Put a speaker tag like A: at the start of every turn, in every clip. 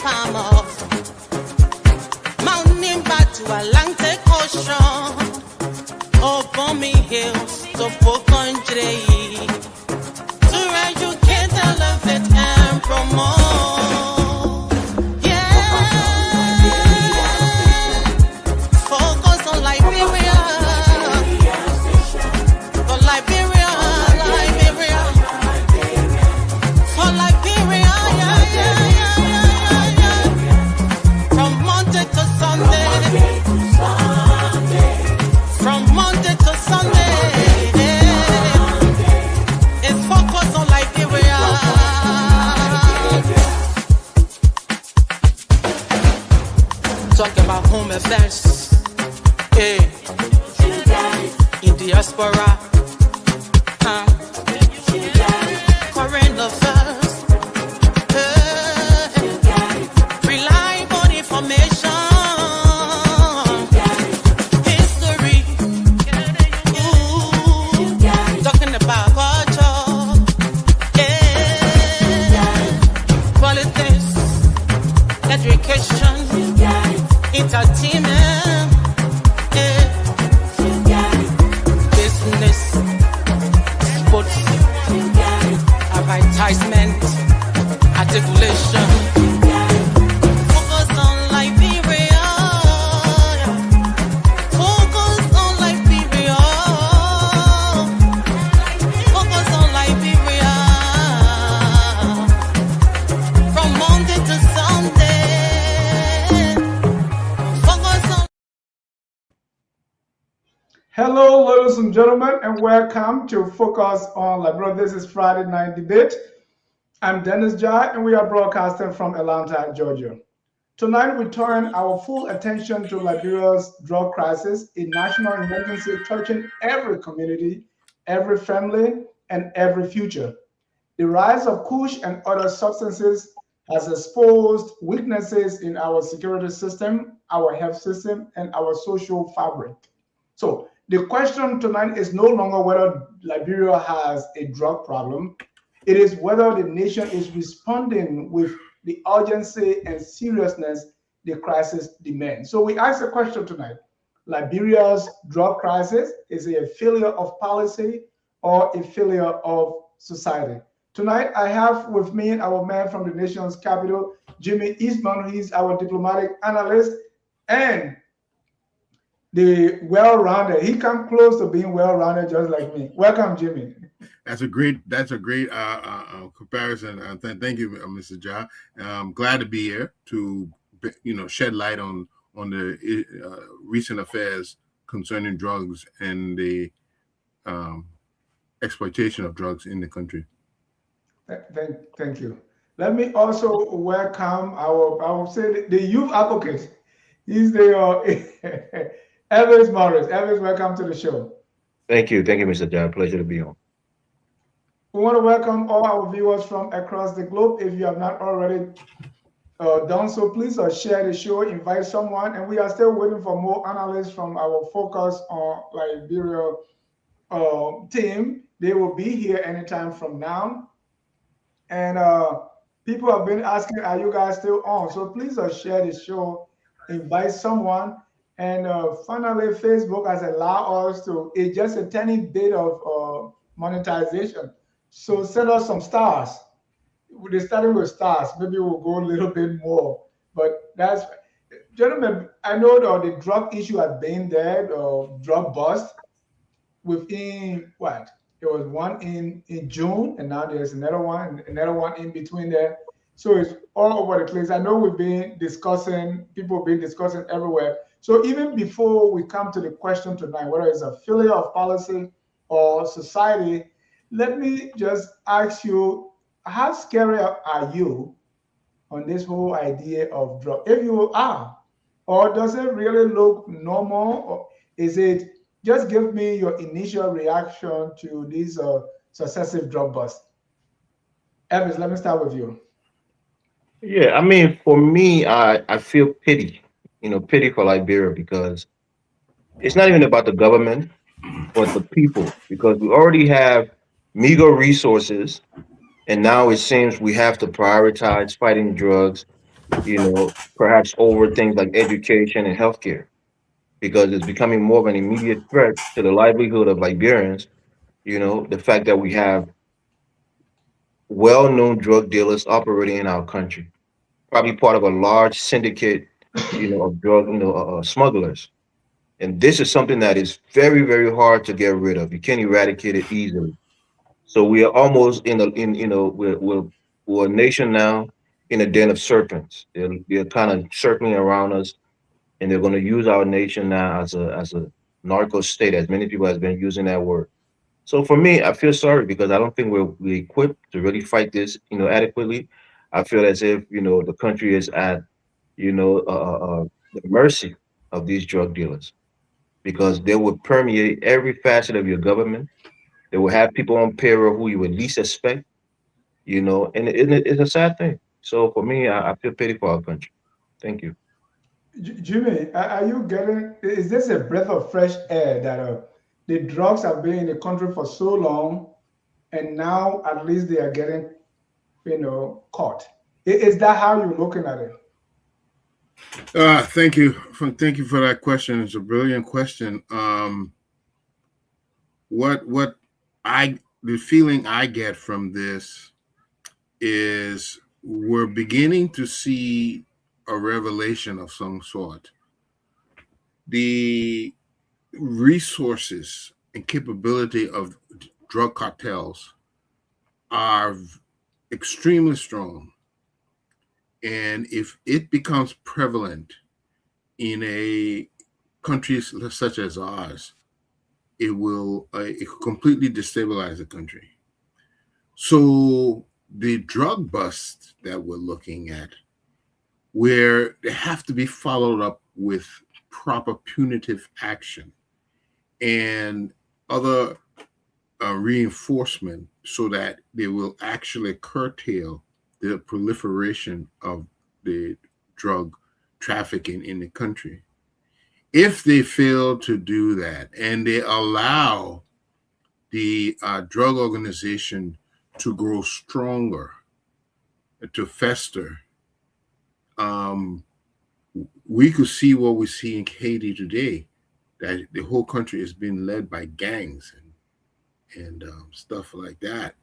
A: farmers. Mountain back to Atlantic Ocean. Upon me hills to country. To educate, elevate, and promote. Yeah. Focus on Liberia. For Liberia, Liberia. For Liberia, yeah. From Monday to Sunday. From Monday to Sunday. It's focus on Liberia. Talk about home affairs. Hey. In diaspora. Current affairs. Reliable information. History. Talking about culture. Politics. Education. Entertainment. Business. Sports. Advertisement. Articulation. Focus on Liberia. Focus on Liberia. Focus on Liberia. From Monday to Sunday. Focus on.
B: Hello, ladies and gentlemen, and welcome to Focus on Liberia. This is Friday Night Debate. I'm Dennis Jai, and we are broadcasting from Atlanta, Georgia. Tonight, we turn our full attention to Liberia's drug crisis, a national emergency touching every community, every family, and every future. The rise of Kush and other substances has exposed weaknesses in our security system, our health system, and our social fabric. So the question tonight is no longer whether Liberia has a drug problem. It is whether the nation is responding with the urgency and seriousness the crisis demands. So we ask the question tonight: Liberia's drug crisis, is it a failure of policy or a failure of society? Tonight, I have with me our man from the nation's capital, Jimmy Eastman. He's our diplomatic analyst and the well-rounded. He comes close to being well-rounded just like me. Welcome, Jimmy.
C: That's a great comparison. Thank you, Mr. Ja. I'm glad to be here to shed light on the recent affairs concerning drugs and the exploitation of drugs in the country.
B: Thank you. Let me also welcome I would say the youth advocate. He's the Evans Morris. Evans, welcome to the show.
D: Thank you, Mr. Ja. Pleasure to be on.
B: We want to welcome all our viewers from across the globe. If you have not already done so, please share the show, invite someone, and we are still waiting for more analysts from our Focus on Liberia team. They will be here anytime from now. And people have been asking, are you guys still on? So please share the show, invite someone. And finally, Facebook has allowed us to, it's just a tiny bit of monetization. So send us some stars. We're starting with stars. Maybe we'll go a little bit more. But that's, gentlemen, I know the drug issue has been there, drug bust. Within what? There was one in June, and now there's another one in between there. So it's all over the place. I know we've been discussing, people have been discussing everywhere. So even before we come to the question tonight, whether it's a failure of policy or society, let me just ask you, how scary are you on this whole idea of drug? If you are, or does it really look normal? Or is it, just give me your initial reaction to these successive drug busts. Evans, let me start with you.
D: Yeah, I mean, for me, I feel pity, pity for Liberia, because it's not even about the government, but the people, because we already have meager resources, and now it seems we have to prioritize fighting drugs perhaps over things like education and healthcare, because it's becoming more of an immediate threat to the livelihood of Liberians. The fact that we have well-known drug dealers operating in our country, probably part of a large syndicate, of drug, smugglers. And this is something that is very, very hard to get rid of. You can't eradicate it easily. So we are almost in a in we're a nation now in a den of serpents. They're kind of circling around us, and they're going to use our nation now as a narco state, as many people has been using that word. So for me, I feel sorry because I don't think we're equipped to really fight this, adequately. I feel as if the country is at the mercy of these drug dealers, because they will permeate every facet of your government. They will have people on payroll who you would least expect, and it's a sad thing. So for me, I feel pity for our country. Thank you.
B: Jimmy, are you getting? Is this a breath of fresh air that the drugs have been in the country for so long, and now at least they are getting, caught? Is that how you're looking at it?
C: Thank you for that question. It's a brilliant question. What I the feeling I get from this is we're beginning to see a revelation of some sort. The resources and capability of drug cartels are extremely strong. And if it becomes prevalent in a country such as ours, it could completely destabilize the country. So the drug busts that we're looking at, where they have to be followed up with proper punitive action and other reinforcement so that they will actually curtail the proliferation of the drug trafficking in the country. If they fail to do that and they allow the drug organization to grow stronger, to fester, we could see what we see in Haiti today, that the whole country is being led by gangs and stuff like that.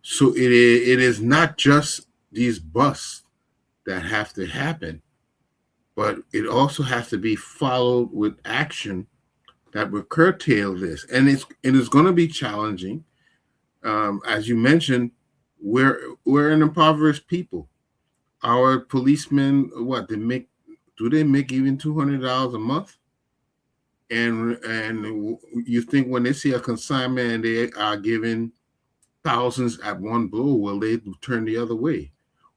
C: So it is not just these busts that have to happen, but it also has to be followed with action that will curtail this. And it's going to be challenging. As you mentioned, we're an impoverished people. Our policemen, do they make even $200 a month? And you think when they see a consignment and they are given thousands at one blow, will they turn the other way?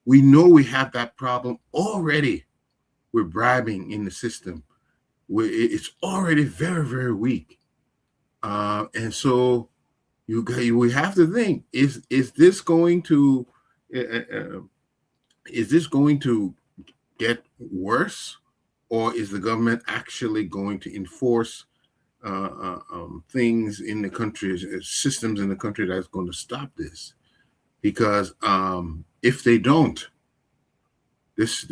C: We know we have that problem already with bribing in the system. It's already very, very weak. And so we have to think, is this going to get worse, or is the government actually going to enforce things in the country, systems in the country that's going to stop this? Because if they don't, this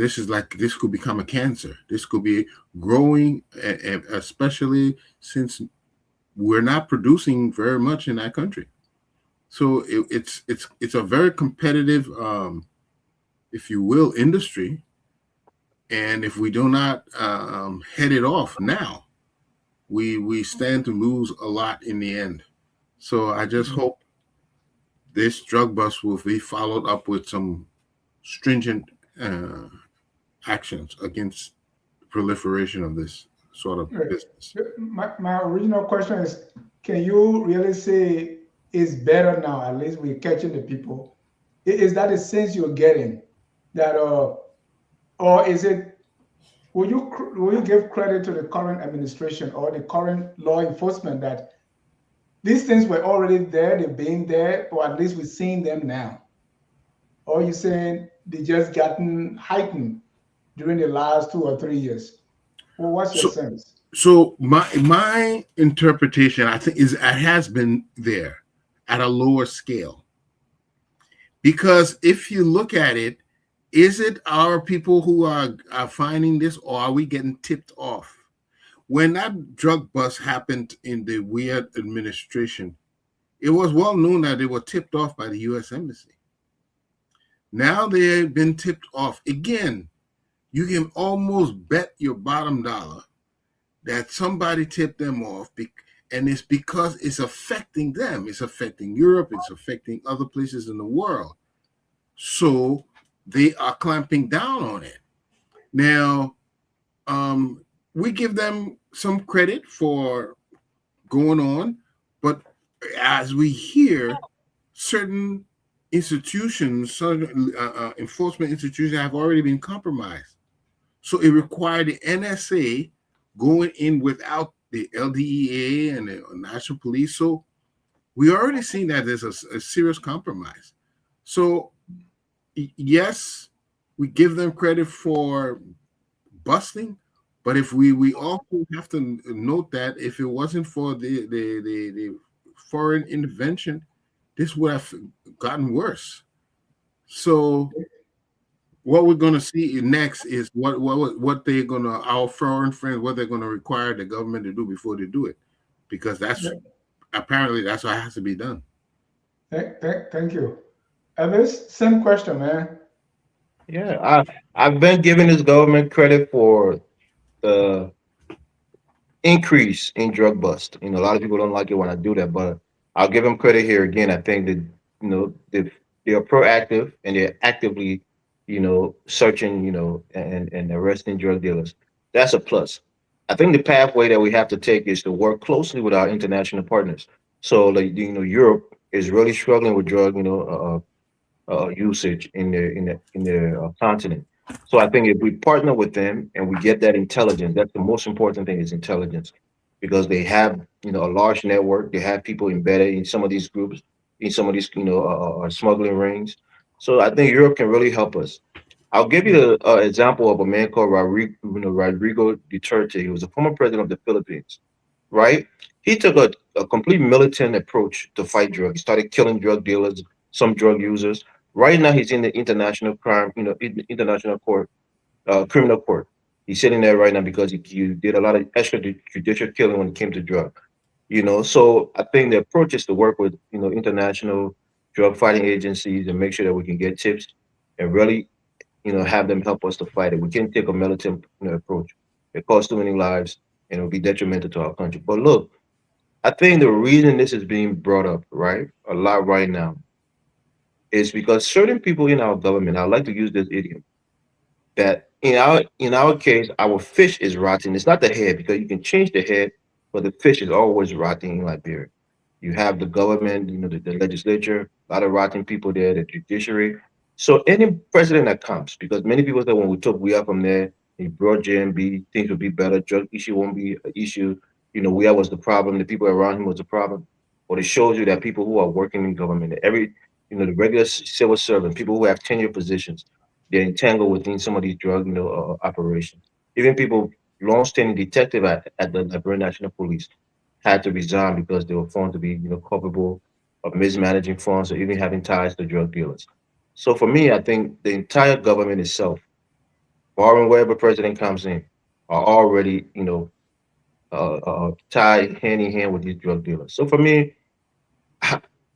C: could become a cancer. This could be growing, especially since we're not producing very much in that country. So it's a very competitive, if you will, industry. And if we do not head it off now, we stand to lose a lot in the end. So I just hope this drug bust will be followed up with some stringent actions against the proliferation of this sort of business.
B: My original question is, can you really say it's better now? At least we're catching the people. Is that the sense you're getting? That or is it? Will you give credit to the current administration or the current law enforcement that these things were already there, they've been there, or at least we're seeing them now? Or are you saying they just gotten heightened during the last 2 or 3 years? Well, what's your sense?
C: So my interpretation, I think, is it has been there at a lower scale. Because if you look at it, Is it our people who are finding this, or are we getting tipped off? When that drug bust happened in the Weird administration, it was well known that they were tipped off by the U.S. Embassy. Now they've been tipped off again. You can almost bet your bottom dollar that somebody tipped them off, and it's because it's affecting them. It's affecting Europe. It's affecting other places in the world. So they are clamping down on it. Now, we give them some credit for going on, but as we hear, certain institutions, certain enforcement institutions have already been compromised. So it required the NSA going in without the LDEA and the National Police. So we already seen that there's a serious compromise. So yes, we give them credit for busting, but if we also have to note that if it wasn't for the foreign intervention, this would have gotten worse. So what we're going to see next is what they're going to, our foreign friends, what they're going to require the government to do before they do it, because that's apparently that's what has to be done.
B: Thank you. Elvis, same question, man.
D: Yeah, I've been giving this government credit for the increase in drug bust. A lot of people don't like it when I do that, but I'll give them credit here again. I think that they are proactive and they're actively, searching, and arresting drug dealers. That's a plus. I think the pathway that we have to take is to work closely with our international partners. So, like Europe is really struggling with drug, usage in their continent. So I think if we partner with them and we get that intelligence, that's the most important thing is intelligence, because they have a large network. They have people embedded in some of these groups, in some of these smuggling rings. So I think Europe can really help us. I'll give you an example of a man called Rodrigo Duterte. He was a former president of the Philippines, right? He took a complete militant approach to fight drugs. He started killing drug dealers, some drug users. Right now, he's in the international crime, international court, criminal court. He's sitting there right now because he did a lot of extrajudicial killing when it came to drug. So I think the approach is to work with international drug fighting agencies and make sure that we can get tips and really have them help us to fight it. We can't take a militant approach. It costs too many lives and it'll be detrimental to our country. But look, I think the reason this is being brought up, right, a lot right now, is because certain people in our government, I like to use this idiom, that in our case, our fish is rotting. It's not the head, because you can change the head, but the fish is always rotting in Liberia. You have the government, the legislature, a lot of rotting people there, the judiciary. So any president that comes, because many people say when we took we are from there, he brought JMB, things would be better, drug issue won't be an issue. We are was the problem, the people around him was the problem. But it shows you that people who are working in government, the regular civil servant, people who have tenure positions, they're entangled within some of these drug, operations. Even people, long-standing detective at the Liberia National Police had to resign because they were found to be, culpable of mismanaging funds or even having ties to drug dealers. So for me, I think the entire government itself, barring wherever president comes in, are already, tied hand in hand with these drug dealers. So for me,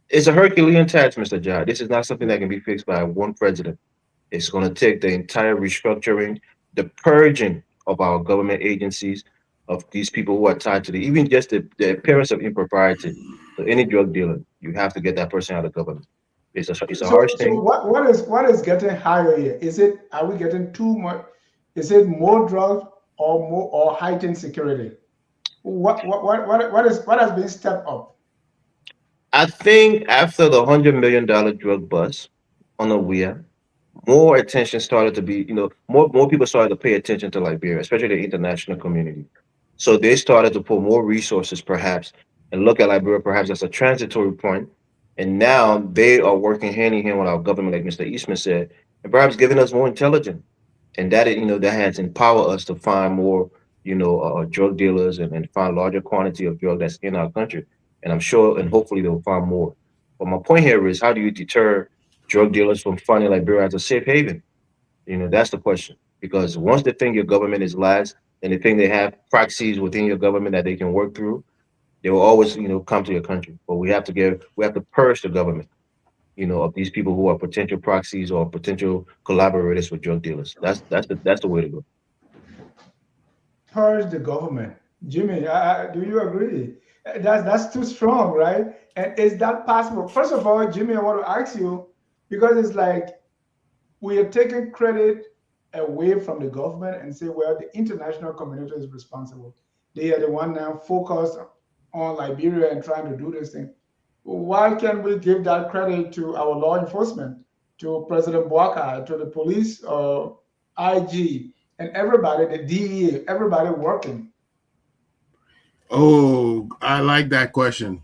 D: it's a Herculean task, Mr. Jai. This is not something that can be fixed by one president. It's going to take the entire restructuring, the purging of our government agencies, of these people who are tied to even just the appearance of impropriety. So any drug dealer, you have to get that person out of government. It's a
B: So,
D: harsh
B: so
D: thing.
B: what is getting higher here? Are we getting too much? Is it more drugs or heightened security? What has been stepped up?
D: I think after the $100 million drug bust on the WIA, more attention started to be, more people started to pay attention to Liberia, especially the international community. So they started to put more resources, perhaps, and look at Liberia perhaps as a transitory point. And now they are working hand in hand with our government, like Mr. Eastman said, and perhaps giving us more intelligence. And that has empowered us to find more, drug dealers and find larger quantity of drug that's in our country. And I'm sure, and hopefully they'll find more. But my point here is, how do you deter drug dealers from finding Liberia as a safe haven? That's the question. Because once they think your government is last, and they think they have proxies within your government that they can work through, they will always, come to your country. But we have to purge the government, of these people who are potential proxies or potential collaborators with drug dealers. That's the way to go.
B: Purge the government. Jimmy, do you agree? That's too strong, right? And is that possible? First of all, Jimmy, I want to ask you because it's like we are taking credit away from the government and say, well, the international community is responsible. They are the one now focused on Liberia and trying to do this thing. Why can't we give that credit to our law enforcement, to President Bouaka, to the police, IG, and everybody, the DEA, everybody working?
C: Oh, I like that question.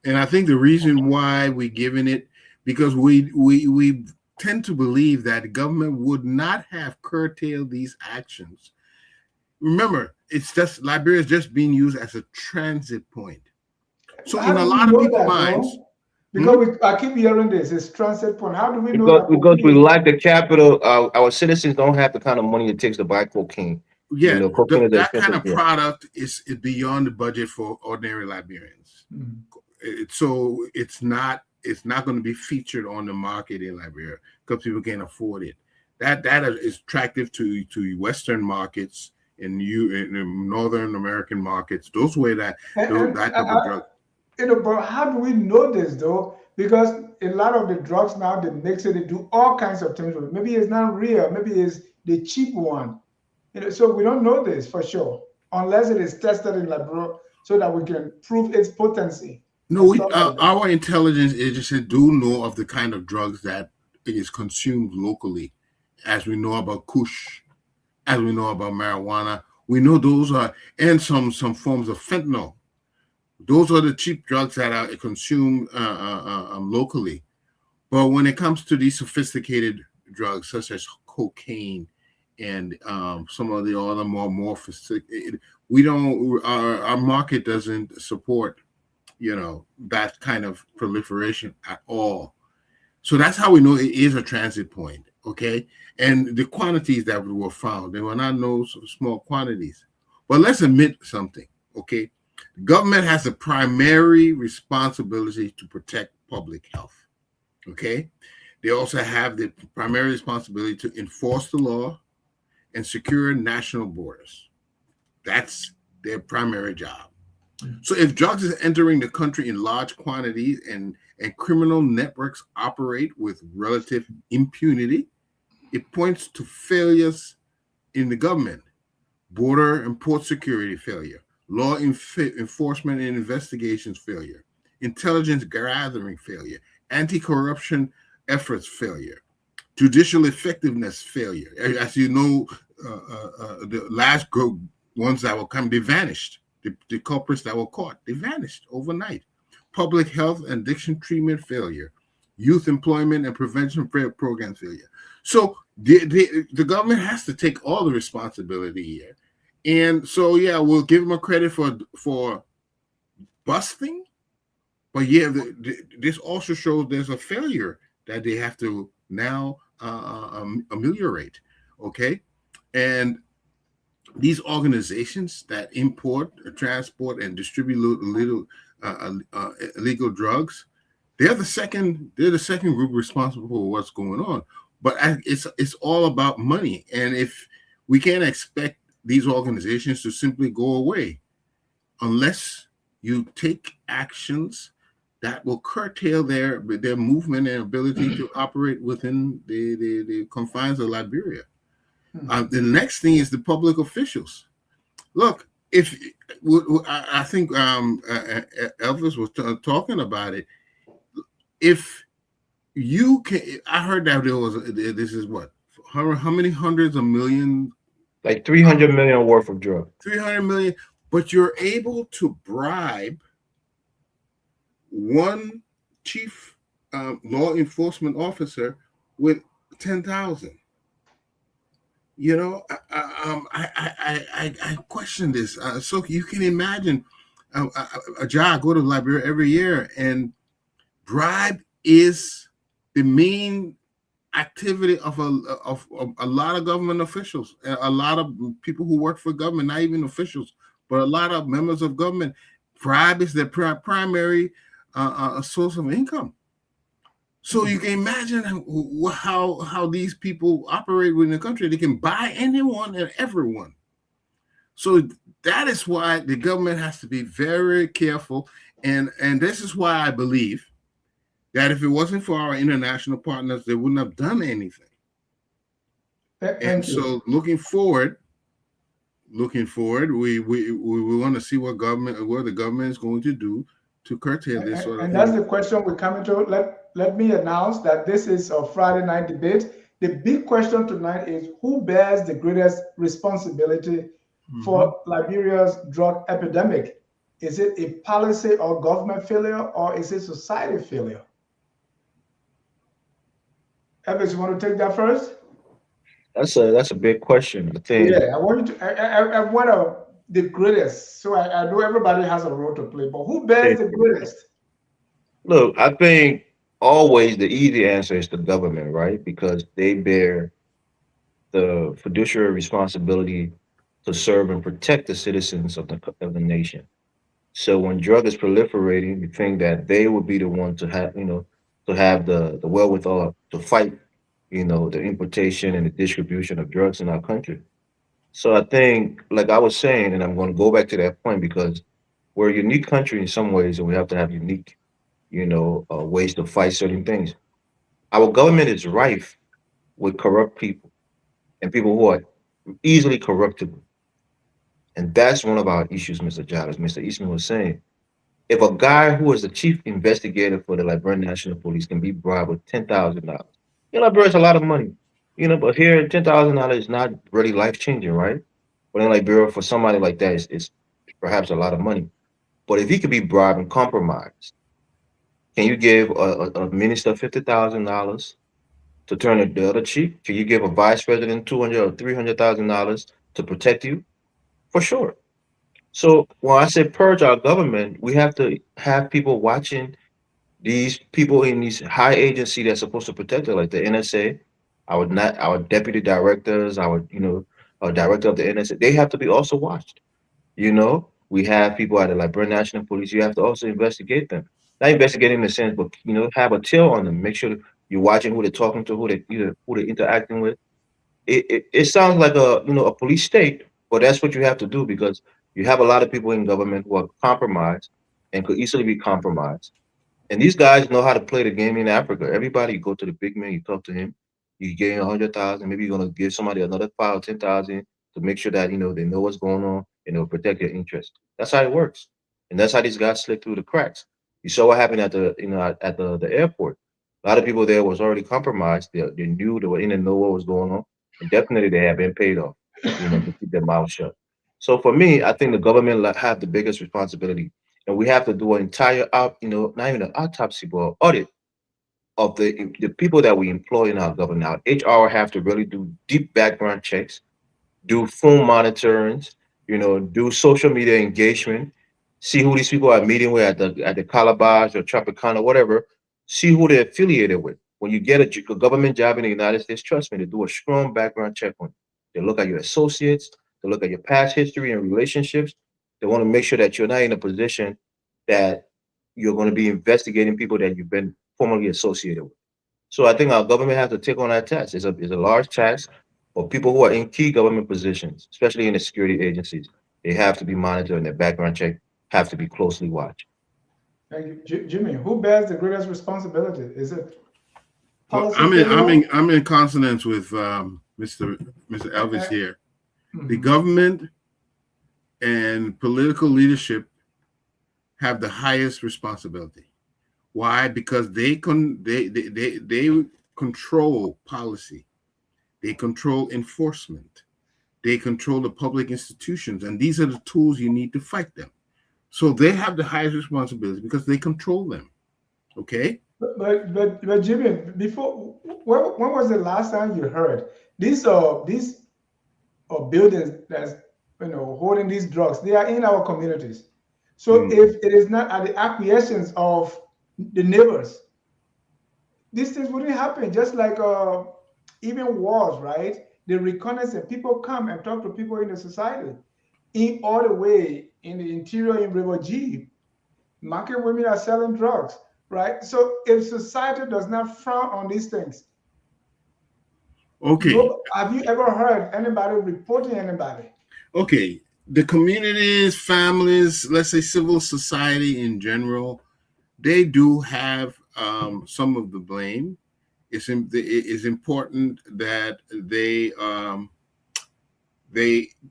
C: And I think the reason why we're giving it, because we tend to believe that the government would not have curtailed these actions. Remember, it's just Liberia is just being used as a transit point. So
B: How
C: in a
B: do we
C: lot of
B: know
C: people's
B: that,
C: minds,
B: bro? Because I keep hearing this, it's transit point. How do we know
D: Because
B: that
D: because we
B: cocaine?
D: lack the capital, our citizens don't have the kind of money it takes to buy cocaine.
C: yeah,
D: Cocaine is
C: that kind
D: expensive.
C: of
D: Yeah.
C: product is beyond the budget for ordinary Liberians.
B: Mhm.
C: So it's not going to be featured on the market in Liberia because people can't afford it. That is attractive to Western markets and in Northern American markets. Those way that
B: And
C: that type of drug.
B: but how do we know this though? Because a lot of the drugs now they mix it, they do all kinds of things with it. Maybe it's not real, maybe it's the cheap one. So we don't know this for sure unless it is tested in lab so that we can prove its potency
C: No,
B: and stuff like that.
C: our intelligence agency do know of the kind of drugs that is consumed locally, as we know about Kush, as we know about marijuana. We know those are and some forms of fentanyl. Those are the cheap drugs that are consumed locally. But when it comes to these sophisticated drugs, such as cocaine and some of the other more sophisticated, we don't. Our market doesn't support that kind of proliferation at all. So that's how we know it is a transit point. Okay, and the quantities that were found, they were not no small quantities. But let's admit something. Okay, the government has the primary responsibility to protect public health. Okay, they also have the primary responsibility to enforce the law and secure national borders. That's their primary job. So if drugs is entering the country in large quantities and criminal networks operate with relative impunity, it points to failures in the government, border and port security failure, law enforcement and investigations failure, intelligence gathering failure, anti-corruption efforts failure, judicial effectiveness failure. As you know, the last group ones that will come, they vanished. The culprits that were caught, they vanished overnight. Public health and addiction treatment failure, youth employment and prevention program failure. So the government has to take all the responsibility here. And so, yeah, we'll give them a credit for busting. But yeah, this also shows there's a failure that they have to now ameliorate. Okay. And these organizations that import, transport, and distribute illegal drugs, they're the second group responsible for what's going on. But it's all about money, and if we can't expect these organizations to simply go away unless you take actions that will curtail their movement and ability to operate within the confines of Liberia. The next thing is the public officials. Look, if I think Elvis was talking about it. If you can, I heard that there was this is what how many hundreds of million,
D: like 300 million worth of drugs.
C: 300 million, but you're able to bribe one chief law enforcement officer with 10,000. I question this. So you can imagine a job go to Liberia every year, and bribe is the main activity of a lot of government officials, a lot of people who work for government, not even officials, but a lot of members of government. Bribe is their primary source of income. So you can imagine how these people operate within the country. They can buy anyone and everyone. So that is why the government has to be very careful, and this is why I believe that if it wasn't for our international partners, they wouldn't have done anything. And so looking forward, we want to see what the government is going to do to curtail this sort of
B: and
C: thing.
B: that's the question we're coming to. Let me announce that this is a Friday night debate. The big question tonight is who bears the greatest responsibility for Liberia's drug epidemic? Is it a policy or government failure, or is it society failure? Evans, you want to take that first?
D: That's a big question. I think.
B: Yeah, I want you to. I want the greatest. So I know everybody has a role to play, but who bears the greatest?
D: Look, I think always the easy answer is the government, right? Because they bear the fiduciary responsibility to serve and protect the citizens of the nation. So when drug is proliferating, you think that they would be the one to have, to have the wherewithal to fight, the importation and the distribution of drugs in our country. So I think, like I was saying, and I'm going to go back to that point because we're a unique country in some ways, and we have to have unique, ways to fight certain things. Our government is rife with corrupt people and people who are easily corruptible. And that's one of our issues, Mr. Giles. Mr. Eastman was saying, if a guy who is the chief investigator for the Liberian National Police can be bribed with $10,000, Liberia's a lot of money, but here $10,000 is not really life changing, right? But in Liberia, for somebody like that, it's perhaps a lot of money. But if he could be bribed and compromised, can you give a minister $50,000 to turn the other cheek? Can you give a vice president 200 or $300,000 to protect you? For sure. So when I say purge our government, we have to have people watching these people in these high agency that's supposed to protect it, like the NSA, our deputy directors, our director of the NSA. They have to be also watched. We have people at the Liberian National Police. You have to also investigate them. Not investigating in the sense, but have a tail on them. Make sure that you're watching who they're talking to, who they're interacting with. It sounds like a police state, but that's what you have to do because you have a lot of people in government who are compromised and could easily be compromised. And these guys know how to play the game in Africa. Everybody, you go to the big man, you talk to him, you get 100,000. Maybe you're gonna give somebody another 5 or 10,000 to make sure that they know what's going on and they'll protect your interest. That's how it works, and that's how these guys slip through the cracks. You saw what happened at the airport. A lot of people there was already compromised. They knew they were in and know what was going on, and definitely they have been paid off, to keep their mouth shut. So for me, I think the government have the biggest responsibility, and we have to do an entire not even an autopsy, but audit of the people that we employ in our government. Now, HR have to really do deep background checks, do phone monitorings, do social media engagement, see who these people are meeting with at the Calabash or Tropicana, whatever. See who they're affiliated with. When you get a government job in the United States, trust me, they do a strong background check on you. They look at your associates, they look at your past history and relationships. They want to make sure that you're not in a position that you're going to be investigating people that you've been formerly associated with. So I think our government has to take on that task. It's a large task for people who are in key government positions, especially in the security agencies. They have to be monitored and their background check have to be closely watched.
B: Thank you. Jimmy, who bears the greatest responsibility? Is it
C: Well,
B: policy failure?
C: I'm in consonance with Mr. Elvis here. The government and political leadership have the highest responsibility. Why? Because they control policy, they control enforcement, they control the public institutions, and these are the tools you need to fight them. So they have the highest responsibility because they control them. Okay.
B: But Jimmy, before when was the last time you heard these buildings that's holding these drugs? They are in our communities. So if it is not at the acquiescence of the neighbors, these things wouldn't happen. Just like even wars, right? The reconnaissance, people come and talk to people in the society, in all the way in the interior in River G. Market women are selling drugs, right? So if society does not frown on these things,
C: Okay,
B: no, have you ever heard anybody reporting anybody?
C: okay. The communities, families, let's say civil society in general, they do have some of the blame. It is important that they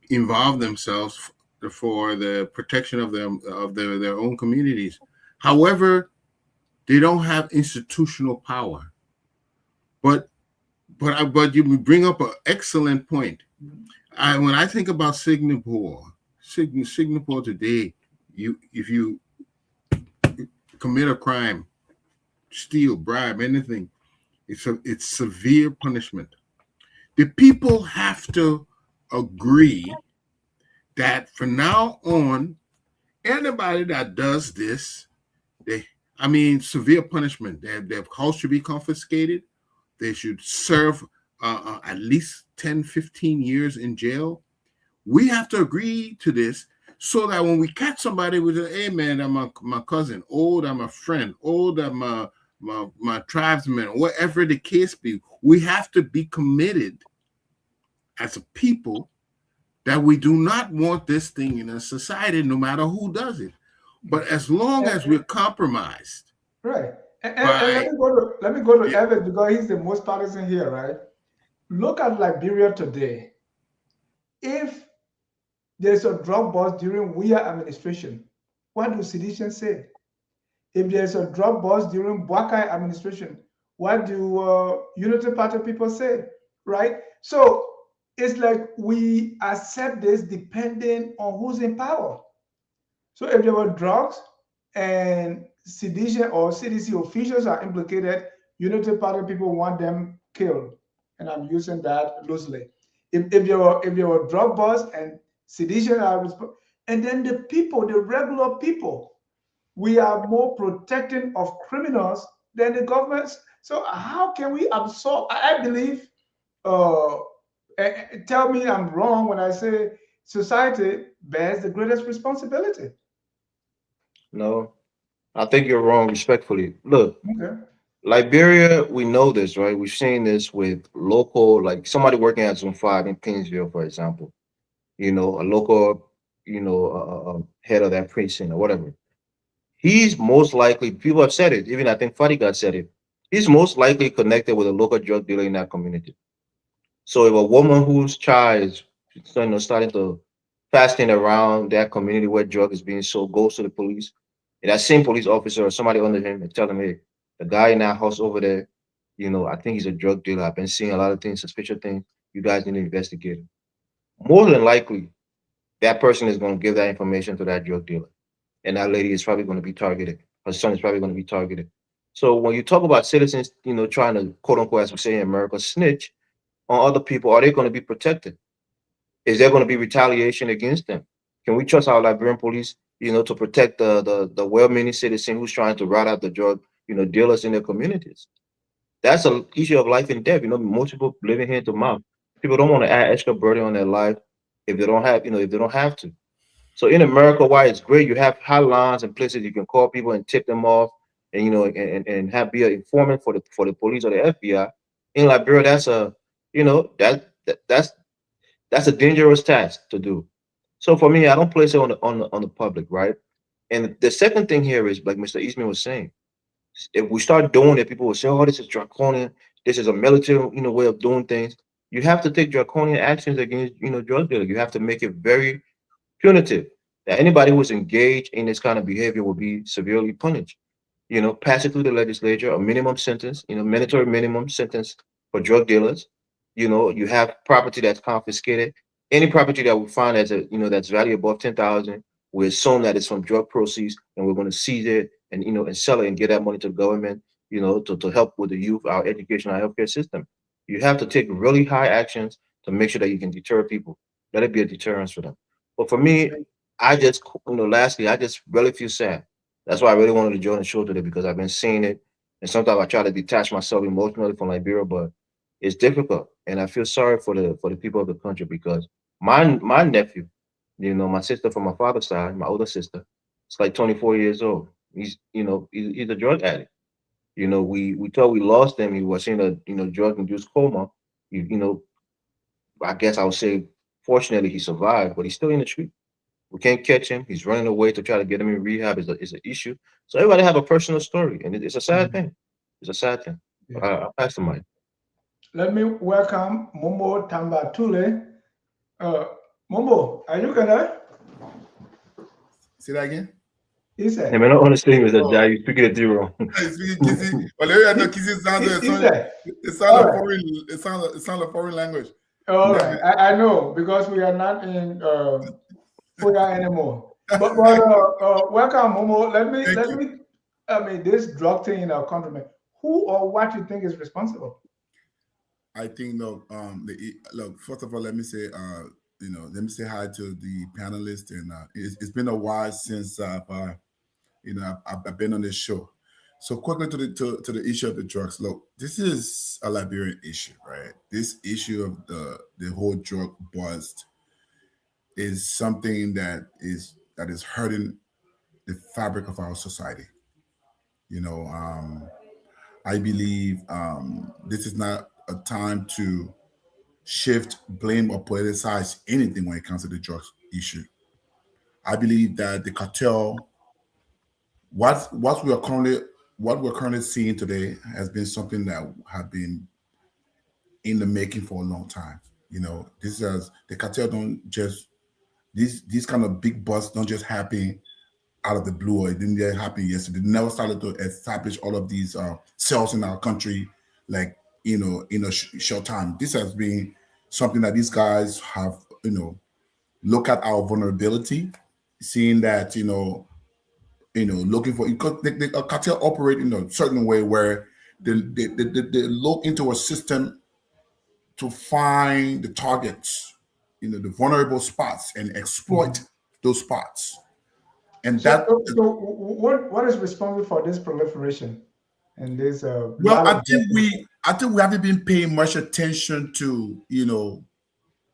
C: involve themselves for the protection of them of their own communities. However, they don't have institutional power. But but you bring up an excellent point. When I think about Singapore today, you if you commit a crime, steal, bribe, anything, it's severe punishment. The people have to agree that from now on, anybody that does this, they, I mean, severe punishment. Their house should be confiscated. They should serve at least 10, 15 years in jail. We have to agree to this so that when we catch somebody with a, hey man, I'm my cousin, old, I'm a friend, old, I'm my tribesman, whatever the case be, we have to be committed as a people that we do not want this thing in a society, no matter who does it. But as long
B: And,
C: as we're compromised
B: right. And
C: by,
B: let me go to
C: yeah,
B: Evan because he's the most partisan here, right? Look at Liberia today. If there's a drug bust during Weah administration, what do sedition say? If there's a drug bust during Bwakai administration, what do Unity Party people say? Right? So it's like we accept this depending on who's in power. So if there were drugs and sedition or CDC officials are implicated, Unity Party people want them killed. And I'm using that loosely. If there were drug busts and sedition are and then the people, the regular people, we are more protecting of criminals than the governments. So how can we absorb? I believe. Tell me I'm wrong when I say society bears the greatest responsibility.
D: No, I think you're wrong, respectfully. Look,
B: Okay.
D: Liberia, we know this, right? We've seen this with local, like somebody working at Zone 5 in Kingsville, for example. A local, head of that precinct or whatever. He's most likely, people have said it, even I think Fadiga said it. He's most likely connected with a local drug dealer in that community. So if a woman whose child is starting to fasting around that community where drug is being sold goes to the police, and that same police officer or somebody under him and tell him, hey, the guy in that house over there, I think he's a drug dealer. I've been seeing a lot of things, suspicious things. You guys need to investigate him. More than likely, that person is going to give that information to that drug dealer. And that lady is probably going to be targeted. Her son is probably going to be targeted. So when you talk about citizens, trying to quote unquote, as we say in America, snitch on other people, are they going to be protected? Is there going to be retaliation against them? Can we trust our Liberian police, to protect the well-meaning citizen who's trying to rout out the drug, dealers in their communities? That's an issue of life and death. Most people living hand to mouth. People don't want to add extra burden on their life if they don't have to. So in America, why it's great, you have hotlines and places you can call people and tip them off, and and have be an informant for the police or the FBI. In Liberia, that's a that's a dangerous task to do. So for me, I don't place it on the public, right? And the second thing here is, like Mr. Eastman was saying, if we start doing it, people will say, "Oh, this is draconian. This is a military, way of doing things." You have to take draconian actions against, drug dealers. You have to make it very punitive. That anybody who's engaged in this kind of behavior will be severely punished. Pass it through the legislature, a minimum sentence, mandatory minimum sentence for drug dealers. You have property that's confiscated. Any property that we find that's valued above 10,000, we assume that it's from drug proceeds, and we're going to seize it and and sell it and get that money to the government. To help with the youth, our education, our healthcare system. You have to take really high actions to make sure that you can deter people. Let it be a deterrence for them. But for me, I just, lastly, I just really feel sad. That's why I really wanted to join the show today, because I've been seeing it. and sometimes I try to detach myself emotionally from Liberia, but it's difficult. And I feel sorry for the people of the country because my nephew, my sister from my father's side, my older sister, it's like 24 years old. He's a drug addict. We thought we lost him. He was in a drug induced coma. I guess I would say fortunately he survived, but he's still in the street. We can't catch him. He's running away to try to get him in rehab is an issue. So everybody have a personal story, and it's a sad thing. It's a sad thing.
B: Yeah.
D: I'll pass the mic.
B: Let me welcome Momo Tambatule. Momo, are you gonna?
C: Say that again.
B: He said.
D: Hey, man, I don't understand is that
C: Oh.
D: Jai, you speaking it zero.
C: Kizzy. Well, I know Kizzy sounds
B: He said.
C: it sounds
B: All
C: like
B: right.
C: foreign. It sounds like foreign language.
B: All right, I know because we are not in Fuya anymore. But welcome, Momo. Let me. I mean, this drug thing in our country, man, who or what you think is responsible?
E: I think look, first of all, let me say, let me say hi to the panelists, and it's been a while since I've been on this show. So quickly to the issue of the drugs. Look, this is a Liberian issue, right? This issue of the whole drug bust is something that is hurting the fabric of our society. I believe this is not a time to shift blame or politicize anything when it comes to the drugs issue. I believe that the cartel, what we're currently seeing today, has been something that have been in the making for a long time. This is the cartel don't just these kind of big busts don't just happen out of the blue, or it didn't just happen yesterday. They never started to establish all of these cells in our country, like in a short time. This has been something that these guys have, look at our vulnerability, seeing that, looking for, because the cartel operate in a certain way where they look into a system to find the targets, the vulnerable spots, and exploit those spots. And
B: So what is responsible for this proliferation and this?
E: Well, I think we haven't been paying much attention to,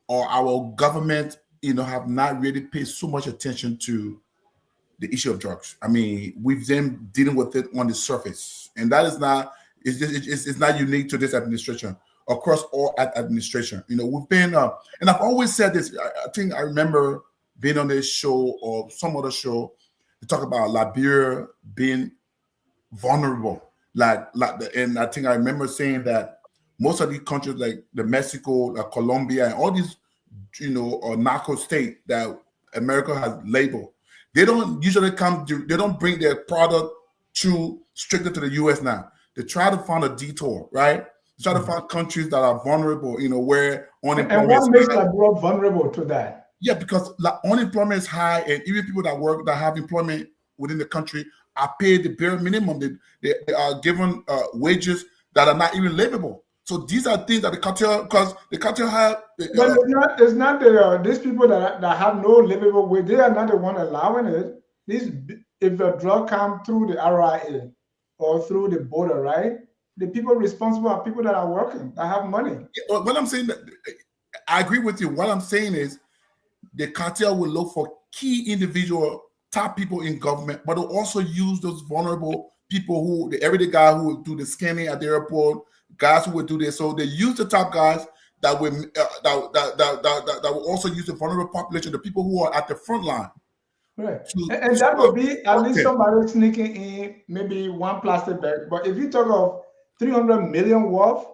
E: or our government, have not really paid so much attention to the issue of drugs. I mean, we've been dealing with it on the surface, and that is not it's not unique to this administration. Across all administration, we've been, and I've always said this. I think I remember being on this show or some other show to talk about Liberia being vulnerable, and I think I remember saying that most of these countries like the Mexico, like Colombia, and all these, or narco state that America has labeled, they don't usually they don't bring their product strictly to the U.S. now. They try to find a detour, right? They try to find countries that are vulnerable, where unemployment.
B: And what makes Liberia vulnerable to that?
E: Yeah, because unemployment is high, and even people that have employment within the country are paid the bare minimum. They are given wages that are not even livable. So these are things that the cartel, because the cartel have.
B: But it's not these people that have no livable wage. They are not the one allowing it. If a drug comes through the RIA or through the border, right? The people responsible are people that are working, that have money.
E: What I'm saying, I agree with you. What I'm saying is, the cartel will look for key individual top people in government, but will also use those vulnerable people the everyday guy who will do the scanning at the airport, guys who will do this. So they use the top guys that will that will also use the vulnerable population, the people who are at the front line.
B: Right. And that would be at least somebody sneaking in maybe one plastic bag. But if you talk of 300 million worth,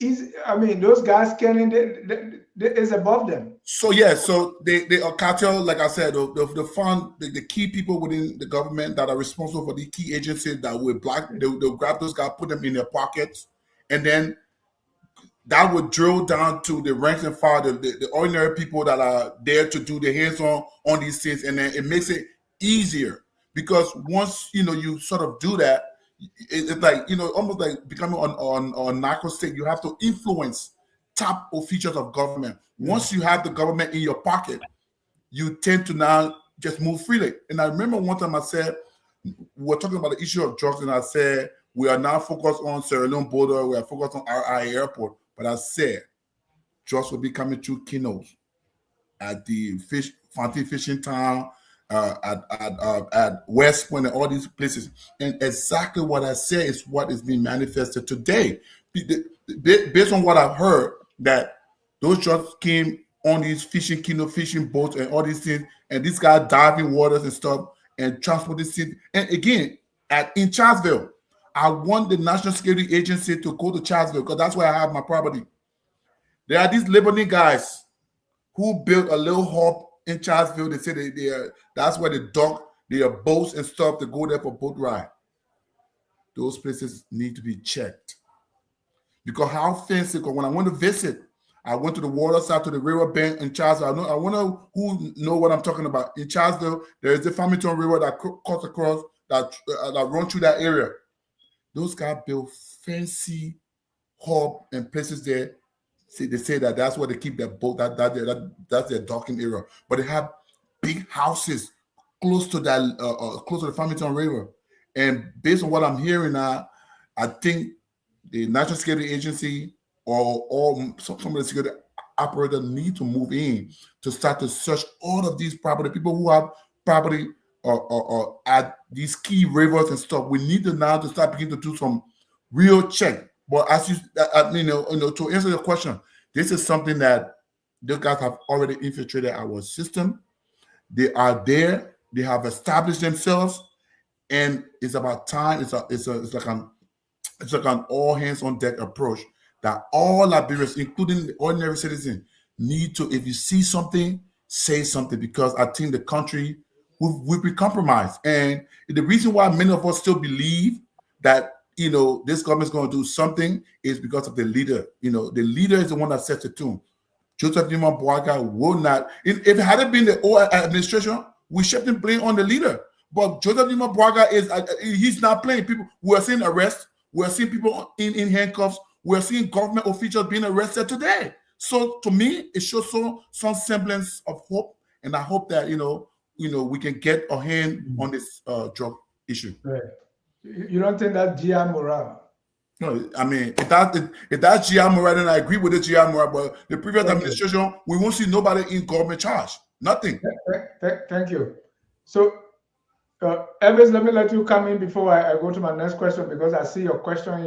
B: those guys scanning is above them.
E: So yeah, so they are cartel, like I said, the fund, the key people within the government that are responsible for the key agencies that will they'll grab those guys, put them in their pockets, and then that would drill down to the ranks and file, the ordinary people that are there to do the hands-on on these things, and then it makes it easier because once you sort of do that, it's like almost like becoming on narco state. You have to influence top officials of government. Once you have the government in your pocket, you tend to now just move freely. And I remember one time I said, we were talking about the issue of drugs, and I said, We are now focused on Sierra Leone border. We are focused on our airport. But I said, drugs will be coming through Kinos at the Fontaine Fishing Town, at West Point, and all these places. And exactly what I said is what is being manifested today. Based on what I've heard, that those drugs came on these fishing boats and all these things, and these guys diving waters and stuff and transport this thing. And again, in Charlesville, I want the National Security Agency to go to Charlesville because that's where I have my property. There are these Lebanese guys who built a little hub in Charlesville. They say that's where they dock their boats and stuff to go there for boat ride. Those places need to be checked. Because how fancy, because when I went to visit, I went to the water side, to the river bank in Charlesville. I want who know what I'm talking about. In Charlesville, there is the Farmington River that cuts across, that runs through that area. Those guys built fancy hub and places there. They say that that's where they keep their boat, that's their docking area. But they have big houses close to that, close to the Farmington River. And based on what I'm hearing now, I think the National Security Agency or some of the security operators need to move in to start to search all of these property. People who have property or at these key rivers and stuff. We need to now to start beginning to do some real check. But as you know, to answer your question, this is something that those guys have already infiltrated our system. They are there. They have established themselves, and it's about time. It's like an all hands on deck approach that all Liberians, including the ordinary citizen, need to. If you see something, say something, because I think the country will be compromised. And the reason why many of us still believe that this government is going to do something is because of the leader. The leader is the one that sets the tune. Joseph Nima Boaga will not. If it hadn't been the old administration, we shouldn't blame on the leader. But Joseph Nima Boaga he's not playing. People, we are seeing arrests. We are seeing people in handcuffs. We are seeing government officials being arrested today. So to me, it shows some semblance of hope, and I hope that we can get a hand on this drug issue.
B: Right. You don't think that's GI morale?
E: No, I mean, if that's GI morale, then I agree with the GI morale. But the previous administration, we won't see nobody in government charge. Nothing.
B: Thank you. So, Elvis, let me let you come in before I go to my next question, because I see your question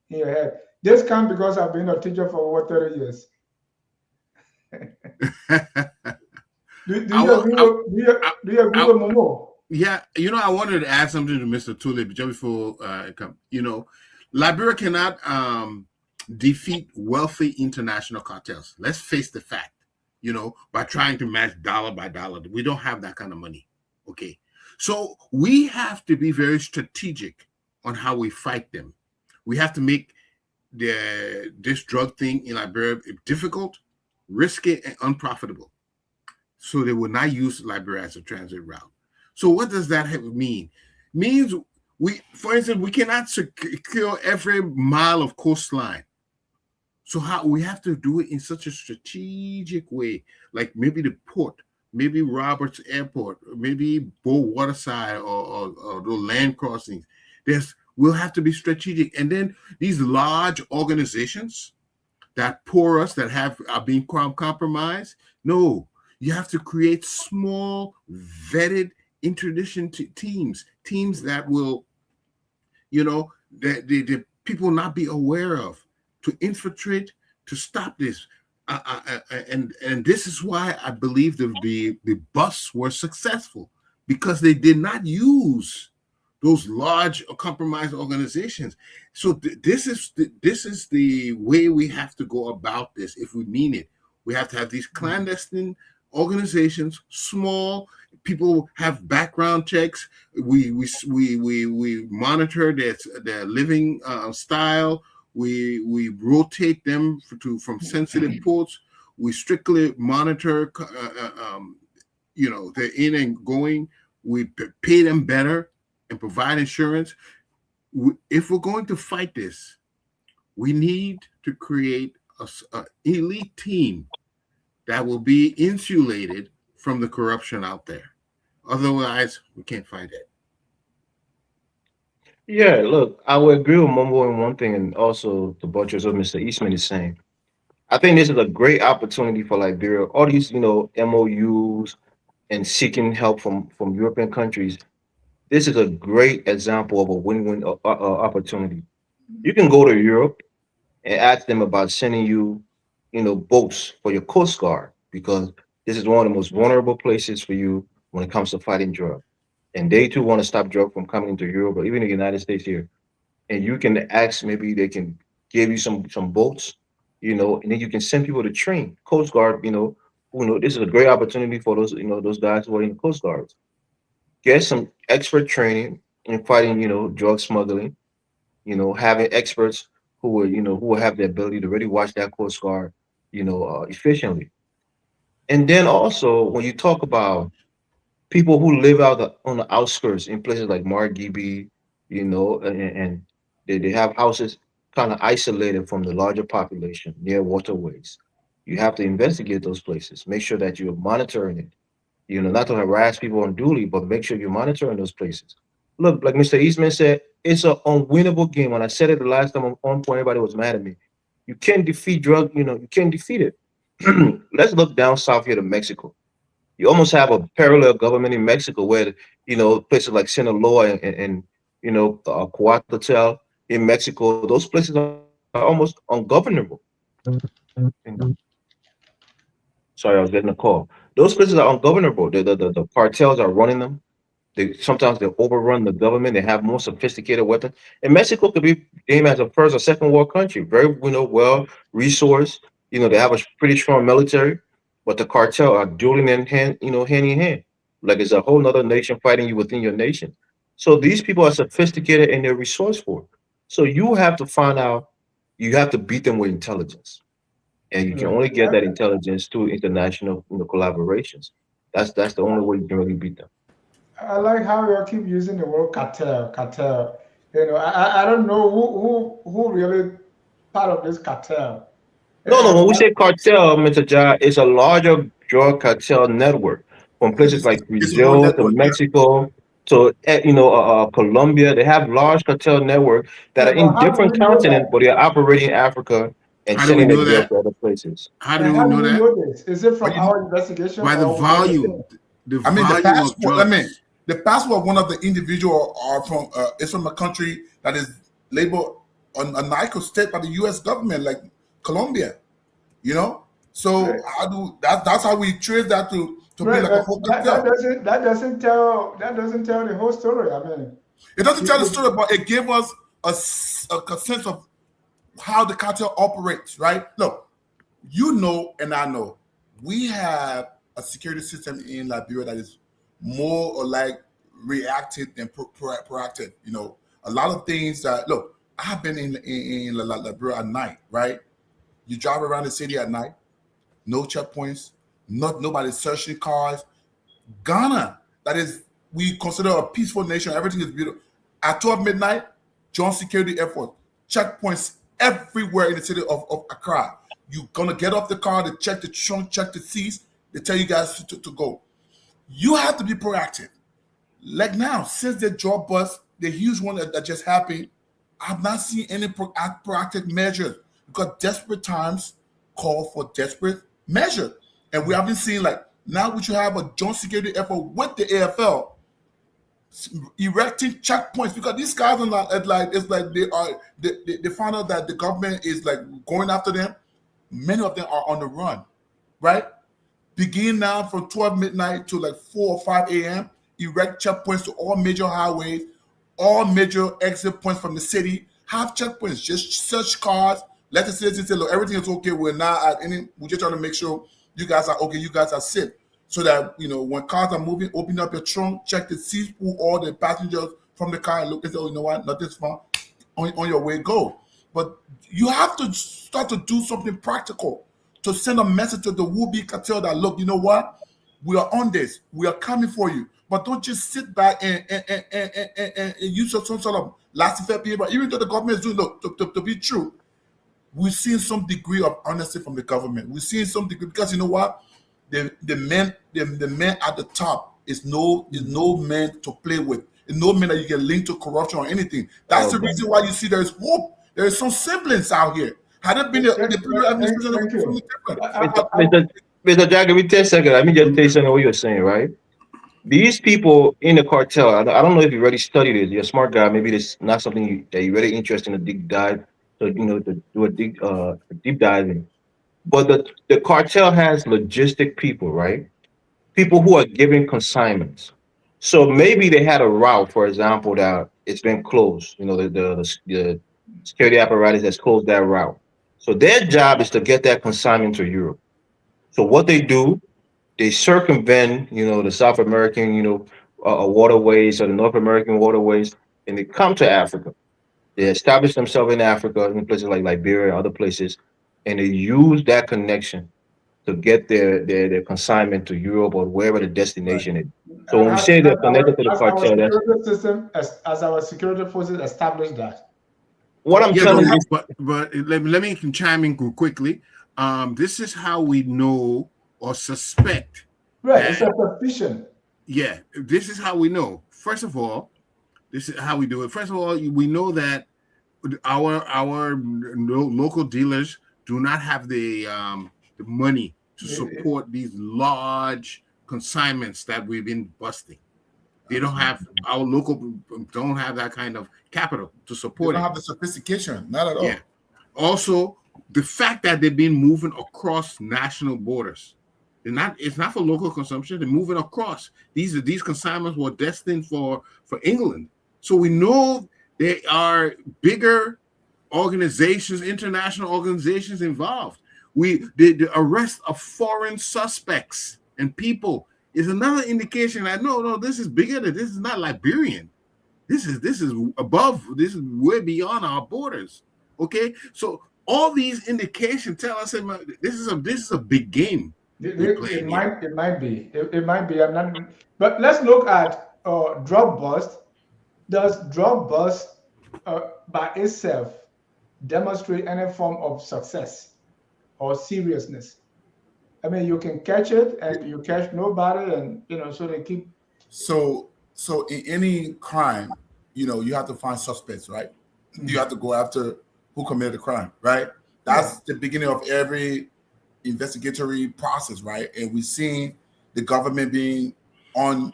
B: in your head. This comes because I've been a teacher for over 30 years. Do you agree with Momo?
C: Yeah, I wanted to add something to Mr. Tulip just before I come. Liberia cannot defeat wealthy international cartels. Let's face the fact, by trying to match dollar by dollar. We don't have that kind of money. Okay. So we have to be very strategic on how we fight them. We have to make this drug thing in Liberia difficult, risky, and unprofitable, so they will not use Liberia as a transit route. So what does that mean? Means for instance, we cannot secure every mile of coastline. So we have to do it in such a strategic way, like maybe the port, maybe Roberts Airport, maybe Bow Waterside or the land crossings. We'll have to be strategic. And then these large organizations that are being compromised. No, you have to create small, vetted interdiction teams that will, the people not be aware of, to infiltrate, to stop this. And this is why I believe the busts were successful, because they did not use those large compromised organizations. So this is the way we have to go about this if we mean it. We have to have these clandestine organizations, small. People have background checks. We monitor their living style. We rotate them from sensitive ports. We strictly monitor, their in and going. We pay them better and provide insurance. If we're going to fight this, we need to create an elite team that will be insulated from the corruption out there. Otherwise, we can't fight it.
D: Yeah, look, I would agree with Mumbo in one thing, and also the butchers of Mr. Eastman is saying. I think this is a great opportunity for Liberia. All these, MOUs and seeking help from European countries. This is a great example of a win-win opportunity. You can go to Europe and ask them about sending you, boats for your Coast Guard because this is one of the most vulnerable places for you when it comes to fighting drug. And they too want to stop drug from coming into Europe or even the United States here. And you can ask, maybe they can give you some boats, and then you can send people to train Coast Guard. This is a great opportunity for those those guys who are in the Coast Guards. Get some expert training in fighting drug smuggling. Having experts who will have the ability to really watch that Coast Guard efficiently. And then also when you talk about people who live on the outskirts in places like Margibi, and they have houses kind of isolated from the larger population near waterways. You have to investigate those places, make sure that you're monitoring it, not to harass people unduly, but make sure you're monitoring those places. Look, like Mr. Eastman said, it's an unwinnable game. When I said it the last time on point, everybody was mad at me. You can't defeat drug, you can't defeat it. Let's look down south here to Mexico. You almost have a parallel government in Mexico where places like Sinaloa and Coatzacoalcos in Mexico, those places are almost ungovernable. Sorry, I was getting a call. Those places are ungovernable. The cartels are running them. Sometimes they overrun the government. They have more sophisticated weapons. And Mexico could be named as a first or second world country, very well resourced. They have a pretty strong military, but the cartel are dueling in hand in hand. Like it's a whole nother nation fighting you within your nation. So these people are sophisticated and they're resourceful. So you have to find out. You have to beat them with intelligence, and you can
B: Yeah.
D: only get that intelligence through international collaborations. That's the only way you can really beat them.
B: I like how you all keep using the word cartel, cartel. I don't know who really part of this cartel.
D: No, no.
B: And
D: When we say cartel, Mr. Ja, it's a larger drug cartel network from places like
E: It's a whole
D: Brazil to
E: network. Yeah.
D: Mexico to Colombia. They have large cartel network that
B: yeah,
D: are
B: but
D: in
B: how do
D: different
B: we know
D: continents,
B: that?
D: but they're operating in Africa and
C: How do we
D: selling the
C: know
D: drugs
C: that?
D: to other places.
C: How
B: And
C: do we
B: how do
C: know
B: we
C: that?
B: know this? Is it
E: But
B: from our investigation
C: By the
B: or we
C: volume,
B: understand?
C: the
E: I mean, the
C: volume of
E: passport. I mean,
C: drugs.
E: the passport of one of the individual are from is from a country that is labeled a narco state by the U.S. government, like Colombia. You know,
B: Right.
E: so that's how we trace that to be
B: Right,
E: like a
B: but
E: whole
B: that,
E: cartel.
B: that doesn't tell the whole story. I mean,
E: It doesn't tell the
B: it,
E: story, but it gave us a sense of how the cartel operates. Right? Look, you know, and I know, we have a security system in Liberia that is more or like reactive than proactive. You know, a lot of things that look. I have been in Liberia at night. Right? You drive around the city at night, no checkpoints, not nobody searching cars. Ghana, that is, we consider a peaceful nation. Everything is beautiful. At 12 midnight, joint security effort, checkpoints everywhere in the city of Accra. You're gonna get off the car, to check the trunk, check the seats. They tell you guys to go. You have to be proactive. Like now, since the job bust, the huge one that just happened, I've not seen any proactive measures because desperate times call for desperate measures. And we haven't seen like now we should have a joint security effort with the AFL erecting checkpoints because these guys are not it's like they found out that the government is like going after them. Many of them are on the run, right? Begin now from 12 midnight to like 4 or 5 a.m. Erect checkpoints to all major highways, all major exit points from the city. Have checkpoints. Just search cars. Let the citizens say, look, everything is okay. We're not at any. We're just trying to make sure you guys are okay. You guys are safe. So that when cars are moving, open up your trunk, check the seats, pull all the passengers from the car, and look and say, oh, you know what? Nothing's fine. On your way, go. But you have to start to do something practical to send a message to the would-be cartel that look, you know what? We are on this. We are coming for you. But don't just sit back and use some sort of laissez-faire behavior. Even though the government is doing, look, to be true, we've seen some degree of honesty from the government. We've seen some degree because you know what? The men at the top is no man to play with. no mean that you get linked to corruption or anything. That's the reason why you see there's hope. There is some semblance out here. Had it been the previous administration, it would be something different.
D: Mr. Jack, give me 10 seconds. Let me just tell you something what you're saying, right? These people in the cartel, I don't know if you really studied it. You're a smart guy. Maybe it's not something that you're really interested in a deep dive, so to do a deep dive in. But the cartel has logistic people, right? People who are giving consignments. So maybe they had a route, for example, that it's been closed. The security apparatus has closed that route. So their job is to get that consignment to Europe. So what they do, they circumvent, the South American, waterways or the North American waterways, and they come to Africa. They establish themselves in Africa, in places like Liberia and other places, and they use that connection to get their consignment to Europe or wherever the destination is. So when we say they're connected to the cartel, that's
B: security system, as our security forces establish that.
D: what I'm telling you.
C: But let me chime in quickly. This is how we know or suspect.
B: Right, it's a suspicion.
C: Yeah, this is how we know. First of all, this is how we do it. First of all, we know that our local dealers do not have the money to support these large consignments that we've been busting. They don't have, our local don't have that kind of capital to support it.
E: They don't have the sophistication, not at all.
C: Yeah. Also, the fact that they've been moving across national borders. It's not for local consumption. They're moving across. These consignments were destined for England. So we know there are bigger organizations, international organizations involved. The arrest of foreign suspects and people is another indication that no, this is bigger than this is not Liberian. This is above, this is way beyond our borders. Okay, so all these indications tell us this is a big game.
B: It might be. I'm not. But let's look at drug bust. Does drug bust by itself demonstrate any form of success or seriousness? I mean, you can catch it and you catch nobody, and so they keep.
E: So in any crime, you have to find suspects, right? Mm-hmm. You have to go after who committed the crime, right? That's the beginning of every investigatory process, right? And we've seen the government being on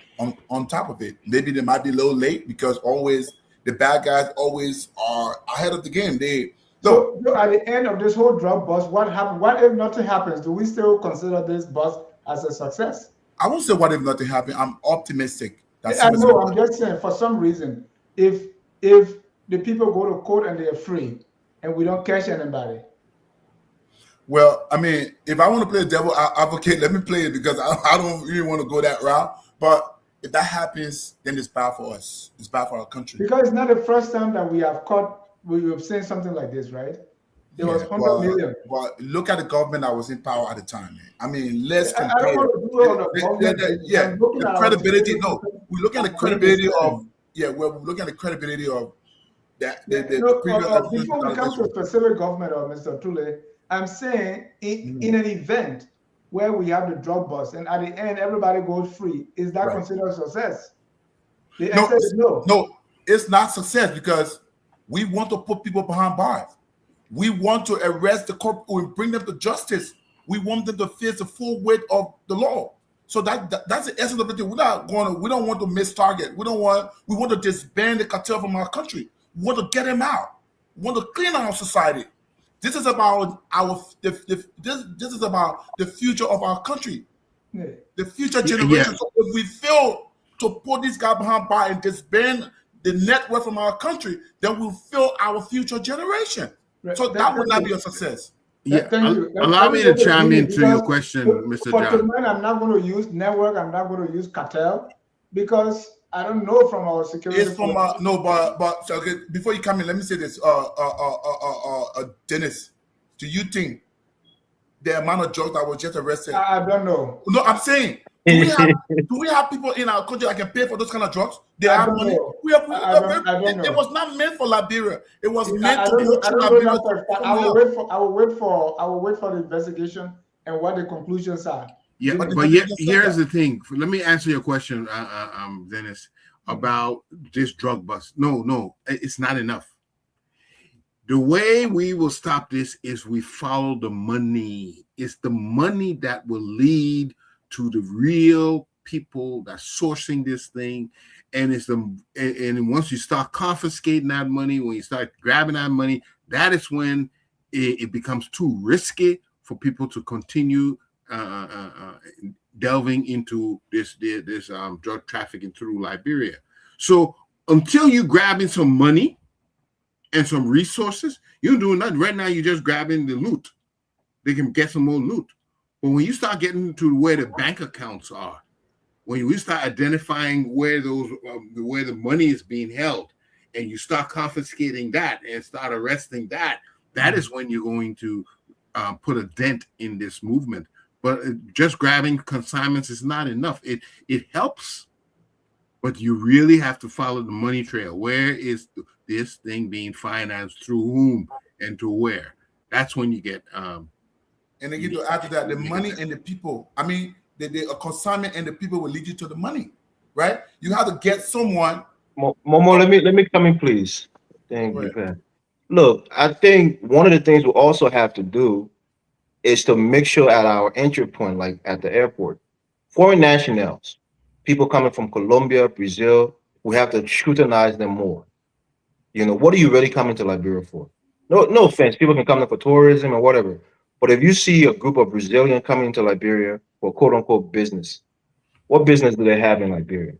E: top of it. Maybe they might be a little late because always the bad guys always are ahead of the game. So
B: at the end of this whole drug bust, what happened? What if nothing happens? Do we still consider this bust as a success?
E: I won't say what if nothing happened. I'm optimistic.
B: I know. I'm just saying, for some reason, if the people go to court and they're free, and we don't catch anybody.
E: Well, I mean, if I want to play the devil advocate, let me play it because I don't really want to go that route. But if that happens, then it's bad for us. It's bad for our country.
B: Because it's not the first time that we have seen something like this, right? There was 100 million.
E: But look at the government that was in power at the time, man. I mean, let's compare.
B: I don't want to do all the government.
E: The credibility. No, we look at the credibility of. Yeah, we're looking at the credibility of that.
B: Before we come to specific government or Mr. Tule, I'm saying in an event where we have the drug bust and at the end everybody goes free, is that considered success? The answer is no.
E: No, it's not success because we want to put people behind bars. We want to arrest the corrupt and bring them to justice. We want them to face the full weight of the law. So that's the essence of it. We don't want to miss target. We want to disband the cartel from our country. We want to get them out. We want to clean our society. This is about this is about the future of our country, the future generation. So if we fail to put this guy behind bar and disband the network from our country, then we'll fail our future generation. Right. So that would not be a success.
C: Yeah, allow me to chime into your question, Mr. John.
B: For tonight, I'm not going to use network. I'm not going to use cartel because I don't know from our security.
E: It's from but okay, before you come in, let me say this. Dennis, do you think the amount of drugs that were just arrested?
B: I don't know.
E: No, I'm saying, do we have people in our country that can pay for those kind of drugs? They have money. It was not meant for Liberia. It was meant to be.
B: I will wait for the investigation and what the conclusions are.
C: Yeah, but here's the thing. Let me answer your question, Dennis. about this drug bust. No, it's not enough. The way we will stop this is we follow the money. It's the money that will lead to the real people that's sourcing this thing. And and once you start confiscating that money, when you start grabbing that money, that is when it becomes too risky for people to continue delving into this drug trafficking through Liberia. So until you grabbing some money and some resources, you're doing nothing. Right now, you're just grabbing the loot. They can get some more loot. But when you start getting to where the bank accounts are, when we start identifying where the money is being held, and you start confiscating that and start arresting that, that is when you're going to put a dent in this movement. But just grabbing consignments is not enough. It helps, but you really have to follow the money trail. Where is this thing being financed, through whom, and to where? That's when you get.
E: And then you to add to that, the money and the people. I mean, a consignment and the people will lead you to the money, right? You have to get someone.
D: Momo, let me come in, please. Thank you, Pat. Look, I think one of the things we also have to do is to make sure at our entry point, like at the airport, foreign nationals, people coming from Colombia, Brazil, we have to scrutinize them more. What are you really coming to Liberia for? No offense, people can come there for tourism or whatever. But if you see a group of Brazilians coming into Liberia for quote unquote business, what business do they have in Liberia?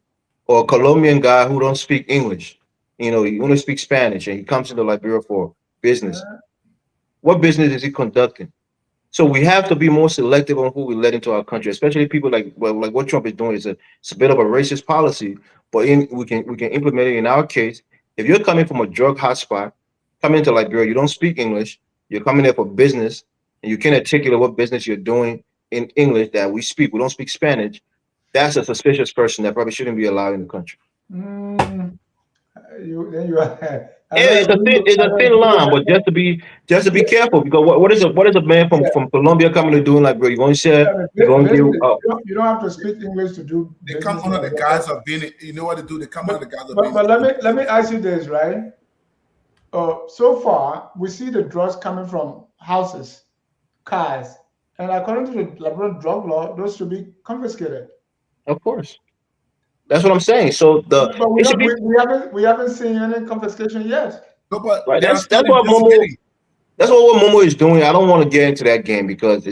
D: Or a Colombian guy who don't speak English, he only speaks Spanish, and he comes into Liberia for business. What business is he conducting? So we have to be more selective on who we let into our country, especially people like what Trump is doing. It's a bit of a racist policy, but we can implement it in our case. If you're coming from a drug hotspot, coming into Liberia, you don't speak English, you're coming there for business, and you can't articulate what business you're doing in English that we speak. We don't speak Spanish. That's a suspicious person that probably shouldn't be allowed in the country. It's a thin line, but just to be careful, because what is a man from Colombia coming to do in Liberia? You're going to share. You're going to give.
B: You don't have to speak English to do.
E: They come under the guise of being. You know what to do? They come under the guise of being.
B: But let me ask you this, right? So far, we see the drugs coming from houses, cars, and according to the Liberian drug law, those should be confiscated.
D: Of course. That's what I'm saying. So
B: we haven't seen any confiscation yet.
E: No, but
D: right. That's what Momo is doing. I don't want to get into that game because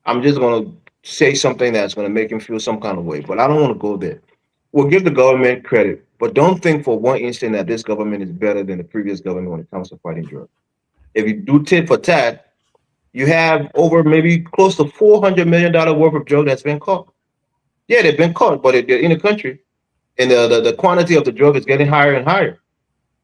D: I'm just going to say something that's going to make him feel some kind of way. But I don't want to go there. We'll give the government credit, but don't think for one instant that this government is better than the previous government when it comes to fighting drugs. If you do tit for tat, you have over maybe close to $400 million worth of drug that's been caught. Yeah, they've been caught, but they're in the country, and the quantity of the drug is getting higher and higher.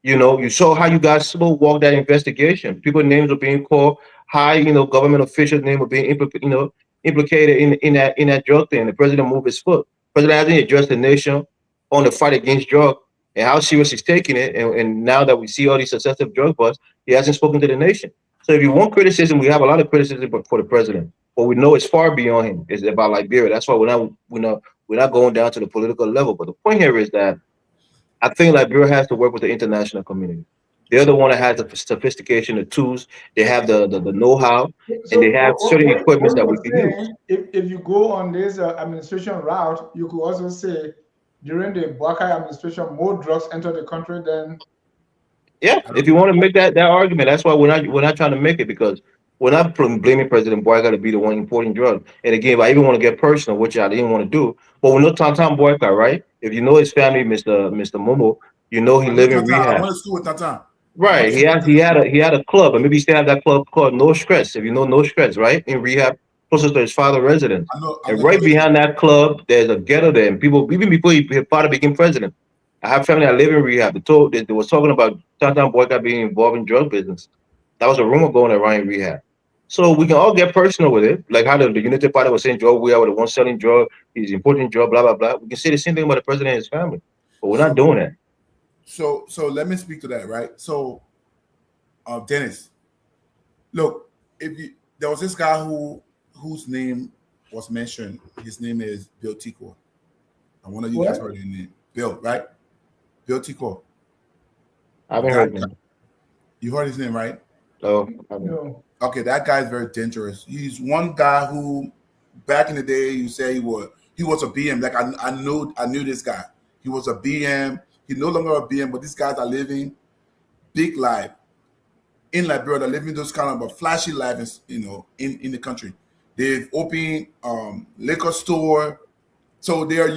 D: You saw how you guys slow walk that investigation. People's names are being called. High, government officials' names are being implicated in that drug thing. The president moved his foot. The president hasn't addressed the nation on the fight against drug and how serious he's taking it. And now that we see all these successive drug busts, he hasn't spoken to the nation. So if you want criticism, we have a lot of criticism for the president. But we know it's far beyond him. It's about Liberia. That's why we're not going down to the political level. But the point here is that I think Liberia has to work with the international community. They're the one that has the sophistication, the tools. They have the know-how, and they have certain equipment that we can use.
B: If you go on this administration route, you could also say during the Boakai administration, more drugs enter the country than.
D: Yeah, if you want to make that argument, that's why we're not trying to make it, because we're not blaming President Boakai to be the one importing drugs. And again, if I even want to get personal, which I didn't want to do, but we know Tantan Boakai, right? If you know his family, Mr. Momo, he lived in rehab.
E: I want to do with Tantan.
D: Right. He had a club, and maybe he still have that club called No Stress. If you know No Stress, right? In rehab, closest to his father's residence. I know, right behind that club, there's a ghetto there. And people, even before his father became president, I have family that live in rehab. They was talking about Tantan Boakai being involved in drug business. That was a rumor going around in rehab. So we can all get personal with it, like how the Unity Party was saying drug, we are the one selling drug, he's importing drug, blah, blah, blah. We can say the same thing about the president and his family, but we're not doing that.
E: So let me speak to that, right? So, Dennis, look, there was this guy whose name was mentioned. His name is Bill Tico. And one of you guys heard his name, Bill, right? Bill Tico.
D: I haven't heard him.
E: You heard his name, right?
D: Oh,
B: No.
E: Okay, that guy is very dangerous. He's one guy who, back in the day, you say he was a BM. Like I knew this guy. He was a BM. He's no longer a BM, but these guys are living big life in Liberia. They're living those kind of a flashy life, in the country. They've opened liquor store. So they are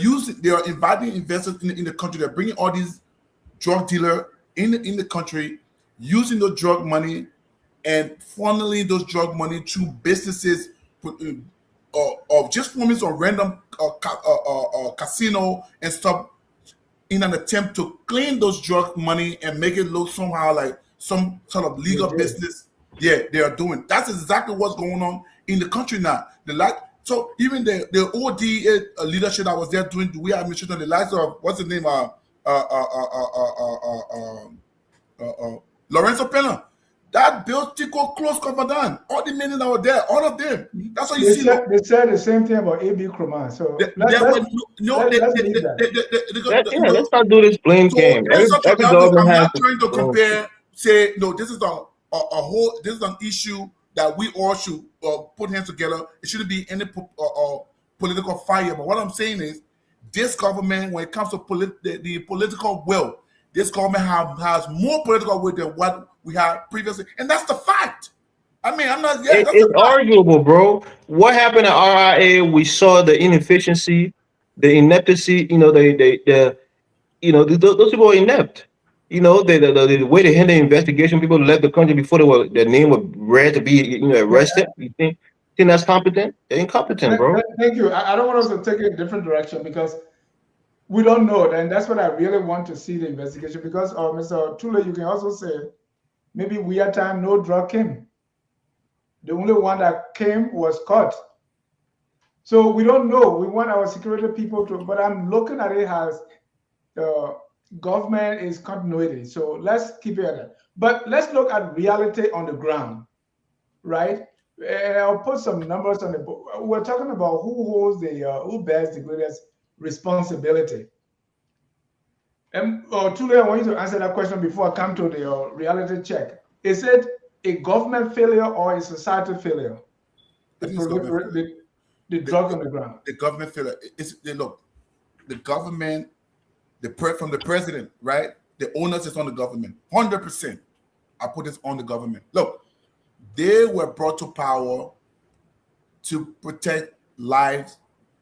E: inviting investors in the country. They're bringing all these drug dealers in the country, using the drug money and funneling those drug money to businesses of just forming some random casino and stuff in an attempt to clean those drug money and make it look somehow like some sort of legal business. Yeah, they are doing. That's exactly what's going on in the country now. So even the OD leadership that was there doing the way administration, the likes of what's the name, Lorenzo Pena, that built Tico close cover down. All the men that were there, all of them. That's what you see.
B: They said the same thing about AB Kroma. So
D: let's not do this blame game. Every government has
E: trying to compare. Say no, this is a whole. This is an issue that we all should put hands together. It shouldn't be any political fire. But what I'm saying is, this government, when it comes to the political will, this government has more political will than what we had previously, and that's the fact. I mean, I'm not. Yeah,
D: it's arguable, bro. What happened at RIA? We saw the inefficiency, the ineptitude. Those people are inept. The way they handle the investigation, people left the country before their name was read to be arrested. You think that's competent? They're incompetent, bro.
B: Thank you. I don't want us to take a different direction because we don't know, and that's what I really want to see the investigation. Because, Mr. Tule, you can also say maybe we had time no drug came. The only one that came was caught. So we don't know. We want our security people to, but I'm looking at it as government is continuity. So let's keep it at that. But let's look at reality on the ground, right? I'll put some numbers on the book. We're talking about who bears the greatest responsibility. And Tule, I want you to answer that question before I come to the reality check. Is it a government failure or a society failure? The drug on the ground.
E: The government failure. The government, from the president, right? The onus is on the government. 100%. I put this on the government. Look, they were brought to power to protect lives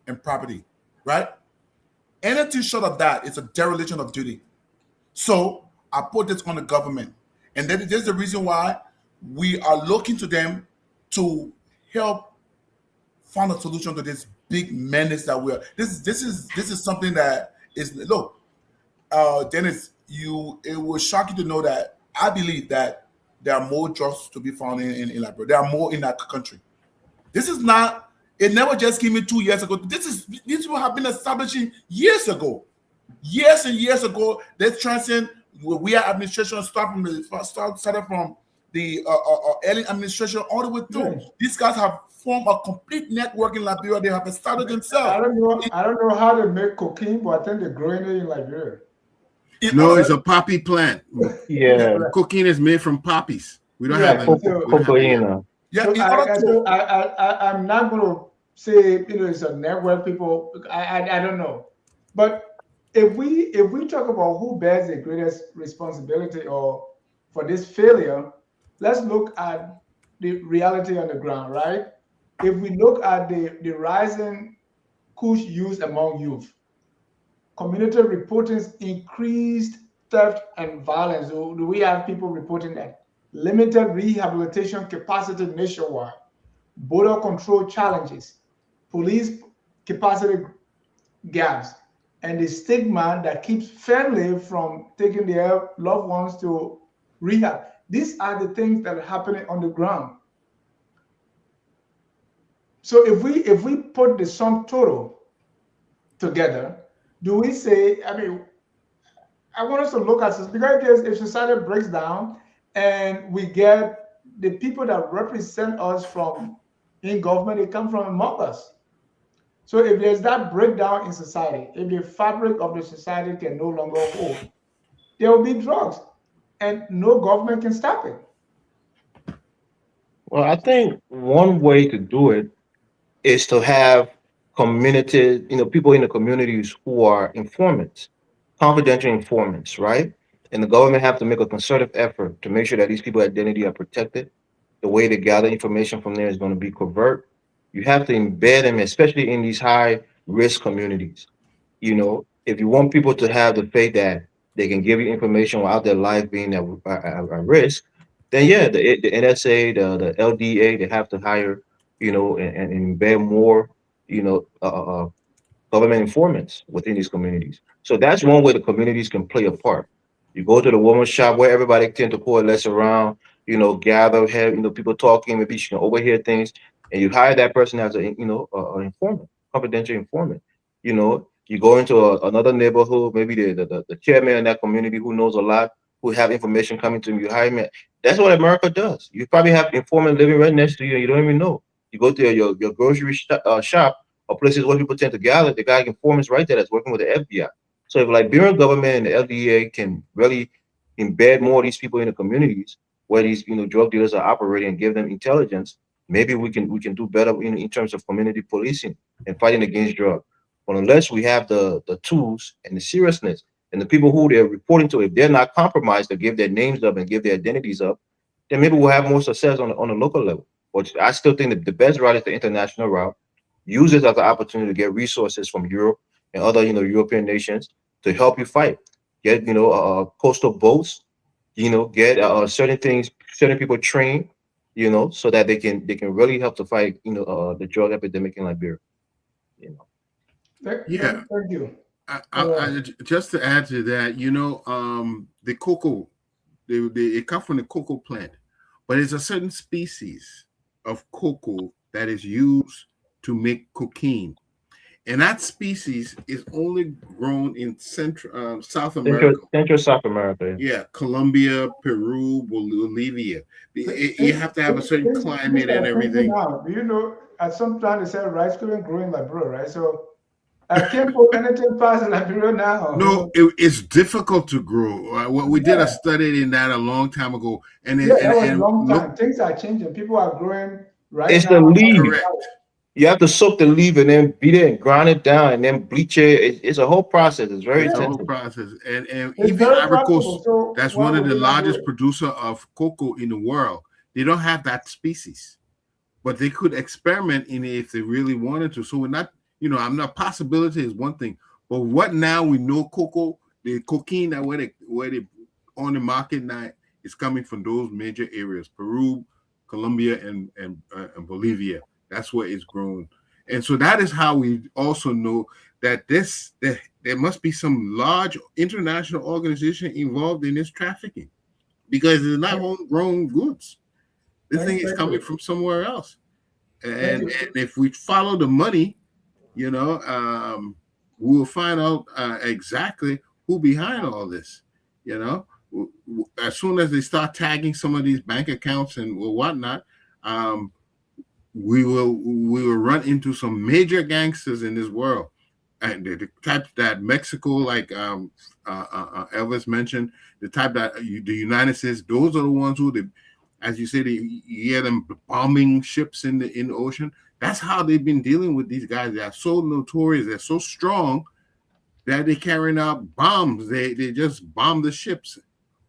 E: and property, right? Anything short of that is a dereliction of duty. So I put this on the government. And there's the reason why we are looking to them to help find a solution to this big menace that we are. This is something that is, look, Dennis, it will shock you to know that I believe that there are more drugs to be found in Liberia. There are more in that country. This is not, it never just came in 2 years ago. These people have been establishing years ago. Years and years ago, they transcend. We are administration started from the early administration all the way through. Yes. These guys have formed a complete network in Liberia. They have started themselves.
B: I don't know how they make cocaine, but I think they're growing it in Liberia.
C: It's a poppy plant.
D: Yeah,
C: cocaine is made from poppies. We don't have any.
D: Cocaine.
B: Yeah, so I'm not going to say it's a network. People, I don't know, but if we talk about who bears the greatest responsibility or for this failure, let's look at the reality on the ground, right? If we look at the rising kush use among youth, community reporting increased theft and violence. Do we have people reporting that? Limited rehabilitation capacity nationwide, border control challenges, police capacity gaps, and the stigma that keeps family from taking their loved ones to rehab. These are the things that are happening on the ground. So if we put the sum total together, do we say, I want us to look at this, because if society breaks down and we get the people that represent us from in government, they come from among us. So if there's that breakdown in society, if the fabric of the society can no longer hold, there will be drugs, and no government can stop it.
D: Well, I think one way to do it is to have community, people in the communities who are informants, confidential informants, right? And the government have to make a concerted effort to make sure that these people's identity are protected. The way to gather information from there is going to be covert. You have to embed them, especially in these high risk communities. If you want people to have the faith that they can give you information without their life being at risk, then yeah, the NSA, the LDA, they have to hire, and embed more, you know, uh, uh, uh, government informants within these communities. So that's one way the communities can play a part. You go to the woman's shop where everybody tend to coalesce around, gather, have people talking. Maybe she can overhear things, and you hire that person as an informant, confidential informant. You go into another neighborhood, maybe the chairman in that community who knows a lot, who have information coming to him. You hire him. That's what America does. You probably have informant living right next to you, and you don't even know. You go to your grocery shop or places where people tend to gather, the guy informants right there that's working with the FBI. So if Liberian government and the FDA can really embed more of these people in the communities where these drug dealers are operating and give them intelligence, maybe we can do better in terms of community policing and fighting against drug. But unless we have the tools and the seriousness and the people who they're reporting to, if they're not compromised to give their names up and give their identities up, then maybe we'll have more success on a local level. But I still think that the best route is the international route. Use it as an opportunity to get resources from Europe and other, European nations to help you fight. Get, coastal boats, get certain things, certain people trained, so that they can really help to fight, the drug epidemic in Liberia. You know.
C: Yeah,
B: Thank you.
C: just to add to that, the cocoa, it comes from the cocoa plant, but it's a certain species of cocoa that is used to make cocaine, and that species is only grown in Central South
D: Central,
C: America.
D: Central South America.
C: Yeah, Colombia, Peru, Bolivia. You have to have a certain
B: Things
C: climate and
B: are changing
C: everything.
B: now. Do you know, at some time they said rice couldn't grow in Liberia, right? So I can't put anything past Liberia now.
C: No, it's difficult to grow. What we did a
B: Yeah,
C: study in that a long time ago, and
B: yeah,
C: it,
B: that was a
C: and
B: long
C: look
B: time. Things are changing. People are growing right
D: It's
B: now.
D: the leaf.
C: correct.
D: You have to soak the leaf and then beat it and grind it down and then bleach it. It's a whole process. It's very
C: It's a
B: Yeah,
C: whole
D: intensive.
C: process, and
B: it's
C: even
B: very
C: Ivory
B: profitable.
C: Coast,
B: So
C: that's
B: why
C: one of
B: would
C: the
B: they not do
C: largest
B: it?
C: producer of cocoa in the world. They don't have that species, but they could experiment in it if they really wanted to. So we're not, I'm not possibility is one thing, but what now we know cocoa, the cocaine that where they on the market now is coming from those major areas, Peru, Colombia, and Bolivia. That's where it's grown, and so that is how we also know that there must be some large international organization involved in this trafficking because it's not homegrown goods. This thing is
B: Thank
C: coming
B: you.
C: from somewhere else.
B: Thank
C: And
B: you.
C: if we follow the money, you know, um, we will find out exactly who behind all this. You know, as soon as they start tagging some of these bank accounts and whatnot, um, we will run into some major gangsters in this world, and the type that Mexico, like Elvis mentioned, the type that the United States, those are the ones who, as you said, you hear them bombing ships in the ocean. That's how they've been dealing with these guys. They are so notorious. They're so strong that they're carrying out bombs. They just bomb the ships.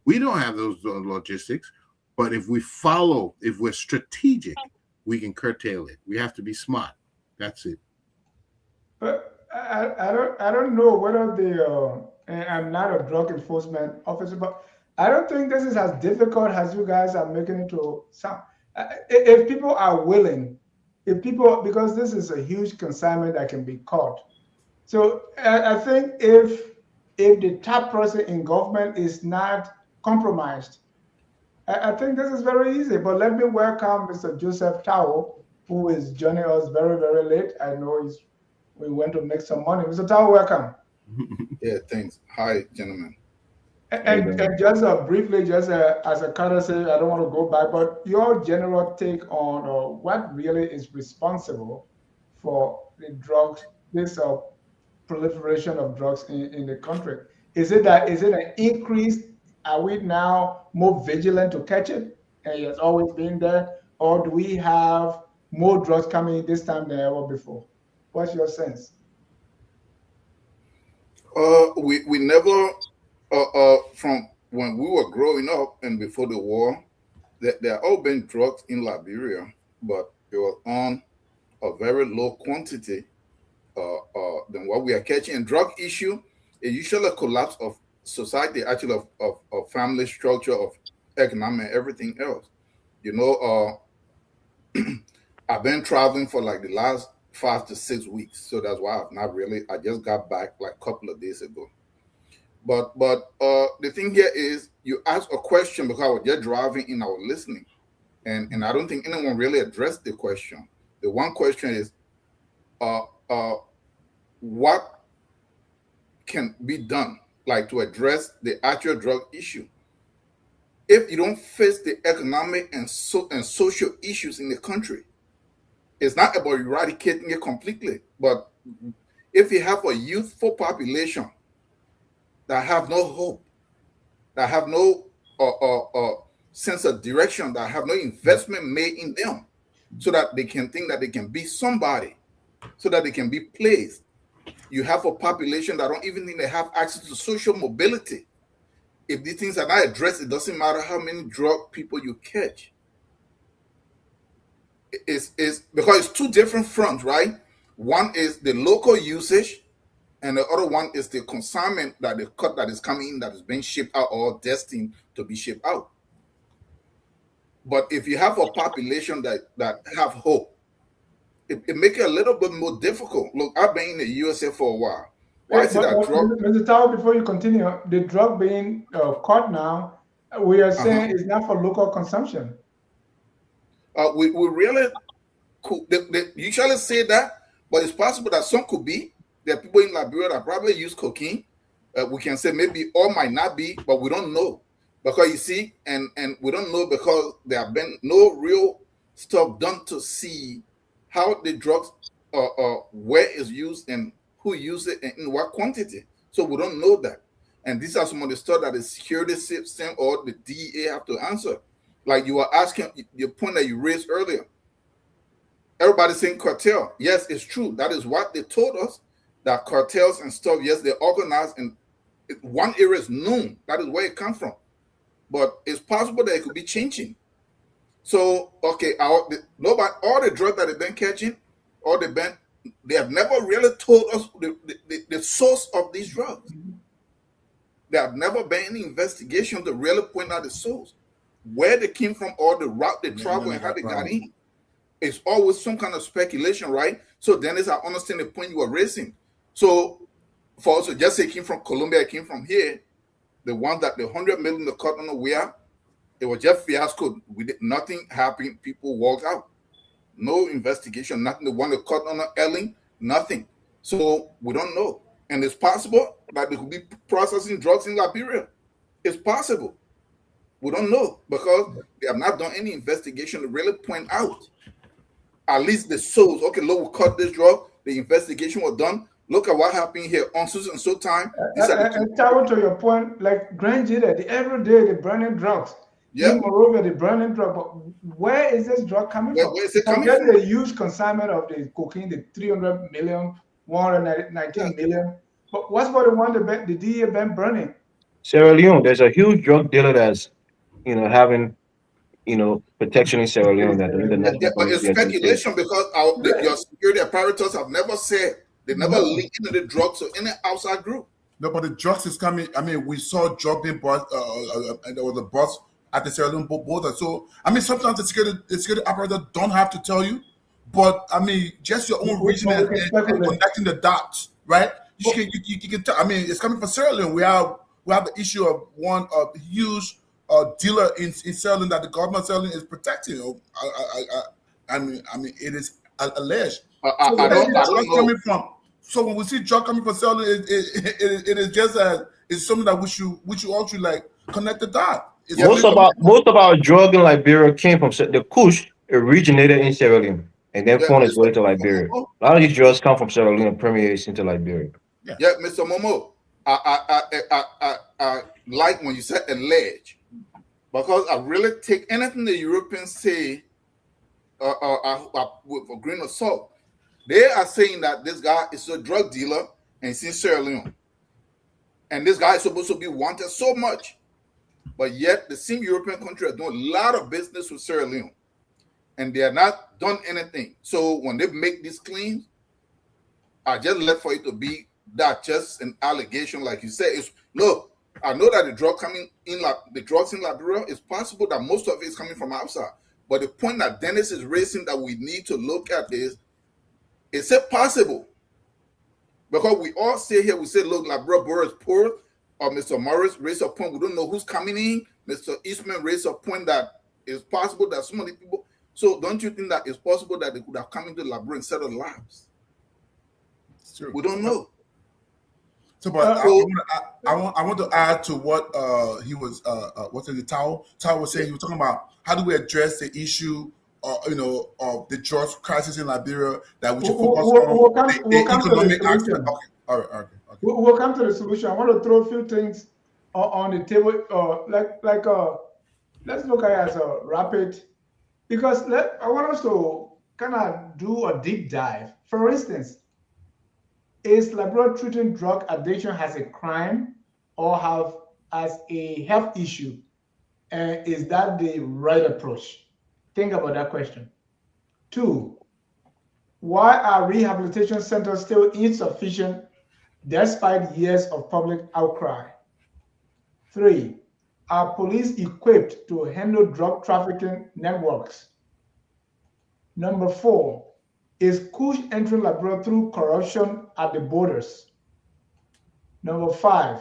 C: We don't have those logistics, but if we're strategic, we can curtail it. We have to be smart. That's it.
B: But I don't know whether and I'm not a drug enforcement officer, but I don't think this is as difficult as you guys are making it to sound. If people are willing, if people, because this is a huge consignment that can be caught. So I think if the top person in government is not compromised, I think this is very easy. But let me welcome Mr. Joseph Tao, who is joining us very, very late. I know we went to make some money. Mr. Tao, welcome.
E: Yeah, thanks. Hi, gentlemen.
D: How you
B: And
D: doing?
B: just briefly, just as a courtesy, I don't want to go back, but your general take on what really is responsible for the drugs, this proliferation of drugs in the country. Is it that is it an increase? Are we now more vigilant to catch it? And it has always been there, or do we have more drugs coming in this time than ever before? What's your sense?
F: We never from when we were growing up and before the war, there have all been drugs in Liberia, but it was on a very low quantity than what we are catching. And drug issue is usually a collapse of society, actually of family structure, of economic, everything else. You know, I've been traveling for like the last 5 to 6 weeks, so that's why I've not really. I just got back like a couple of days ago. But the thing here is, you ask a question because I was just driving and I was listening, and I don't think anyone really addressed the question. The one question is, uh, uh, what can be done, like to address the actual drug issue? If you don't face the economic and social issues in the country, it's not about eradicating it completely, but if you have a youthful population that have no hope, that have no sense of direction, that have no investment made in them, so that they can think that they can be somebody, so that they can be placed. You have a population that don't even think they have access to social mobility. If these things are not addressed, it doesn't matter how many drug people you catch. It's because it's two different fronts, right? One is the local usage, and the other one is the consignment, that the cut that is coming in, that is being shipped out or destined to be shipped out. But if you have a population that have hope, it makes it a little bit more difficult. Look, I've been in the USA for a while. Why is it that drug?
B: Mr. Tower, before you continue, the drug being caught now, we are saying
F: Uh-huh.
B: it's not for local consumption.
F: We really could. They usually say that, but it's possible that some could be. There are people in Liberia that probably use cocaine. We can say maybe all might not be, but we don't know, because you see, and we don't know because there have been no real stuff done to see how the drugs where it's used and who used it and in what quantity. So we don't know that. And these are some of the stuff that the security system or the DEA have to answer. Like you were asking, the point that you raised earlier. Everybody's saying cartel. Yes, it's true. That is what they told us, that cartels and stuff, yes, they're organized, and one area is known. That is where it comes from. But it's possible that it could be changing. So, okay, nobody, all the drugs that they've been catching, all they have never really told us the source of these drugs. There have never been any investigation to really point out the source, where they came from, or the route they traveled, and how they got in. It's always some kind of speculation, right? So Dennis, I understand the point you were raising. So for us to just say it came from Colombia, it came from here, the one that the 100 million the cut on the where, it was just fiasco. Nothing happened. People walked out. No investigation, nothing. The one that cut on the Ellen, nothing. So we don't know. And it's possible that they could be processing drugs in Liberia. It's possible. We don't know because they have not done any investigation to really point out at least the source. Okay, look, we cut this drug. The investigation was done. Look at what happened here on so and so time.
B: And Tower, to your point, like Grand Jada, every day they're burning drugs.
F: Yeah.
B: In Moreover, they're burning drugs. But where is this drug coming from?
F: Where is it coming
B: Forget
F: from?
B: the huge consignment of the cocaine, the 300 million, 119 million. But what's for the one the DEA been burning?
D: Sierra Leone, there's a huge drug dealer that's, having, protection in Sierra Leone that the international
F: But it's
D: community has been saying.
F: speculation because your security apparatus have never said, they never linked into the drugs to any outside group.
E: No, but the drugs is coming. I mean, we saw drug being brought, and there was a bus at the Sierra Leone border. So, I mean, sometimes the security apparatus don't have to tell you, but I mean, just your own reasoning and connecting the dots, right? You can tell. I mean, it's coming from Sierra Leone. We have the issue of one huge dealer in Sierra Leone that the government of Sierra Leone is protecting. I mean, it is alleged.
F: I don't know.
E: Coming from. So when we see drug coming from Sierra Leone, it is just as it's something that we should all should like connect the dot.
D: Most of our drug in Liberia came from the Kush originated in Sierra Leone and then found its way to Liberia. A lot of these drugs come from Sierra Leone and permeates into Liberia.
F: Yeah, Mr. Momo. I like when you said allege, because I really take anything the Europeans say with a grain of salt. They are saying that this guy is a drug dealer and he's in Sierra Leone. And this guy is supposed to be wanted so much. But yet the same European country are doing a lot of business with Sierra Leone. And they have not done anything. So when they make these claims, I just let for it to be that just an allegation, like you said. It's, look, I know that the drugs in Liberia, it's possible that most of it is coming from outside. But the point that Dennis is raising that we need to look at is it possible? Because we all say here, we say, look, Liberia is poor, or Mr. Morris raised a point, we don't know who's coming in. Mr. Eastman raised a point that it's possible that so many people. So don't you think that it's possible that they could have come into Liberia and settled lives?
E: True.
F: We don't know.
E: So, but I want to add to what he was what's in the Tao was saying. He was talking about how do we address the issue of the drug crisis in Liberia, that we should focus on the economic aspect. Okay, all right, okay.
B: We'll come to the solution. I want to throw a few things on the table, let's look at it as a rapid, because I want us to kind of do a deep dive. For instance, is Liberia treating drug addiction as a crime or as a health issue? And is that the right approach? Think about that question. 2, why are rehabilitation centers still insufficient despite years of public outcry? 3, are police equipped to handle drug trafficking networks? Number 4, is Kush entering Liberia through corruption at the borders? Number 5,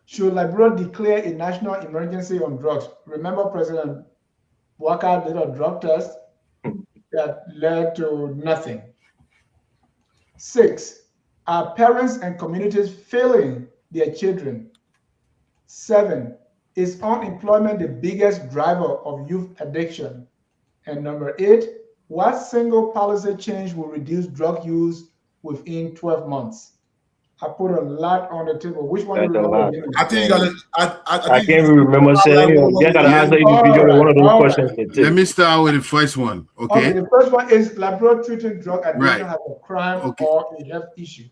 B: should Liberia declare a national emergency on drugs? Remember, President Walker did a drug test that led to nothing. 6, are parents and communities failing their children? 7, is unemployment the biggest driver of youth addiction? And number 8, what single policy change will reduce drug use within 12 months? I put a lot on the table. Which one do you remember?
E: I think you gotta.
D: I can't remember saying. You gotta answer individually one of those questions.
C: Let me start with the first one. Okay.
B: The first one is Liberia treating drug addiction as a crime or a health issue.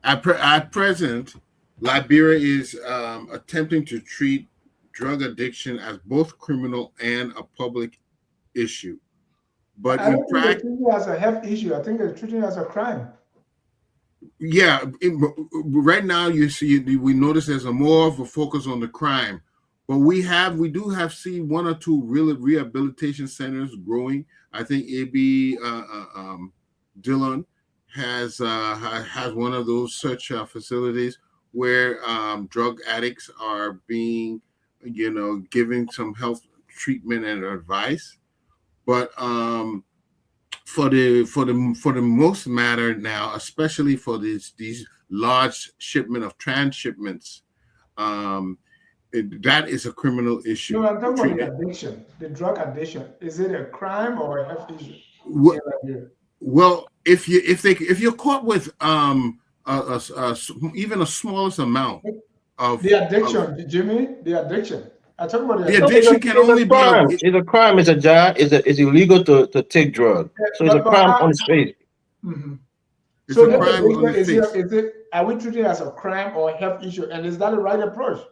C: At present, Liberia is attempting to treat drug addiction as both criminal and a public issue. But
B: I don't think they're treating it as a health issue. I think they're treating it as a crime.
C: Yeah, right now we notice there's more of a focus on the crime, but we do see 1 or 2 real rehabilitation centers growing. I think AB Dillon has one of those such facilities where drug addicts are being given some health treatment and advice. But for the most matter now, especially for these large shipment of transshipments, that is a criminal issue.
B: No, I'm talking about the addiction, the drug addiction. Is it a crime or a health issue?
C: Well, if you're caught with even a smallest amount of
B: the addiction, Jimmy, the addiction. I talk about
C: the addiction can only be
D: it's a crime. It's a job. It's illegal to take drugs. So it's a crime on its face.
B: Mm-hmm.
C: It's a crime on its face.
B: Are we treating it as a crime or a health issue? And is that the right approach?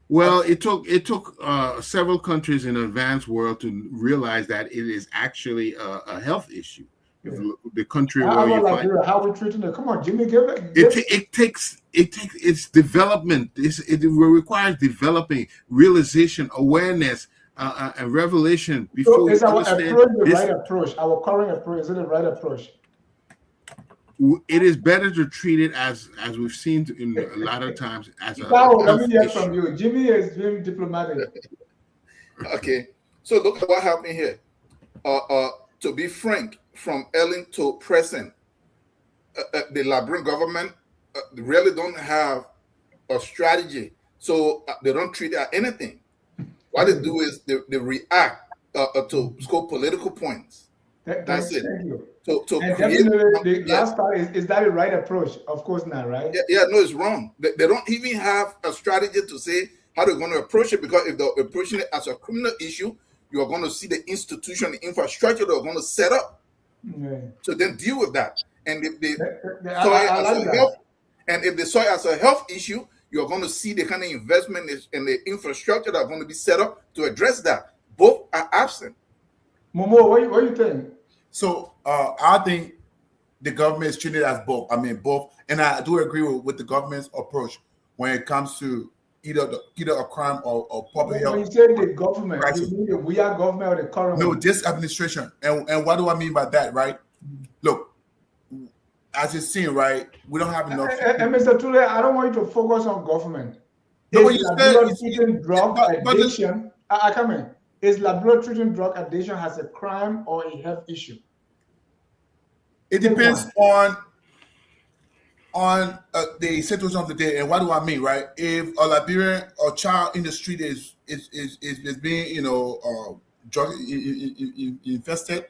C: Well, it took several countries in the advanced world to realize that it is actually a health issue. The country where you find
B: how are we treating it? Come on, Jimmy, give it.
C: It takes its development. It requires developing realization, awareness, and revelation before.
B: So is our approach the right approach? Our current approach, is it the right approach?
C: It is better to treat it as we've seen in a lot of times as a.
B: Let me hear from you. Jimmy is being diplomatic.
F: Okay, so look at what happened here. To be frank, from Ellen to present, the Liberian government really don't have a strategy, so they don't treat it as anything. What they do is they react to score political points. That's it.
B: Thank you.
F: To
B: And
F: create,
B: definitely, the
F: yeah,
B: last part is that the right approach? Of course not, right?
F: yeah, no, it's wrong. They don't even have a strategy to say how they're going to approach it, because if they're approaching it as a criminal issue, you are going to see the institution, the infrastructure they're going to set up
B: Yeah.
F: to then deal with that. And if they saw it
B: I
F: as
B: like
F: a
B: that.
F: health, and if they saw it as a health issue, you're going to see the kind of investment in the infrastructure that are going to be set up to address that. Both are absent.
B: Momo, what you think?
E: So I think the government is treating it as both. I mean, both, and I do agree with the government's approach when it comes to either a crime or public
B: When you
E: health
B: say the government,
E: crisis.
B: you mean the we are government or the current
E: No,
B: one?
E: this administration. And what do I mean by that, right? Look, as you're seeing, right, we don't have enough.
B: And Mr. Tule, I don't want you to focus on government.
E: No, but
B: Is
E: you said
B: Labrador treating drug
E: but
B: addiction? I come in. Is Labrador treating drug addiction as a crime or a health issue?
E: it depends on the situation of the day. And what do I mean, right? If a Liberian or child in the street is being drug infested,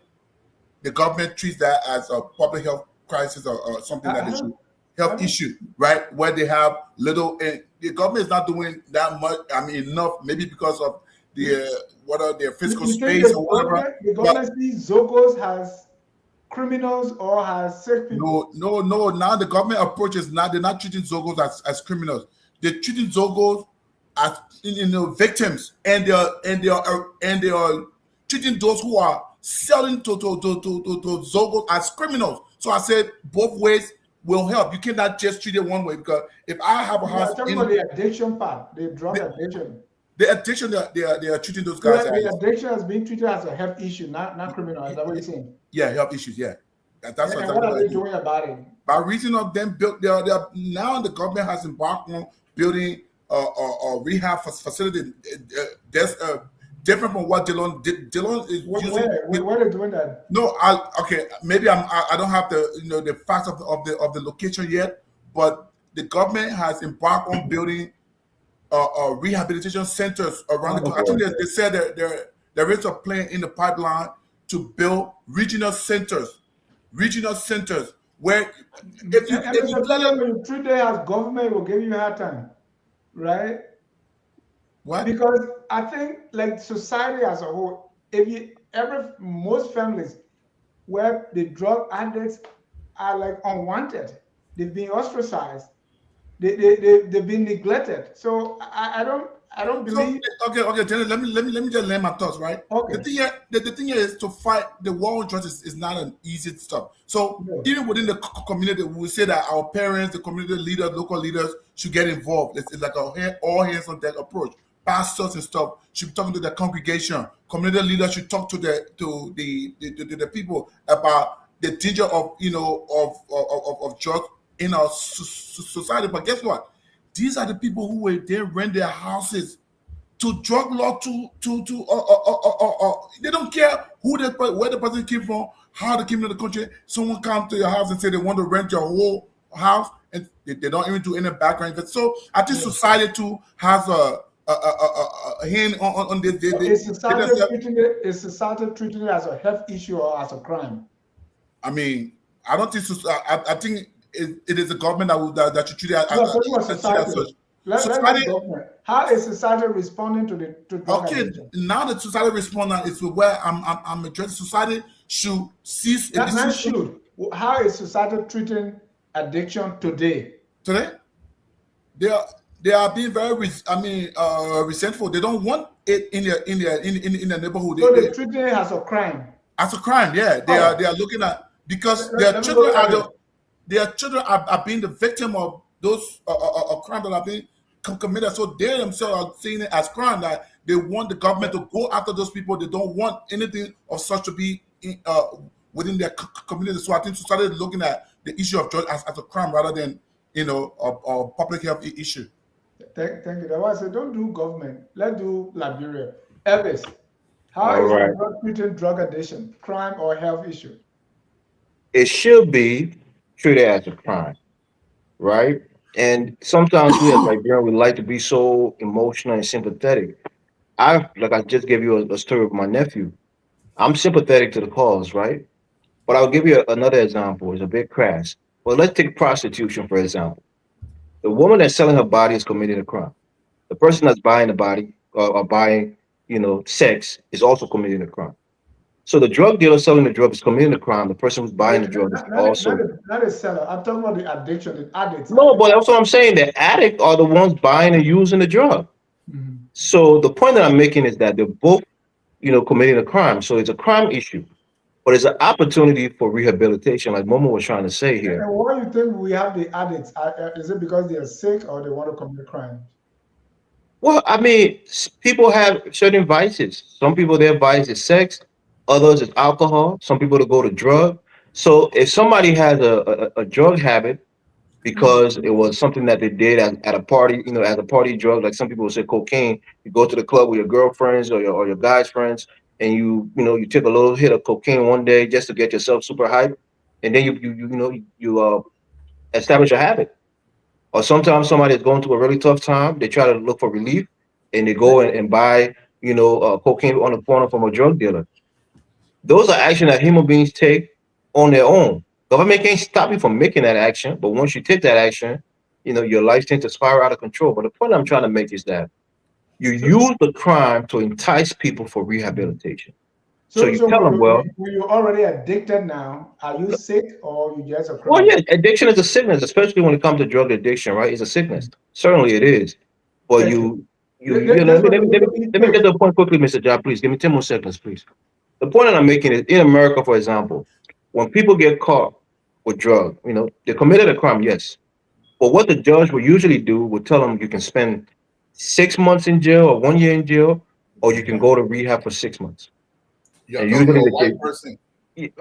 E: the government treats that as a public health crisis or something that they should health issue, right? Where they have little, and the government is not doing that much. I mean, enough, maybe because of their physical
B: You think
E: space or whatever.
B: the government sees Zogos has criminals or has sick people?
E: No. Now the government approach is not, they're not treating Zogos as criminals. They're treating Zogos as victims, and they are treating those who are selling to Zogos as criminals. So I said both ways will help. You cannot just treat it one way, because if I have a house,
B: talking about the addiction part, the drug addiction.
E: the addiction, they are treating those guys
B: The
E: as
B: addiction is being treated as a health issue, not criminal. Is that what you're saying?
E: health issues. Yeah, that's
B: And
E: exactly
B: what are
E: what
B: they
E: I do.
B: doing about it?
E: By reason of them built, they are now the government has embarked on building a rehab facility. That's different from what Dillon did. Dillon is using.
B: Where are they doing that?
E: No, maybe I don't have the facts of the location yet, but the government has embarked on building rehabilitation centers around the country. I think they said that there is a plan in the pipeline to build regional centers where if you
B: when you treat them as government, it will give you a hard time, right?
E: what?
B: Because I think, like, society as a whole, most families where the drug addicts are like unwanted, they've been ostracized, they've been neglected. So I don't believe.
E: Okay, Jenny, let me just land my thoughts, right?
B: Okay.
E: The thing here is to fight the war on drugs is not an easy stuff. So even within the community, we will say that our parents, the community leaders, local leaders should get involved. It's like a all hands on deck approach. Pastors and stuff should be talking to the congregation. Community leaders should talk to the people about the danger of of drugs in our society. But guess what? These are the people who will then rent their houses to drug law they don't care where the person came from, how they came to the country. Someone comes to your house and say they want to rent your whole house, and they don't even do any background. So I think society too has a hand on this.
B: Is society treating it as a health issue or as a crime?
E: I mean, I don't think so. I think it is the government that should treat it as such.
B: Society. How is society responding to drug addiction?
E: Now that society responding is where I'm addressing. Society should cease.
B: How is society treating addiction today?
E: Today, they are being very resentful. They don't want it in their neighborhood.
B: So they're treating it as a crime.
E: As a crime, yeah. They are looking at, because their children are being the victim of those crimes that are being committed. So they themselves are seeing it as crime, that they want the government to go after those people. They don't want anything of such to be within their community. So I think society is looking at the issue of drugs as a crime rather than a public health issue.
B: Thank you. That's why I said don't do government. Let's do Liberia. Elvis, how is Liberia treating drug addiction, crime or health issue?
D: It should be treated as a crime, right? And sometimes we as Liberians, we like to be so emotional and sympathetic. I just gave you a story of my nephew. I'm sympathetic to the cause, right? But I'll give you another example. It's a bit crass. Well, let's take prostitution, for example. The woman that's selling her body is committing a crime. The person that's buying the body or buying, sex is also committing a crime. So the drug dealer selling the drug is committing a crime. The person who's buying the drug is also.
B: Not a seller. I'm talking about the addiction, the addicts.
D: No, but that's what I'm saying. The addict are the ones buying and using the drug.
B: Mhm.
D: So the point that I'm making is that they're both, committing a crime. So it's a crime issue, but it's an opportunity for rehabilitation, like Momo was trying to say here.
B: And why you think we have the addicts? Is it because they are sick or they want to commit crime?
D: Well, I mean, people have certain vices. Some people, their vice is sex, others is alcohol. Some people to go to drug. So if somebody has a drug habit because it was something that they did at a party, as a party drug, like some people would say cocaine, you go to the club with your girlfriends or your guys' friends, and you take a little hit of cocaine one day just to get yourself super hype, and then you establish a habit. Or sometimes somebody is going through a really tough time. They try to look for relief, and they go and buy, cocaine on the corner from a drug dealer. Those are action that human beings take on their own. Government can't stop you from making that action, but once you take that action, your life tends to spiral out of control. But the point I'm trying to make is that you
B: So,
D: use the crime to entice people for rehabilitation. So you
B: so
D: tell them, well,
B: when you're already addicted now, are you sick or you just a
D: well,
B: criminal?
D: yeah, addiction is a sickness, especially when it comes to drug addiction, right? It's a sickness. Certainly it is. But
B: Thank you.
D: let
B: This
D: me,
B: one
D: let me,
B: is
D: let me,
B: going to be
D: let me
B: quick.
D: get to the point quickly, Mr. Job, please. Give me 10 more seconds, please. The point that I'm making is in America, for example, when people get caught with drug, they committed a crime, yes. But what the judge will usually do will tell them you can spend 6 months in jail or 1 year in jail, or you can go to rehab for 6 months.
F: You're
D: And
F: talking to
D: usually
F: a
D: they
F: white
D: say,
F: person.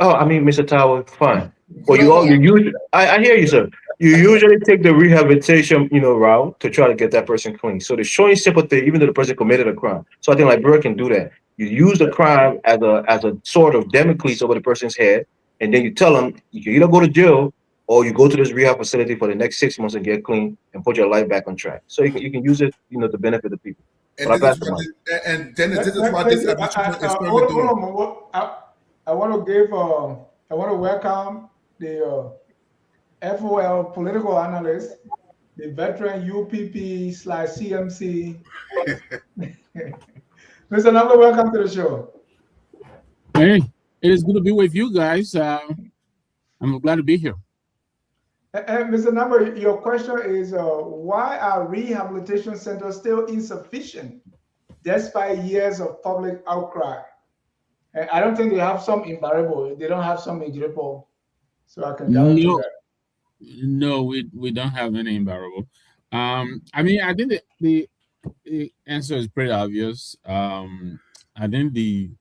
D: oh, I mean, Mr. Tower, fine. Well,
F: No,
D: you all
F: no.
D: you usually I hear you, sir. You usually take the rehabilitation, route to try to get that person clean. So they're showing sympathy, even though the person committed a crime. So I think like Burr can do that. You use the crime as a sort of Damocles over the person's head, and then you tell them you can either go to jail or you go to this rehab facility for the next 6 months and get clean and put your life back on track. So you can use it, to benefit the people.
F: And
D: But I
F: this
D: pass
F: is
D: the
F: what
D: mic.
F: and Dennis, this is what
B: Thank
F: this
B: you.
F: administration is currently
B: Hold
F: doing.
B: on. I want to give. I want to welcome the FOL political analyst, the veteran UPP/CMC. Mr. Number, welcome to the show.
G: Hey, it is good to be with you guys. I'm glad to be here.
B: And Mr. Number, your question is why are rehabilitation centers still insufficient despite years of public outcry? And I don't think they have some in Barabo. They don't have some in Gripo. So I can guarantee
G: No,
B: that.
G: no, we don't have any embargo. I mean, I think the answer is pretty obvious. I think the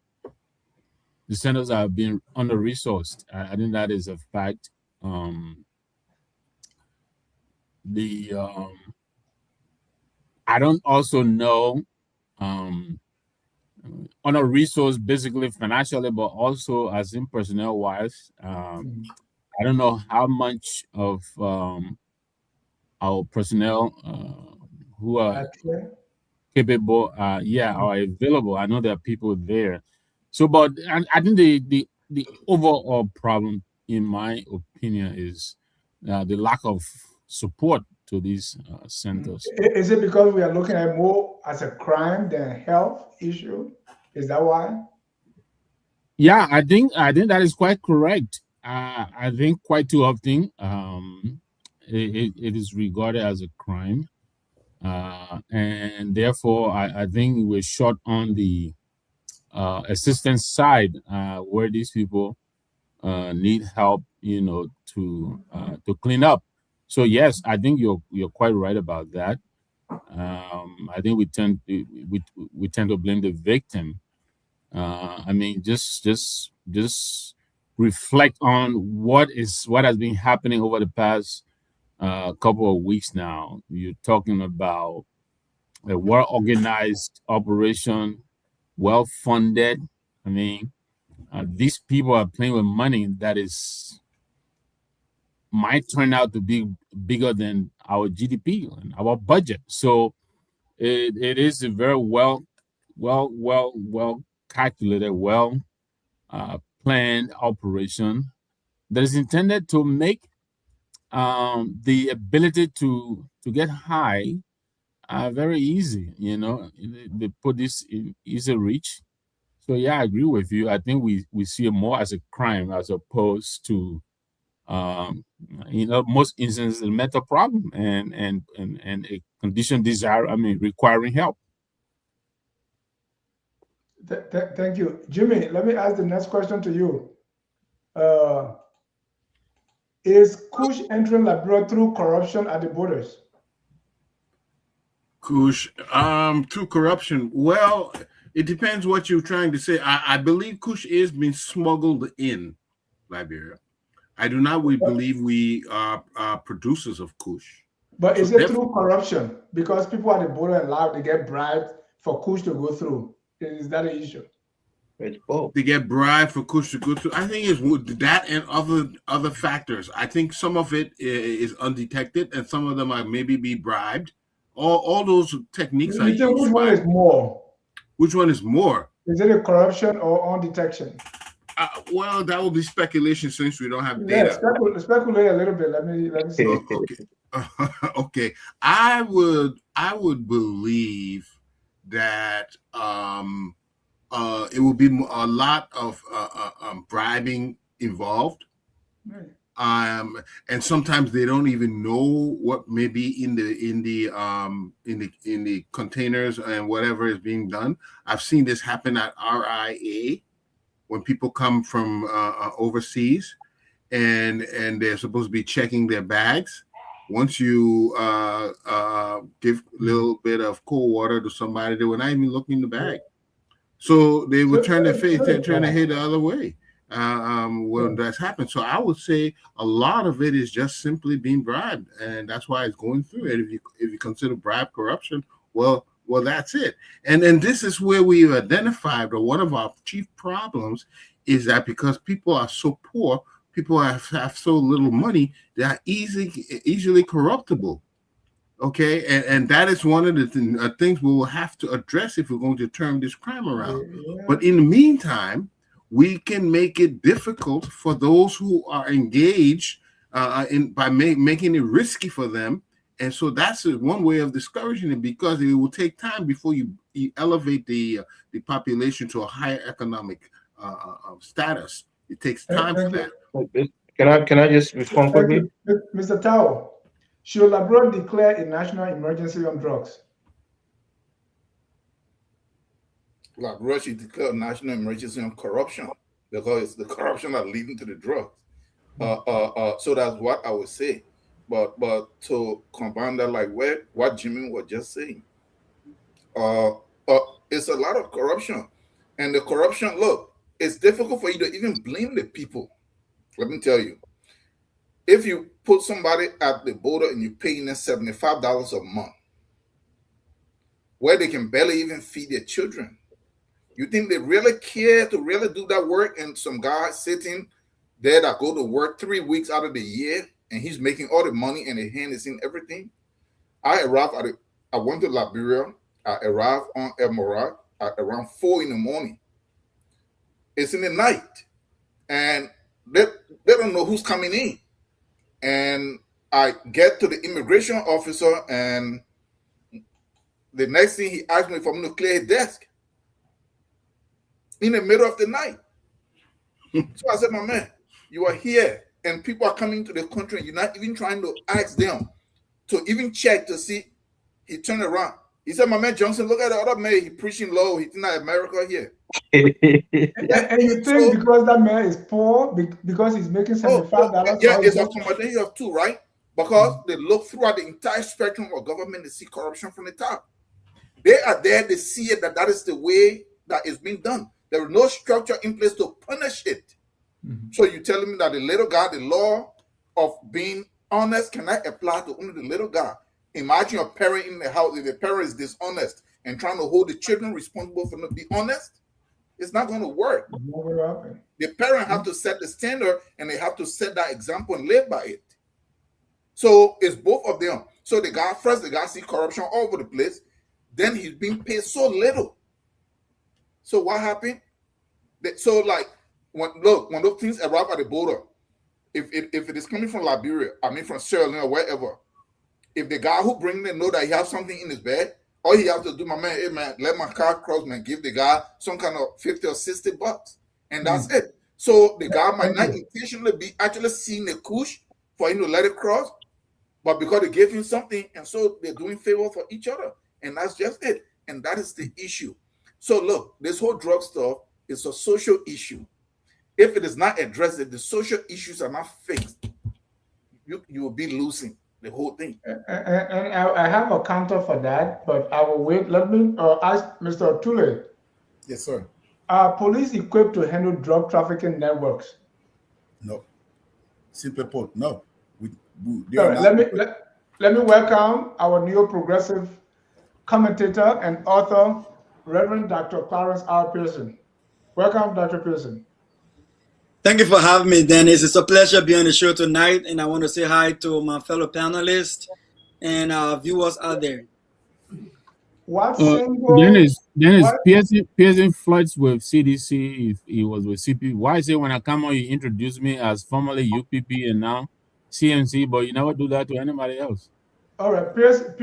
G: centers have been under resourced. I think that is a fact. Um, the I don't also know um under resource basically financially, but also as in personnel wise.
B: Mhm.
G: I don't know how much of our personnel who are
B: Okay.
G: capable, are available. I know there are people there. So, but I think the overall problem, in my opinion, is the lack of support to these centers.
B: Is it because we are looking at more as a crime than health issue? Is that why?
G: Yeah, I think that is quite correct. I think quite too often it is regarded as a crime, and therefore I think we're short on the assistance side where these people need help, to clean up. So yes, I think you're quite right about that. I think we tend to blame the victim. I mean, just reflect on what has been happening over the past couple of weeks now. You're talking about a well organized operation, well funded. I mean, these people are playing with money that is might turn out to be bigger than our GDP and our budget. So it is a very well calculated, well planned operation that is intended to make the ability to get high very easy. They put this in easy reach. So yeah, I agree with you. I think we see it more as a crime as opposed to most instances a mental problem and a condition requiring help.
B: Thank you. Jimmy, let me ask the next question to you. Is Kush entering Liberia through corruption at the borders?
C: Kush, through corruption. Well, it depends what you're trying to say. I believe Kush is being smuggled in Liberia. I do not believe we are producers of Kush.
B: But is it through corruption? Because people at the border and allowed to get bribed for Kush to go through. Is that an issue?
D: It's both.
C: They get bribed for Kush to go through. I think it's that and other factors. I think some of it is undetected, and some of them might maybe be bribed. All those techniques are used.
B: Which one is more?
C: Which one is more?
B: Is it a corruption or undetection?
C: Well, that will be speculation since we don't have data.
B: Speculate a little bit. Let me see.
C: Okay. Okay. I would believe that it will be a lot of bribing involved.
B: Right.
C: And sometimes they don't even know what may be in the containers and whatever is being done. I've seen this happen at RIA when people come from overseas and they're supposed to be checking their bags. Once you give a little bit of cold water to somebody, they were not even looking in the bag. So they would turn their face, turn their head the other way when that's happened. So I would say a lot of it is just simply being bribed, and that's why it's going through it. If you consider bribe corruption, well, that's it. And this is where we've identified that one of our chief problems is that because people are so poor, people have so little money, they are easily corruptible. Okay, and that is one of the things we will have to address if we're going to turn this crime around. Yeah. But in the meantime, we can make it difficult for those who are engaged by making it risky for them. And so that's one way of discouraging it, because it will take time before you elevate the population to a higher economic status. It takes time for that.
D: Can I just respond quickly?
B: Mr. Tao, should Liberia declare a national emergency on drugs?
F: Liberia should declare a national emergency on corruption, because it's the corruption that's leading to the drugs. So that's what I would say. But to combine that, like what Jimmy was just saying, it's a lot of corruption. And the corruption, look, it's difficult for you to even blame the people. Let me tell you, if you put somebody at the border and you're paying them $75 a month, where they can barely even feed their children, you think they really care to really do that work? And some guy sitting there that go to work 3 weeks out of the year, and he's making all the money and his hand is in everything. I went to Liberia. I arrived on El Morad at around 4 in the morning. It's in the night, and they don't know who's coming in. And I get to the immigration officer, and the next thing he asked me if I'm going to clear his desk in the middle of the night. So I said, my man, you are here, and people are coming to the country, and you're not even trying to ask them to even check to see. He turned around. He said, my man Johnson, look at the other man. He preaching low. He's not America here.
B: And you think because that man is poor, because he's making $75?
F: Yeah, it's a combination of two, right? Because they look throughout the entire spectrum of government to see corruption from the top. They are there to see it, that is the way that is being done. There is no structure in place to punish it. Mm-hmm. So you're telling me that the little guy, the law of being honest cannot apply to only the little guy. Imagine a parent in the house, if the parent is dishonest and trying to hold the children responsible for not being honest, it's not going to work. The parent have to set the standard, and they have to set that example and live by it. So it's both of them. So the guy see corruption all over the place. Then he's being paid so little. So what happened? So like when those things arrive at the border, if it is coming from Liberia, I mean from Sierra Leone or wherever, if the guy who brings it know that he has something in his bag, all he has to do, my man, hey man, let my car cross, man, give the guy some kind of $50 or $60, and that's it. So the guy might not intentionally be actually seeing the kush for him to let it cross, but because they gave him something, and so they're doing favor for each other, and that's just it. And that is the issue. So look, this whole drug stuff is a social issue. If it is not addressed, if the social issues are not fixed, you will be losing the whole thing.
B: And I have a counter for that, but I will wait. Let me ask Mr. Tule.
E: Yes, sir.
B: Are police equipped to handle drug trafficking networks?
E: No. Simply put, no.
B: All right, let me welcome our neo-progressive commentator and author, Reverend Dr. Clarence R. Pearson. Welcome, Dr. Pearson.
H: Thank you for having me, Dennis. It's a pleasure being on the show tonight, and I want to say hi to my fellow panelists and viewers out there.
B: What single...
G: Dennis, Pearson flirts with CDC if he was with CP. Why is it when I come on you introduce me as formerly UPP and now CMC, but you never do that to anybody else?
B: All right, Pearson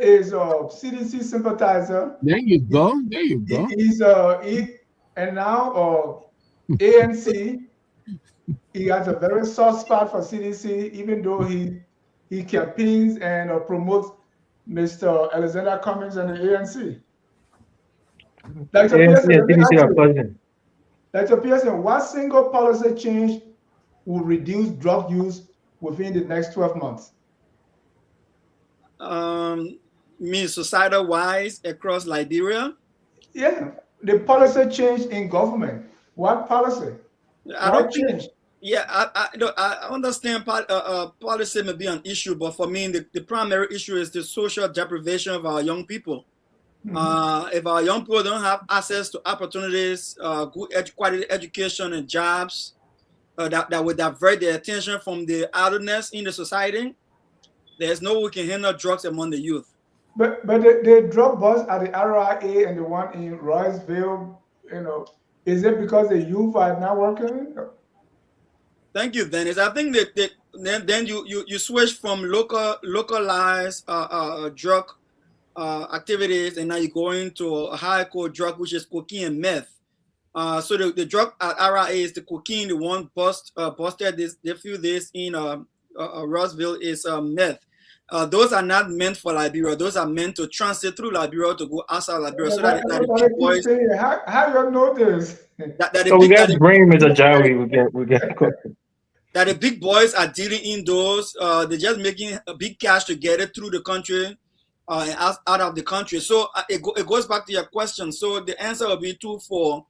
B: is a CDC sympathizer.
G: There you go.
B: He's and now ANC. He has a very soft spot for CDC, even though he campaigns and promotes Mr. Alexander Cummings and the ANC. Dr. Pearson, what single policy change will reduce drug use within the next 12 months?
H: Mean societal-wise across Liberia?
B: Yeah, the policy change in government. What policy? What change?
H: Yeah, I understand policy may be an issue, but for me, the primary issue is the social deprivation of our young people. If our young people don't have access to opportunities, good quality education and jobs that would divert their attention from the idleness in the society, there's no way we can handle drugs among the youth.
B: But the drug bust at the RIA and the one in Royceville, is it because the youth are not working?
H: Thank you, Dennis. I think that then you switch from localized drug activities, and now you go into a high-core drug, which is cocaine and meth. So the drug at RIA is the cocaine. The one busted a few days in Rossville is meth. Those are not meant for Liberia. Those are meant to transit through Liberia to go outside Liberia. So that the big boys.
B: How you know this?
D: We got bring Mr. Jawi. We get.
H: That the big boys are dealing in those. They're just making a big cash to get it through the country, and out of the country. So it goes back to your question. So the answer will be twofold.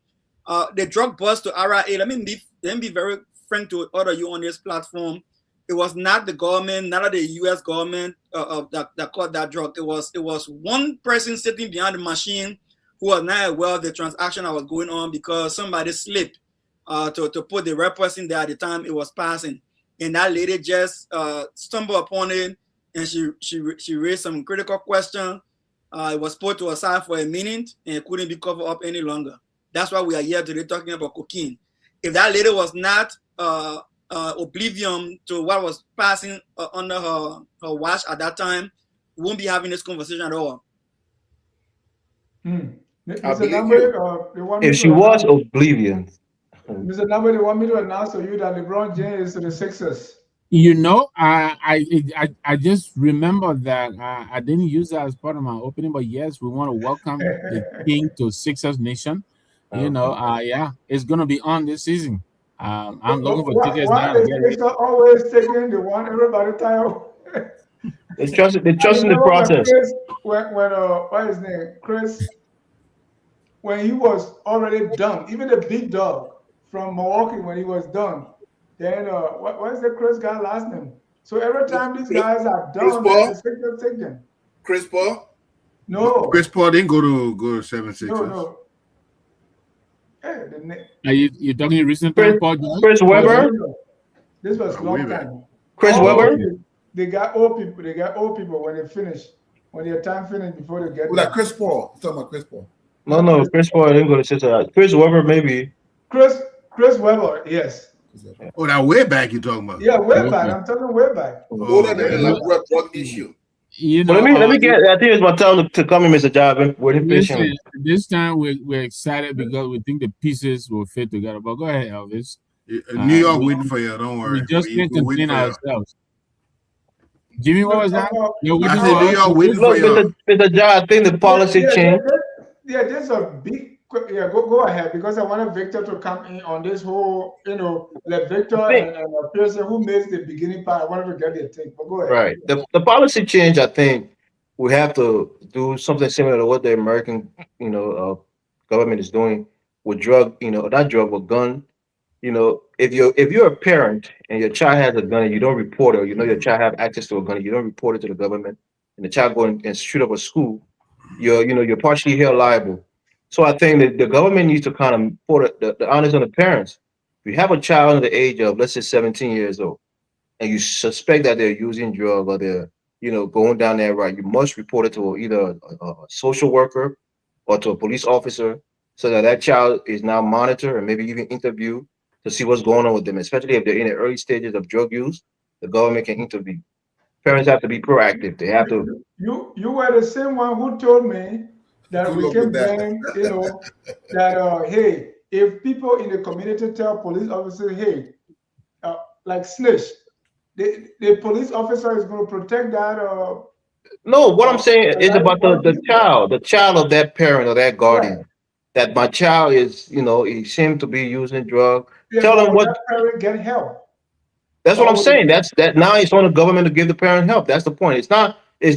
H: The drug bust to RIA. Let me be very frank to order you on this platform. It was not the government, not the U.S. government that caught that drug. It was one person sitting behind the machine who was not aware of the transaction that was going on because somebody slipped to put the right person there at the time it was passing. And that lady just stumbled upon it, and she raised some critical question. It was put to aside for a minute, and it couldn't be covered up any longer. That's why we are here today talking about cocaine. If that lady was not oblivion to what was passing under her watch at that time, we won't be having this conversation at all.
D: If she was oblivion.
B: Mr. Number, they want me to announce to you that LeBron James is to the Sixers.
G: I just remember that I didn't use that as part of my opening, but yes, we want to welcome the King to Sixers Nation. It's gonna be on this season. I'm looking for tickets now.
B: Why always taking the one everybody title?
D: They trust in the process.
B: When what is his name? Chris, when he was already done, even the big dog from Milwaukee, when he was done, then what is the Chris guy last name? So every time these guys are done, the Sixers take them.
F: Chris Paul?
B: No.
C: Chris Paul didn't go to 76ers.
B: No.
G: Are you talking recently?
D: Chris Webber?
B: This was long time.
D: Chris Webber?
B: They got old people when they finish. When their time finished before they get
E: like Chris Paul. You're talking about Chris Paul.
D: No, Chris Paul didn't go to Sixers. Chris Webber, maybe.
B: Chris Webber, yes.
C: Oh, that way back you talking about?
B: Yeah, way back.
G: Okay.
B: I'm talking way back.
F: Older
C: Oh,
F: than the
C: yeah.
F: Liberia drug issue.
G: You
D: Well,
G: know,
D: let me get. I think it's my time to come in, Mr. Javin. Waiting
G: listen,
D: patiently.
G: this time we're excited because we think the pieces will fit together. But go ahead, Elvis.
C: New York
G: We,
C: waiting for you. Don't
G: we
C: worry.
G: just can't
C: We're waiting
G: contain
C: for you.
G: ourselves. Jimmy, what was that? You're
C: I
G: waiting
C: said
G: for
C: New
G: us
C: York
G: to
C: waiting
G: fit?
C: for
D: Look,
C: you.
D: Mr. Jah, I think the policy change.
B: There's a big. Yeah, go ahead because I wanted Victor to come in on this whole, like Victor and Pearson who made the beginning part. I wanted to get their take, but go ahead.
D: Right. The policy change, I think we have to do something similar to what the American, government is doing with drug, not drug, but gun. If you're a parent and your child has a gun and you don't report it, or your child have access to a gun, and you don't report it to the government, and the child go and shoot up a school, you're partially held liable. So I think that the government needs to kind of put the onus on the parents. If you have a child under the age of, let's say, 17 years old, and you suspect that they're using drug or they're going down that route, you must report it to either a social worker or to a police officer, so that that child is now monitored and maybe even interviewed to see what's going on with them, especially if they're in the early stages of drug use. The government can intervene. Parents have to be proactive. They have to.
B: You were the same one who told me that
F: Good
B: we
F: luck
B: can
F: with that.
B: blame, that hey, if people in the community tell police officers, hey, like snitch, the police officer is going to protect that.
D: No, what I'm saying is
B: Right,
D: about the child of that parent or that
B: right.
D: guardian. That my child is, he seems to be using drug.
B: Yeah,
D: Tell
B: but
D: them
B: will
D: what.
B: that parent get help?
D: That's what
B: Or
D: I'm
B: will
D: saying. That's that now it's on the government to give the parent help. That's the point. It's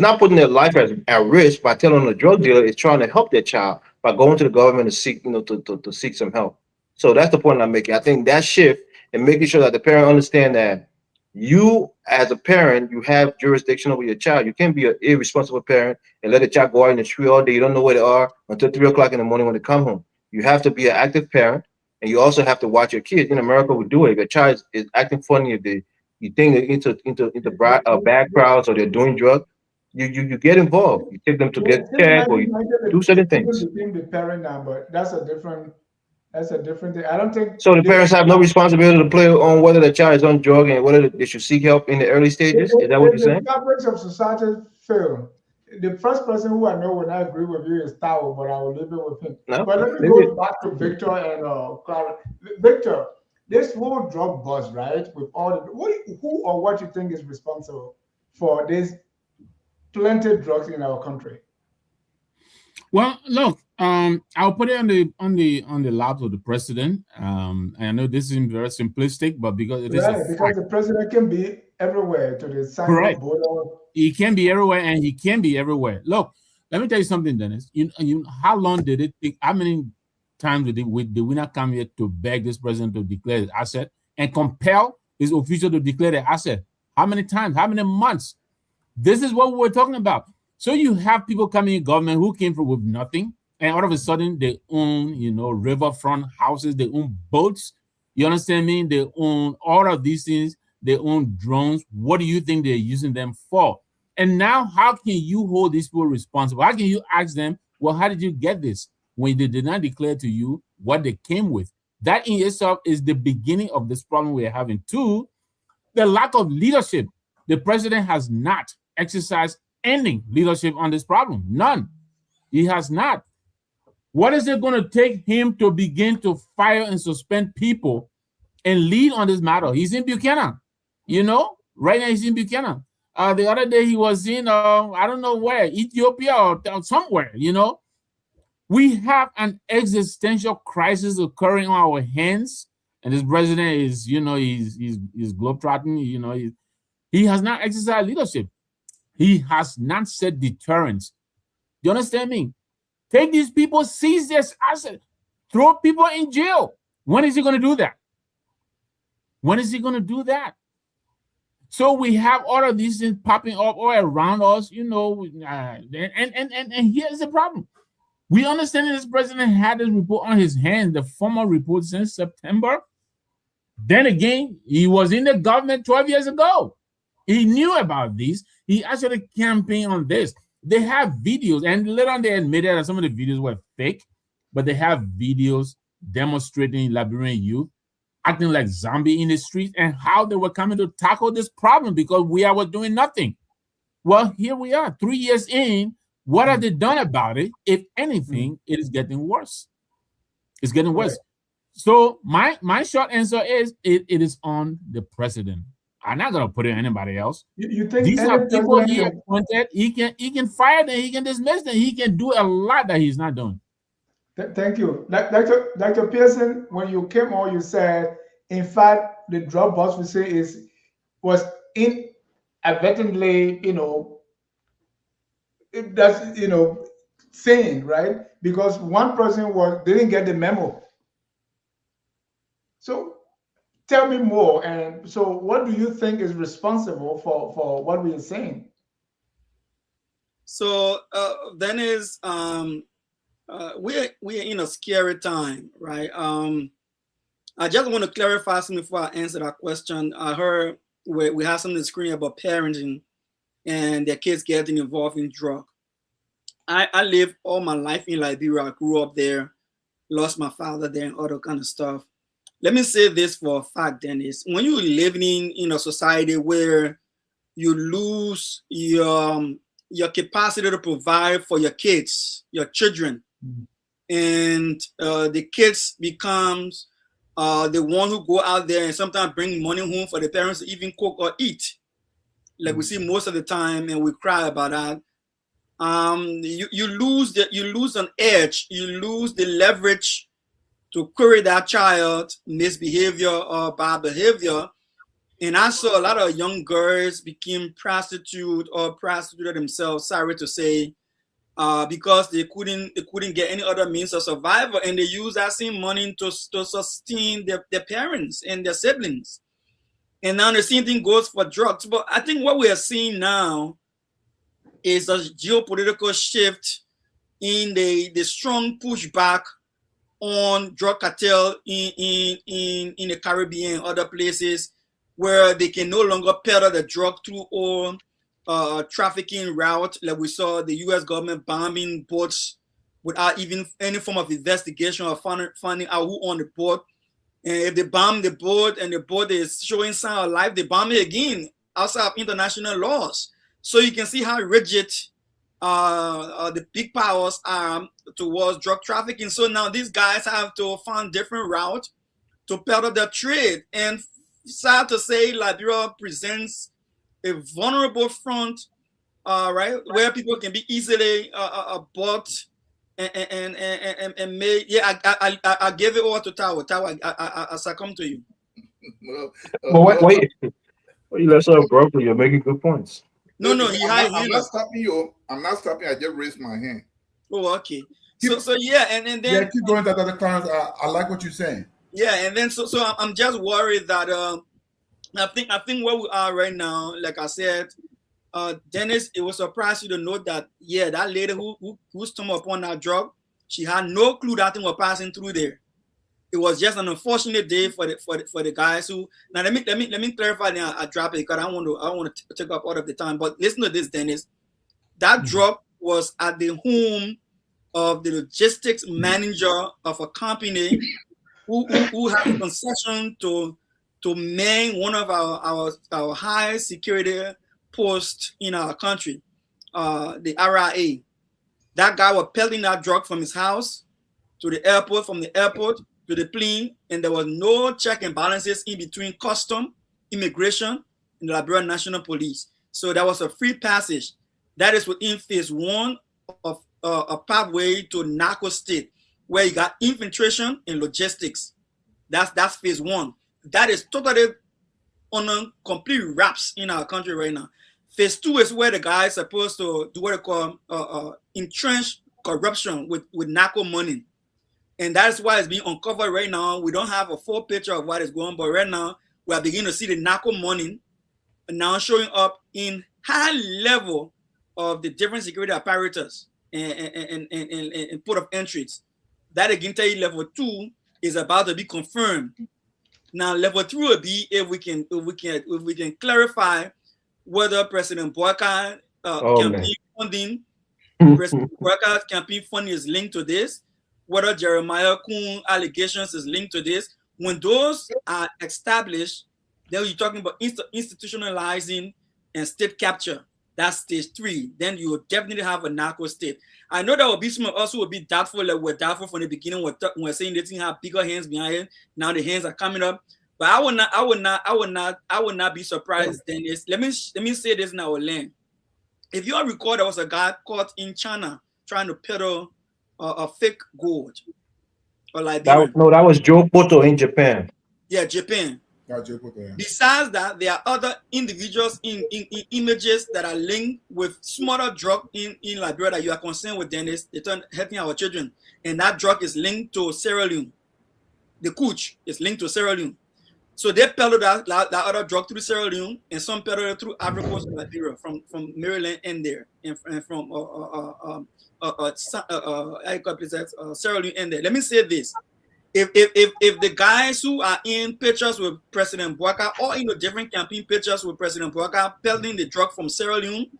D: not putting their life at risk by telling the drug dealer it's trying to help their child by going to the government to seek, to seek some help. So that's the point I'm making. I think that shift and making sure that the parent understand that you as a parent, you have jurisdiction over your child. You can't be an irresponsible parent and let a child go out in the street all day. You don't know where they are until 3 o'clock in the morning when they come home. You have to be an active parent, and you also have to watch your kids. In America, we do it. If your child is acting funny, if you think they're bad crowds or they're doing drugs, you get involved. You take them to
B: Yeah,
D: get
B: since
D: checked or you
B: 1990,
D: do certain
B: the
D: things.
B: children became the parent now, but that's a different thing. I don't think
D: So the parents have no responsibility to play on whether the child is on drug and whether they should seek help in the early stages. Is that what
B: if
D: you're
B: the
D: saying?
B: fabrics of society fail, the first person who I know when I agree with you is Tao, but I will leave it with him.
D: No,
B: But let me
D: maybe.
B: go back to Victor and Clara. Victor, this whole drug buzz, right? With all the who or what you think is responsible for this plenty drugs in our country?
G: Well, look, I'll put it on the laps of the president. And I know this is very simplistic, but because it is a
B: Right, because
G: fact.
B: the president can be everywhere to the sign
G: Correct.
B: of border.
G: He can be everywhere, and he can be everywhere. Look, let me tell you something, Dennis. How long did it take? How many times did we not come here to beg this president to declare his asset and compel his official to declare the asset? How many times? How many months? This is what we're talking about. So you have people coming in government who came from with nothing, and all of a sudden they own, riverfront houses, they own boats. You understand me? They own all of these things. They own drones. What do you think they're using them for? And now, how can you hold these people responsible? How can you ask them, well, how did you get this when they did not declare to you what they came with? That in itself is the beginning of this problem we're having. Two, the lack of leadership. The president has not exercised any leadership on this problem. None. He has not. What is it going to take him to begin to fire and suspend people and lead on this matter? He's in Buchanan, right now he's in Buchanan. The other day he was in, I don't know where, Ethiopia or somewhere, We have an existential crisis occurring on our hands, and this president is, he's globetrotting, he has not exercised leadership. He has not set deterrence. Do you understand me? Take these people, seize their assets, throw people in jail. When is he going to do that? When is he going to do that? So we have all of these things popping up all around us, and here's the problem. We understand that this president had this report on his hands, the formal report since September. Then again, he was in the government 12 years ago. He knew about this. He actually campaigned on this. They have videos, and later on they admitted that some of the videos were fake, but they have videos demonstrating Liberian youth acting like zombie in the streets and how they were coming to tackle this problem because we were doing nothing. Well, here we are, 3 years in. What have they done about it? If anything, it is getting worse. It's getting worse. So my short answer is it is on the president. I'm not gonna put it on anybody else.
B: You think
G: These are people he
B: president
G: appointed. He can fire them, he can dismiss them, he can do a lot that he's not doing.
B: Thank you. Dr. Pearson, when you came on, you said, in fact, the drug bust we say was inadvertently, that's, saying, right? Because one person didn't get the memo. So tell me more. And so what do you think is responsible for what we are saying?
H: So Dennis, we're in a scary time, right? I just want to clarify something before I answer that question. I heard we have something on the screen about parenting and their kids getting involved in drug. I lived all my life in Liberia. I grew up there, lost my father there and other kind of stuff. Let me say this for a fact, Dennis. When you're living in a society where you lose your capacity to provide for your kids, your children, and the kids becomes the one who go out there and sometimes bring money home for the parents to even cook or eat, like we see most of the time, and we cry about that. You lose an edge, you lose the leverage to query that child misbehavior or bad behavior. And I saw a lot of young girls became prostitute or prostituted themselves, sorry to say, because they couldn't get any other means of survival, and they use that same money to sustain their parents and their siblings. And now the same thing goes for drugs. But I think what we are seeing now is a geopolitical shift in the strong pushback on drug cartel in the Caribbean and other places where they can no longer peddle the drug through all trafficking route. Like we saw the U.S. government bombing boats without even any form of investigation or finding out who on the boat. And if they bomb the boat and the boat is showing sign of life, they bomb it again outside of international laws. So you can see how rigid the big powers are towards drug trafficking. So now these guys have to find different routes to peddle their trade. And sad to say, Liberia presents a vulnerable front, right, where people can be easily bought and made. Yeah, I gave it over to Tawa. Tawa, I succumb to you.
D: Wait. You let us bro. You're making good points.
H: No,
F: I'm not stopping you. I'm not stopping. I just raised my hand.
H: Oh, okay. So yeah, and then
E: yeah, keep going to other clients. I like what you're saying.
H: Yeah, and then so I'm just worried that I think where we are right now, like I said, Dennis, it will surprise you to know that that lady who stumbled upon that drug, she had no clue that thing was passing through there. It was just an unfortunate day for the guys who. Now let me clarify. Now I drop it because I don't want to take up all of the time. But listen to this, Dennis. That drug was at the home of the logistics manager of a company who had a concession to man one of our high security posts in our country, the RIA. That guy was peddling that drug from his house to the airport, from the airport to the plane, and there was no check and balances in between custom, immigration, and the Liberian National Police. So that was a free passage. That is within phase one of a pathway to narco state, where you got infiltration and logistics. That's phase one. That is totally on a complete wraps in our country right now. Phase two is where the guy is supposed to do what they call entrenched corruption with narco money. And that's why it's being uncovered right now. We don't have a full picture of what is going on, but right now we are beginning to see the narco money now showing up in high level of the different security apparatus and port of entries. That again tell you level 2 is about to be confirmed. Now level 3 will be if we can clarify whether President Boyka campaign funding, President Boyka's campaign funding is linked to this, whether Jeremiah Kuhn allegations is linked to this. When those are established, then you're talking about institutionalizing and state capture. That's stage 3. Then you will definitely have a narco state. I know there will be some of us who will be doubtful, like we're doubtful from the beginning. We're saying they didn't have bigger hands behind it. Now the hands are coming up. But I would not be surprised. Dennis, let me say this in our land. If you all recall, there was a guy caught in China trying to peddle a fake gold. Or Liberia.
D: That was Joe Poto in Japan.
H: Yeah, Japan. Besides that, there are other individuals in images that are linked with smaller drug in Liberia that you are concerned with, Dennis. They turn helping our children. And that drug is linked to Sierra Leone. The cooch is linked to Sierra Leone. So they peddle that other drug through Sierra Leone, and some peddle it through Ivory Coast and Liberia, from Maryland and there, and from Sierra Leone and there. Let me say this. If the guys who are in pictures with President Bouaka or in the different campaign pictures with President Bouaka peddling the drug from Sierra Leone,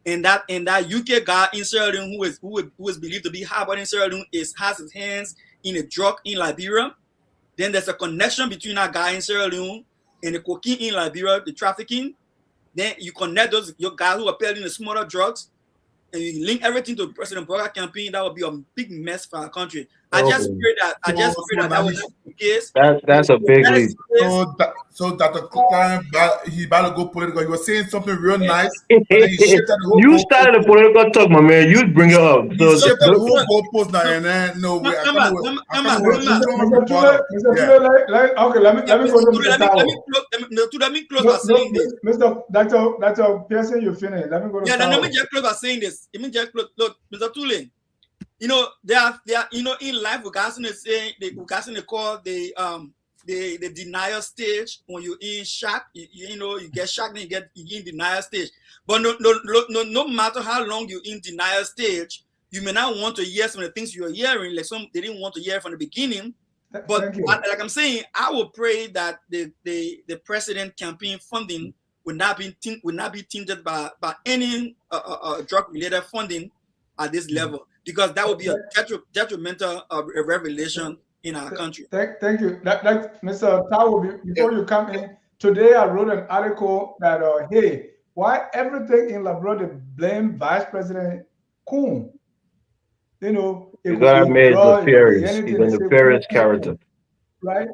H: and that UK guy in Sierra Leone who is believed to be harbored in Sierra Leone has his hands in a drug in Liberia, then there's a connection between that guy in Sierra Leone and the cocaine in Liberia, the trafficking. Then you connect your guys who are peddling the smaller drugs, and you link everything to the President Bouaka campaign. That would be a big mess for our country. I just pray that that was not the case.
D: That's a big leap.
E: So Dr. Klein, he about to go political. He was saying something real nice.
D: You started the political talk, my man. You bring it up.
E: You shifted the whole goalpost now, and then no way.
B: Okay, let me go to
H: Let me close by saying this.
B: Mr. Dr. Pearson, you finish. Let me go to
H: let me just close by saying this. Let me just close. Look, Mr. Tule, you know, there are in life, we call the denial stage. When you're in shock, you get shocked and you in denial stage. But no matter how long you're in denial stage, you may not want to hear some of the things you're hearing, like some they didn't want to hear from the beginning. But like I'm saying, I will pray that the president campaign funding will not be tainted by any drug related funding at this level, because that would be a detrimental revelation in our country.
B: Thank you. Mr. Tao, before you come in, today I wrote an article that, hey, why everything in Liberia they blame Vice President Kuhn? You know,
D: you gotta make nefarious. He's a nefarious character.
B: Right?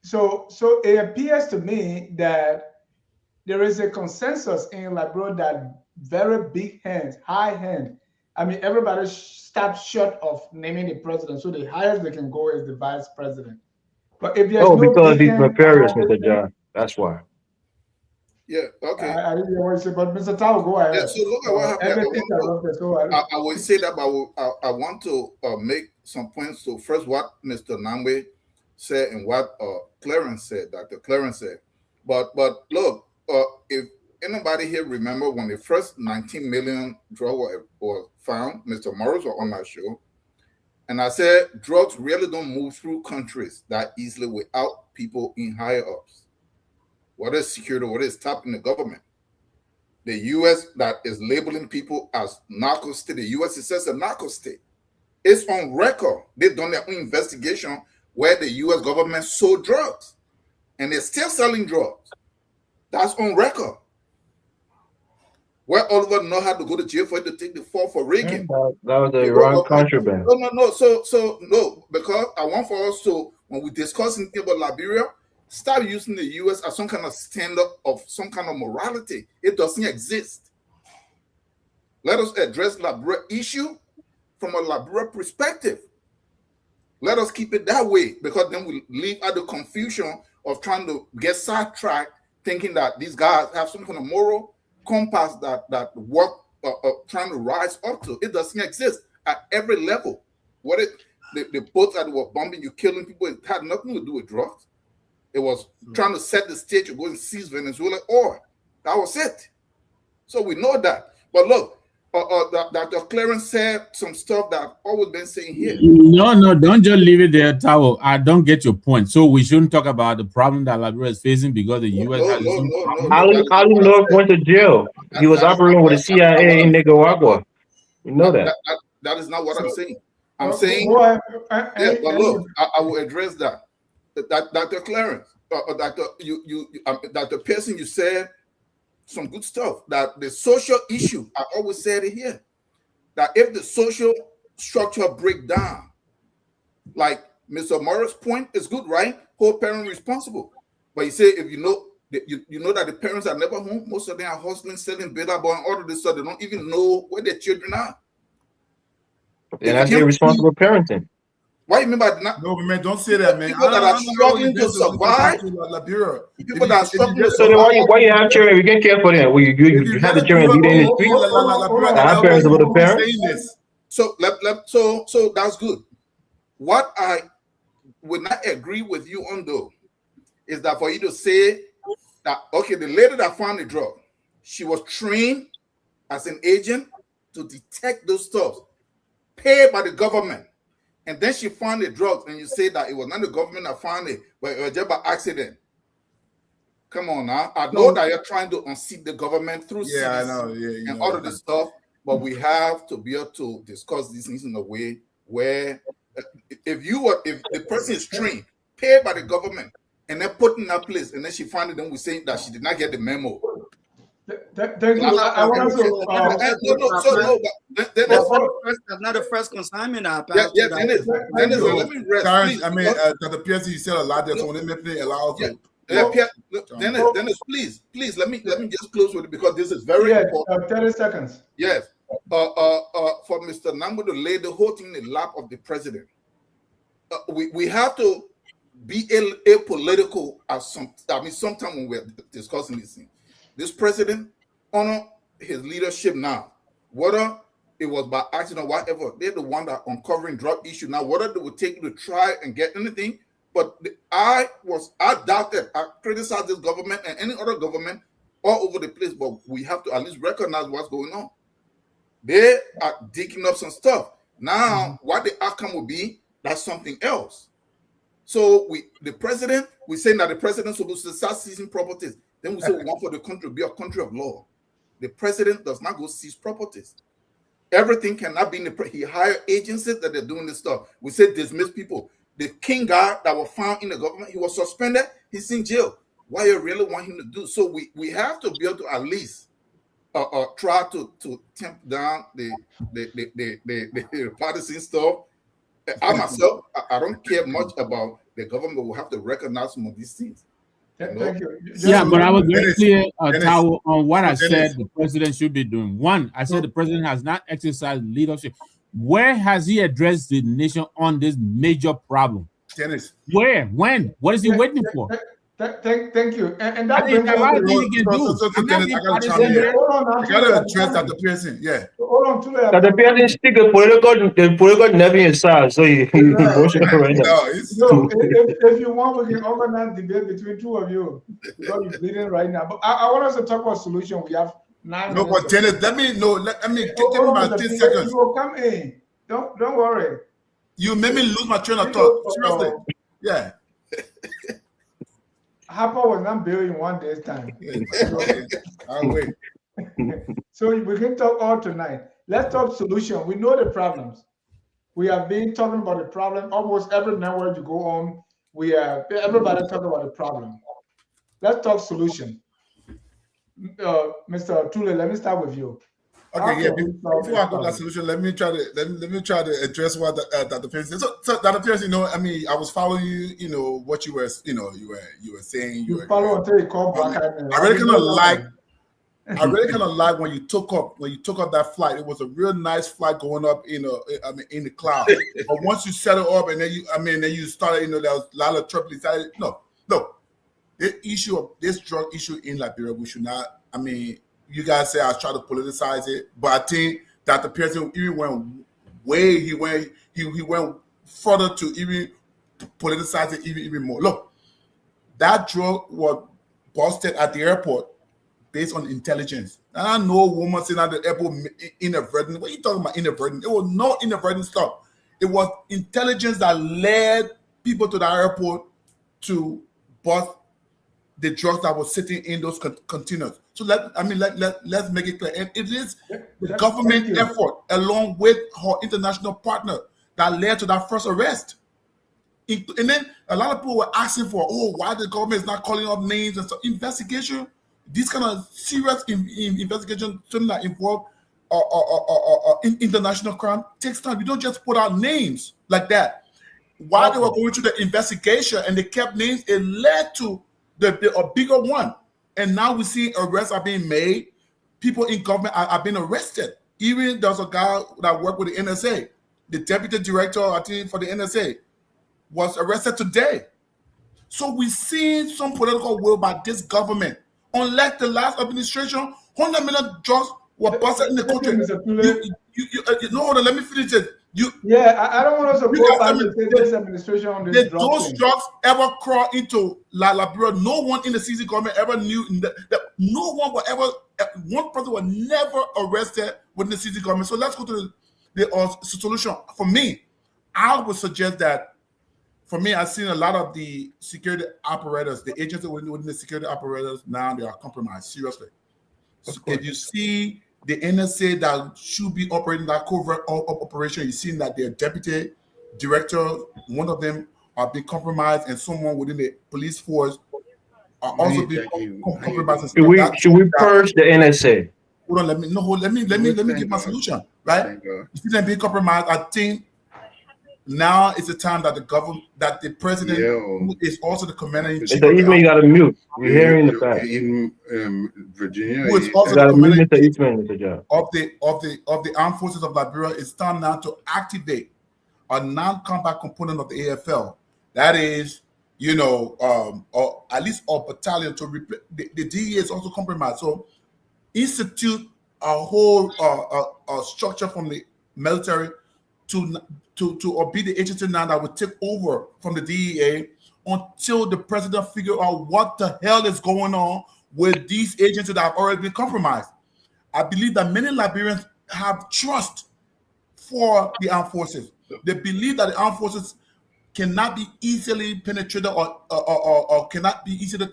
B: So it appears to me that there is a consensus in Liberia that very big hands, high hand. I mean, everybody stops short of naming the president. So the highest they can go is the vice president. But if there's
D: because he's nefarious, Mr. John. That's why.
F: Yeah, okay.
B: I didn't want to say, but Mr. Tao, go ahead.
F: Yeah, so look at what happened. I will say that, but I want to make some points to first what Mr. Namwe said and what Clarence said, Dr. Clarence said. But look, if anybody here remember when the first 19 million drug was found, Mr. Morris was on my show, and I said drugs really don't move through countries that easily without people in higher ups. What is security? What is top in the government? The U.S. that is labeling people as narco state, the U.S. is just a narco state. It's on record. They've done their own investigation where the U.S. government sold drugs, and they're still selling drugs. That's on record. Where Oliver know how to go to jail for it to take the fall for Reagan.
D: That was the Iran contraband.
F: No. So no, because I want for us to, when we discuss anything about Liberia, stop using the U.S. as some kind of standard of some kind of morality. It doesn't exist. Let us address Liberia issue from a Liberia perspective. Let us keep it that way, because then we leave out the confusion of trying to get sidetracked, thinking that these guys have some kind of moral compass that work trying to rise up to. It doesn't exist at every level. The boats that were bombing you, killing people, it had nothing to do with drugs. It was trying to set the stage to go and seize Venezuela oil. That was it. So we know that. But look, Dr. Clarence said some stuff that I've always been saying here.
G: No, don't just leave it there, Tao. I don't get your point. So we shouldn't talk about the problem that Liberia is facing because the U.S. has
D: How do North went to jail? He was operating with the CIA in Nicaragua. You know that.
F: That is not what I'm saying. I'm saying,
B: go ahead.
F: yeah, but look, I will address that. Dr. Clarence, Dr. Pearson, you said some good stuff. That the social issue, I always said it here, that if the social structure break down, like Mr. Morris' point is good, right? Hold parent responsible. But you say if you know that the parents are never home, most of them are hustling, selling better, but all of this stuff, they don't even know where their children are.
D: And that's irresponsible parenting.
F: What do you mean by that?
E: No, man, don't say that, man.
F: People that are struggling to survive. People that are struggling to
D: So then why you have children? We can care for them. You have the children leading in the street. Our parents are the parents.
F: So that's good. What I would not agree with you on though is that for you to say that, okay, the lady that found the drug, she was trained as an agent to detect those stuff, paid by the government, and then she found the drugs, and you say that it was not the government that found it, but it was just by accident. Come on now. I know that you're trying to unseat the government through
E: CDC, I know,
F: and all of this stuff, but we have to be able to discuss these things in a way where if the person is trained, paid by the government, and then put in that place, and then she found it, then we say that she did not get the memo.
B: Thank you. I want to.
H: That's not the first consignment I passed.
F: Yeah, Dennis, let me rest.
E: Clarence, I mean, Dr. Pearson, you said a lot there, so let me allow you.
F: Dennis, please, let me just close with it because this is very important.
B: 30 seconds.
F: Yes. For Mr. Nambo to lay the whole thing in the lap of the president. We have to be apolitical sometime when we're discussing this thing. This president honor his leadership now. Whether it was by accident or whatever, they're the one that uncovering drug issue now. Whether they would take you to try and get anything, but I doubted. I criticized this government and any other government all over the place, but we have to at least recognize what's going on. They are digging up some stuff. Now, what the outcome will be, that's something else. So we saying that the president supposed to start seizing properties. Then we say we want for the country to be a country of law. The president does not go seize properties. Everything cannot be in he hired agencies that they're doing this stuff. We say dismiss people. The king guy that was found in the government, he was suspended, he's in jail. Why you really want him to do? So we have to be able to at least try to tamp down the partisan stuff. I myself, I don't care much about the government, but we have to recognize some of these things.
B: Thank you.
G: Yeah, but I was very clear, Tao, on what I said the president should be doing. One, I said the president has not exercised leadership. Where has he addressed the nation on this major problem?
E: Dennis.
G: Where? When? What is he waiting for?
B: Thank you. And that
G: brings a lot of things he can do.
E: I gotta address Dr. Pearson. Yeah.
B: Hold on to that.
D: Dr. Pearson stick the political never inside, so he emotional right now.
B: No, if you want, we can organize debate between two of you because you're bleeding right now. But I want us to talk about solution. We have 9 minutes.
E: No, but Dennis, let me give me my 10 seconds.
B: You will come in. Don't worry.
E: You made me lose my train of thought. Seriously. Yeah.
B: Harper was not built in one day's time.
E: I'll wait.
B: So we can talk all tonight. Let's talk solution. We know the problems. We have been talking about the problem. Almost every network you go on, everybody talking about the problem. Let's talk solution. Mr. Tule, let me start with you.
E: Okay, yeah. Before I go to that solution, let me try to address what Dr. Pearson said. So Dr. Pearson, I mean, I was following you, what you were saying.
B: You follow until you call back.
E: I really kind of like when you took up that flight. It was a real nice flight going up in the cloud. But once you settle up and then you started, there was a lot of trouble inside. No, this drug issue in Liberia, we should not. I mean, you guys say I was trying to politicize it, but I think Dr. Pearson even went he went further to even politicize it even more. Look, that drug was busted at the airport based on intelligence. And I know a woman sitting at the airport inadvertent. What are you talking about inadvertent? It was no inadvertent stuff. It was intelligence that led people to the airport to bust the drugs that was sitting in those containers. So let's make it clear. And it is the government effort along with her international partner that led to that first arrest. And then a lot of people were asking for, oh, why the government is not calling up names and so investigation. This kind of serious investigation, something that involve international crime, takes time. You don't just put out names like that. While they were going through the investigation and they kept names, it led to a bigger one. And now we see arrests are being made. People in government are being arrested. Even there's a guy that worked with the NSA, the deputy director, I think, for the NSA, was arrested today. So we see some political will by this government. Unlike the last administration, 100 million drugs were busted in the country. Hold on, let me finish it.
B: I don't want us to go back to this administration on this drug
E: those
B: thing.
E: drugs ever crawl into Liberia? No one in the CC government ever knew that no one will ever, one person was never arrested within the CC government. So let's go to the solution. For me, I would suggest that. For me, I've seen a lot of the security operators, the agents within the security operators, now they are compromised, seriously. So if you see the NSA that should be operating that covert operation, you've seen that their deputy director, one of them are being compromised, and someone within the police force are also being compromised.
D: Should we purge the NSA?
E: Hold on, let me get my solution, right? You see them being compromised, I think now is the time that the president, who is also the commander in chief.
D: Mr. Eastman, you got to mute. We're hearing the fact.
C: In Virginia,
E: who is also the commander
D: Mr. Eastman,
E: of the armed forces of Liberia. It's time now to activate a non-combat component of the AFL. That is, or at least a battalion to replace. The DEA is also compromised. So institute a whole structure from the military to be the agency now that will take over from the DEA until the president figure out what the hell is going on with these agents that have already been compromised. I believe that many Liberians have trust for the armed forces. They believe that the armed forces cannot be easily penetrated or cannot be easily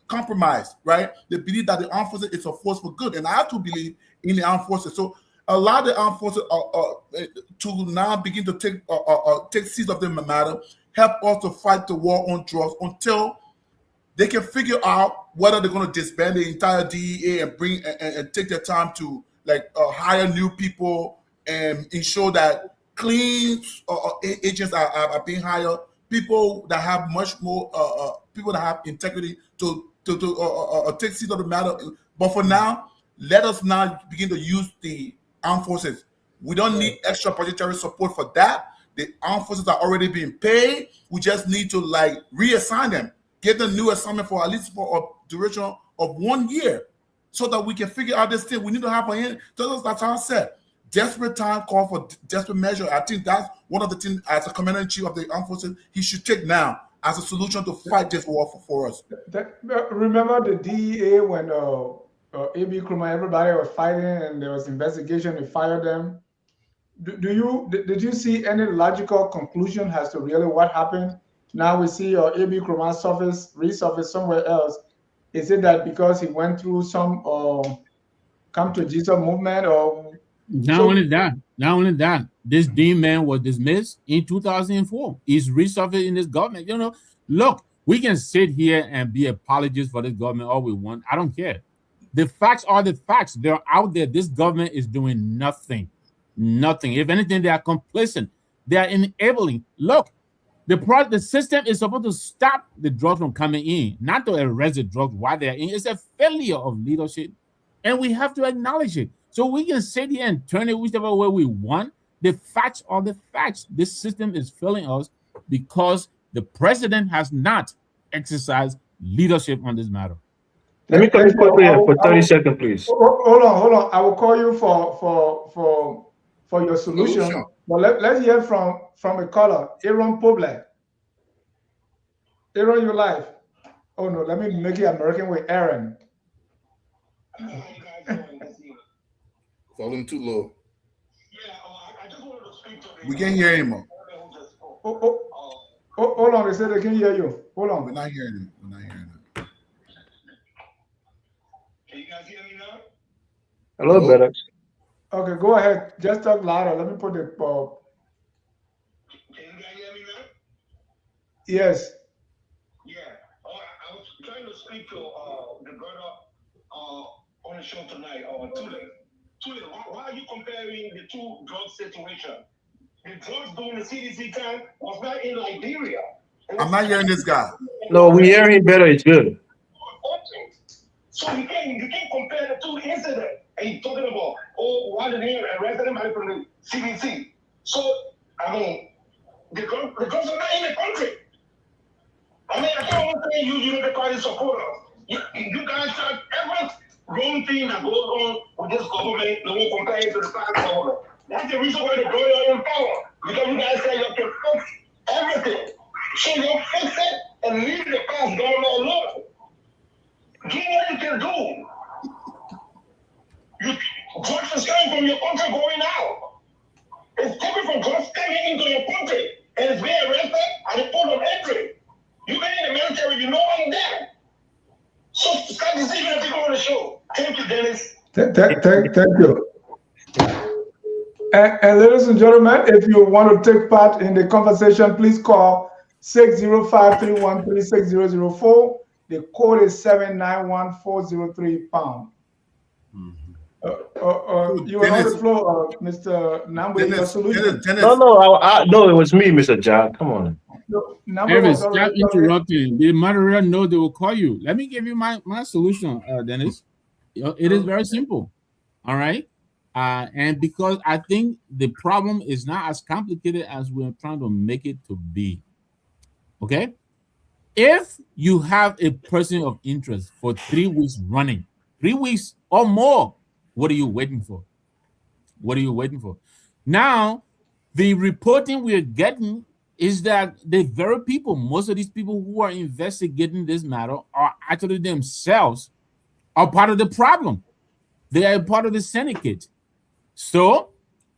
E: compromised, right? They believe that the armed forces is a force for good. And I have to believe in the armed forces. So allow the armed forces to now begin to take seats of the matter, help us to fight the war on drugs until they can figure out whether they're going to disband the entire DEA and bring and take their time to hire new people and ensure that clean agents are being hired, people that have much more people that have integrity to take seats of the matter. But for now, let us now begin to use the armed forces. We don't need extra budgetary support for that. The armed forces are already being paid. We just need to reassign them, get them new assignment for at least for a duration of 1 year, so that we can figure out this thing. We need to have that's how I said. Desperate time call for desperate measure. I think that's one of the things as a commander-in-chief of the armed forces he should take now as a solution to fight this war for us.
B: Remember the DEA when A.B. Krumah, everybody was fighting and there was investigation, they fired them. Did you see any logical conclusion as to really what happened? Now we see A.B. Krumah's resurface somewhere else. Is it that because he went through some come to Jesus movement or
G: not only that, this Dean man was dismissed in 2004. He's resurfaced in this government. Look, we can sit here and be apologists for this government all we want. I don't care. The facts are the facts. They're out there. This government is doing nothing. Nothing. If anything, they are complacent. They are enabling. Look, the system is supposed to stop the drugs from coming in, not to arrest the drugs while they're in. It's a failure of leadership, and we have to acknowledge it. So we can sit here and turn it whichever way we want. The facts are the facts. This system is failing us because the president has not exercised leadership on this matter.
D: Let me come quickly for 30 seconds, please.
B: Hold on. I will call you for your solution. But let's hear from a caller, Aaron Poblet. Aaron, you live. Oh no, let me make it American with Aaron.
F: Volume too low.
E: We can't hear him.
B: Hold on, they said they can hear you. Hold on.
E: We're not hearing him.
I: Can you guys hear me now?
D: Hello, better.
B: Okay, go ahead. Just talk louder. Let me put the Yes.
I: Yeah. I was trying to speak to the brother on the show tonight, Tule. Tule, why are you comparing the two drug situations? The drugs during the CDC time was not in Liberia.
E: I'm not hearing this guy.
D: No, we hear him better. It's good.
I: So you can't compare the two incidents. And you're talking about, why did they arrest anybody from the CDC? So, I mean, the drugs are not in the country. I mean, I can't understand you the party supporters. You guys have every wrong thing that goes on with this government, the one compared to the past government. That's the reason why the going on in power. Because you guys say you can fix everything. So you fix it and leave the past going on alone. Do what you can do. Drugs is coming from your country going out. It's coming from drugs coming into your country. And it's being arrested and it's put on entry. You've been in the military, you know I'm there. So start decision as you go on the show. Thank you, Dennis.
B: Thank you. And ladies and gentlemen, if you want to take part in the conversation, please call 605-313-6004. The code is 791-403 pound. You were on the floor, Mr. Namwe, your solution.
D: No, it was me, Mr. John. Come on.
B: No, Namwe
G: Davis,
B: was
G: stop
B: already
G: interrupting. The moderator know they will call you. Let me give you my solution, Dennis. It is very simple. All right. And because I think the problem is not as complicated as we're trying to make it to be. Okay. If you have a person of interest for 3 weeks running, 3 weeks or more, what are you waiting for? What are you waiting for? Now, the reporting we're getting is that the very people, most of these people who are investigating this matter are actually themselves are part of the problem. They are part of the syndicate. So,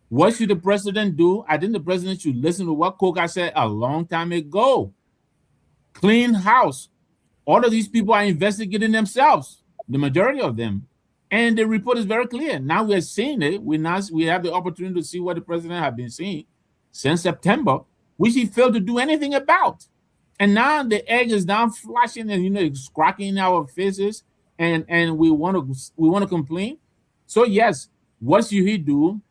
G: what should the president do? I think the president should listen to what Coca said a long time ago. Clean house. All of these people are investigating themselves, the majority of them. And the report is very clear. Now we are seeing it. We have the opportunity to see what the president has been seeing since September, which he failed to do anything about. And now the egg is now flashing and it's cracking in our faces, and we want to complain. So yes, what should he do?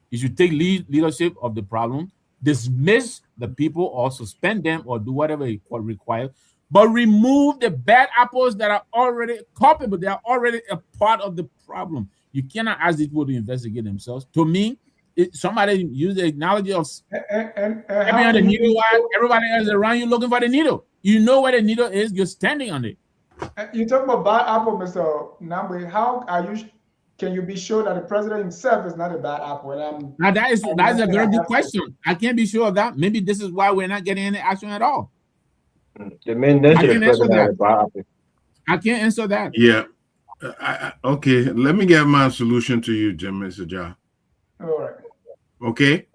G: He should take leadership of the problem, dismiss the people or suspend them or do whatever he requires, but remove the bad apples that are already culpable. They are already a part of the problem. You cannot ask these people to investigate themselves. To me, somebody use the analogy of everybody else around you looking for the needle. You know where the needle is, you're standing on it.
B: You talk about bad apple, Mr. Namwe. How can you be sure that the president himself is not a bad apple?
G: Now that's a very good question. I can't be sure of that. Maybe this is why we're not getting any action at all.
D: The main
G: I can't answer that. I can't answer that.
C: Yeah. Okay. Let me get my solution to you, Mr. Ja.
B: All right.
C: Okay.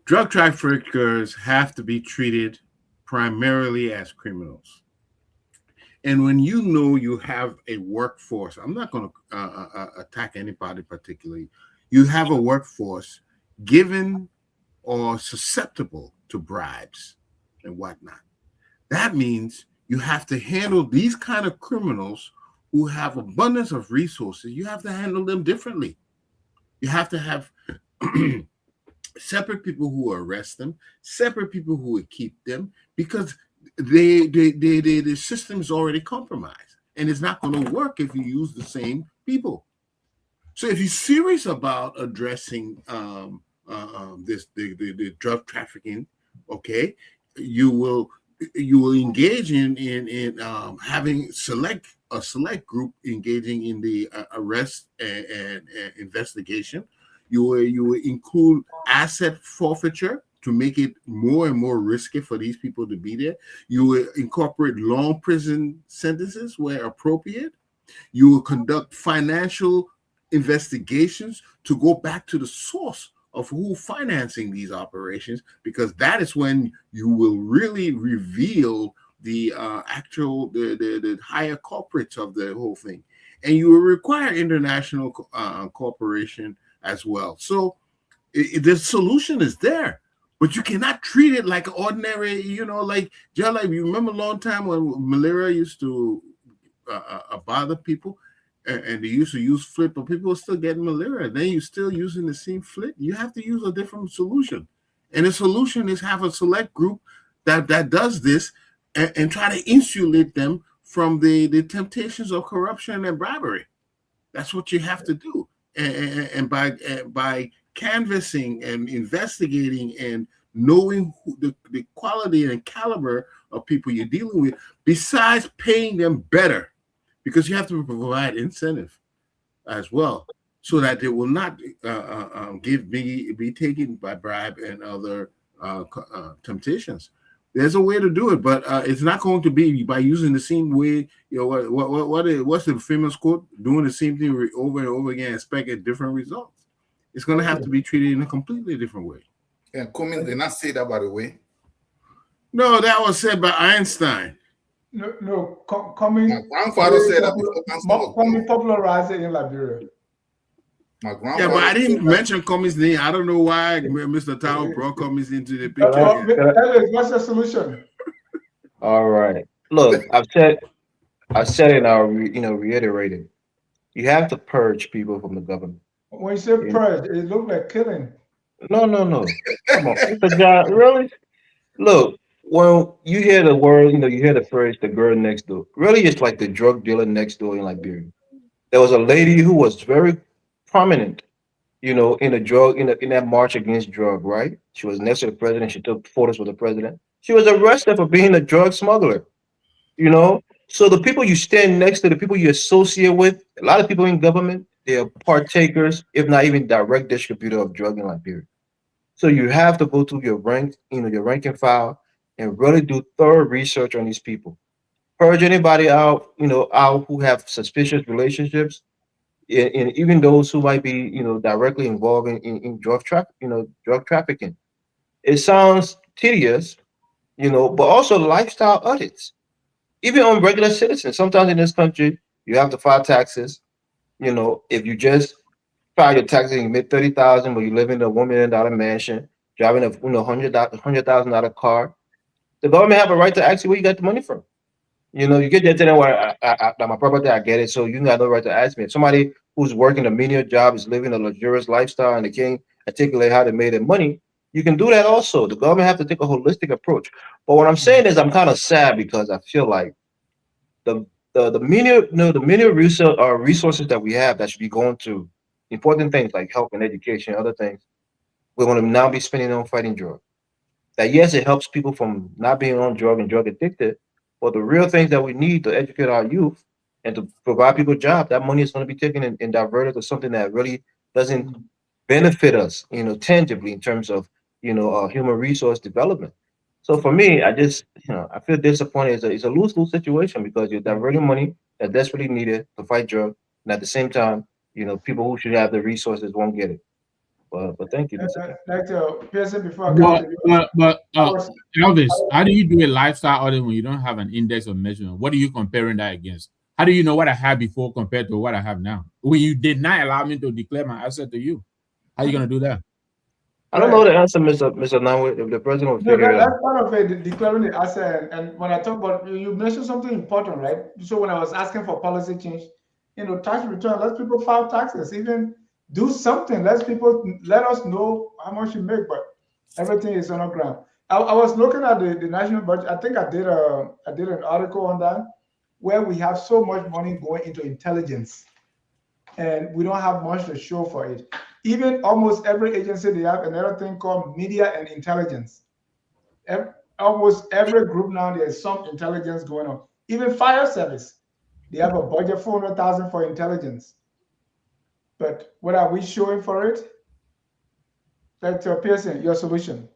C: Drug traffickers have to be treated primarily as criminals. And when you have a workforce, I'm not going to attack anybody particularly. You have a workforce given or susceptible to bribes and whatnot. That means you have to handle these kind of criminals who have abundance of resources. You have to handle them differently. You have to have separate people who arrest them, separate people who would keep them, because the system is already compromised, and it's not going to work if you use the same people. So if you're serious about addressing the drug trafficking, okay, you will engage in having a select group engaging in the arrest and investigation. You will include asset forfeiture to make it more and more risky for these people to be there. You will incorporate long prison sentences where appropriate. You will conduct financial investigations to go back to the source of who financing these operations, because that is when you will really reveal the the higher culprits of the whole thing. And you will require international cooperation as well. So the solution is there. But you cannot treat it like ordinary, like just like you remember a long time when malaria used to bother people, and they used to use flit, but people were still getting malaria. Then you're still using the same flit. You have to use a different solution, and the solution is have a select group that does this and try to insulate them from the temptations of corruption and bribery. That's what you have to do, and by canvassing and investigating and knowing the quality and caliber of people you're dealing with, besides paying them better, because you have to provide incentive as well, so that they will not be taken by bribe and other temptations. There's a way to do it, but it's not going to be by using the same way. What's the famous quote? Doing the same thing over and over again, expecting different results. It's going to have to be treated in a completely different way.
F: And Cummings did not say that, by the way.
C: No, that was said by Einstein.
B: No, Cummings.
F: My grandfather said that before.
B: Cummings popularized it in Liberia.
F: My grandfather.
C: Yeah, but I didn't mention Cummings' name. I don't know why Mr. Tao brought Cummings into the picture.
B: What's the solution?
D: All right. Look, I said it and I'll reiterated. You have to purge people from the government.
B: When you say purge, it looked like killing.
D: No. Come on, Mr. John, really? Look, when you hear the word, you hear the phrase "the girl next door." Really, it's like the drug dealer next door in Liberia. There was a lady who was very prominent, in that march against drug, right? She was next to the president. She took photos with the president. She was arrested for being a drug smuggler. So the people you stand next to, the people you associate with, a lot of people in government, they are partakers, if not even direct distributor of drug in Liberia. So you have to go through your rank, your rank and file, and really do thorough research on these people. Purge anybody out, out who have suspicious relationships, and even those who might be, directly involved in drug trafficking. It sounds tedious, but also lifestyle audits, even on regular citizens. Sometimes in this country, you have to file taxes. If you just file your taxes and you make 30,000, but you live in a $1 million mansion, driving a $100,000 car, the government have a right to ask you where you got the money from. You get that thing where my property, I get it, so you got no right to ask me. If somebody who's working a menial job is living a luxurious lifestyle and they can't articulate how they made their money, you can do that also. The government have to take a holistic approach. But what I'm saying is I'm kind of sad because I feel like the menial resources that we have that should be going to important things like health and education, other things, we're going to now be spending on fighting drugs. That yes, it helps people from not being on drug and drug addicted, but the real things that we need to educate our youth and to provide people jobs, that money is going to be taken and diverted to something that really doesn't benefit us, tangibly in terms of, human resource development. So for me, I just, I feel disappointed. It's a lose-lose situation because you're diverting money that's desperately needed to fight drugs, and at the same time, people who should have the resources won't get it. But thank you.
B: Pearson, before I come to you.
G: But Elvis, how do you do a lifestyle audit when you don't have an index of measurement? What are you comparing that against? How do you know what I had before compared to what I have now? When you did not allow me to declare my asset to you, how are you going to do that?
D: I don't know the answer, Mr. Nanwe, if the president will figure it out.
B: That's part of it, declaring the asset. And when I talk about, you mentioned something important, right? So when I was asking for policy change, tax return, let people file taxes, even do something. Let us know how much you make, but everything is on the ground. I was looking at the national budget. I think I did an article on that where we have so much money going into intelligence and we don't have much to show for it. Even almost every agency, they have another thing called media and intelligence. Almost every group now, there's some intelligence going on. Even fire service, they have a budget $400,000 for intelligence. But what are we showing for it? Dr. Pearson, your solution.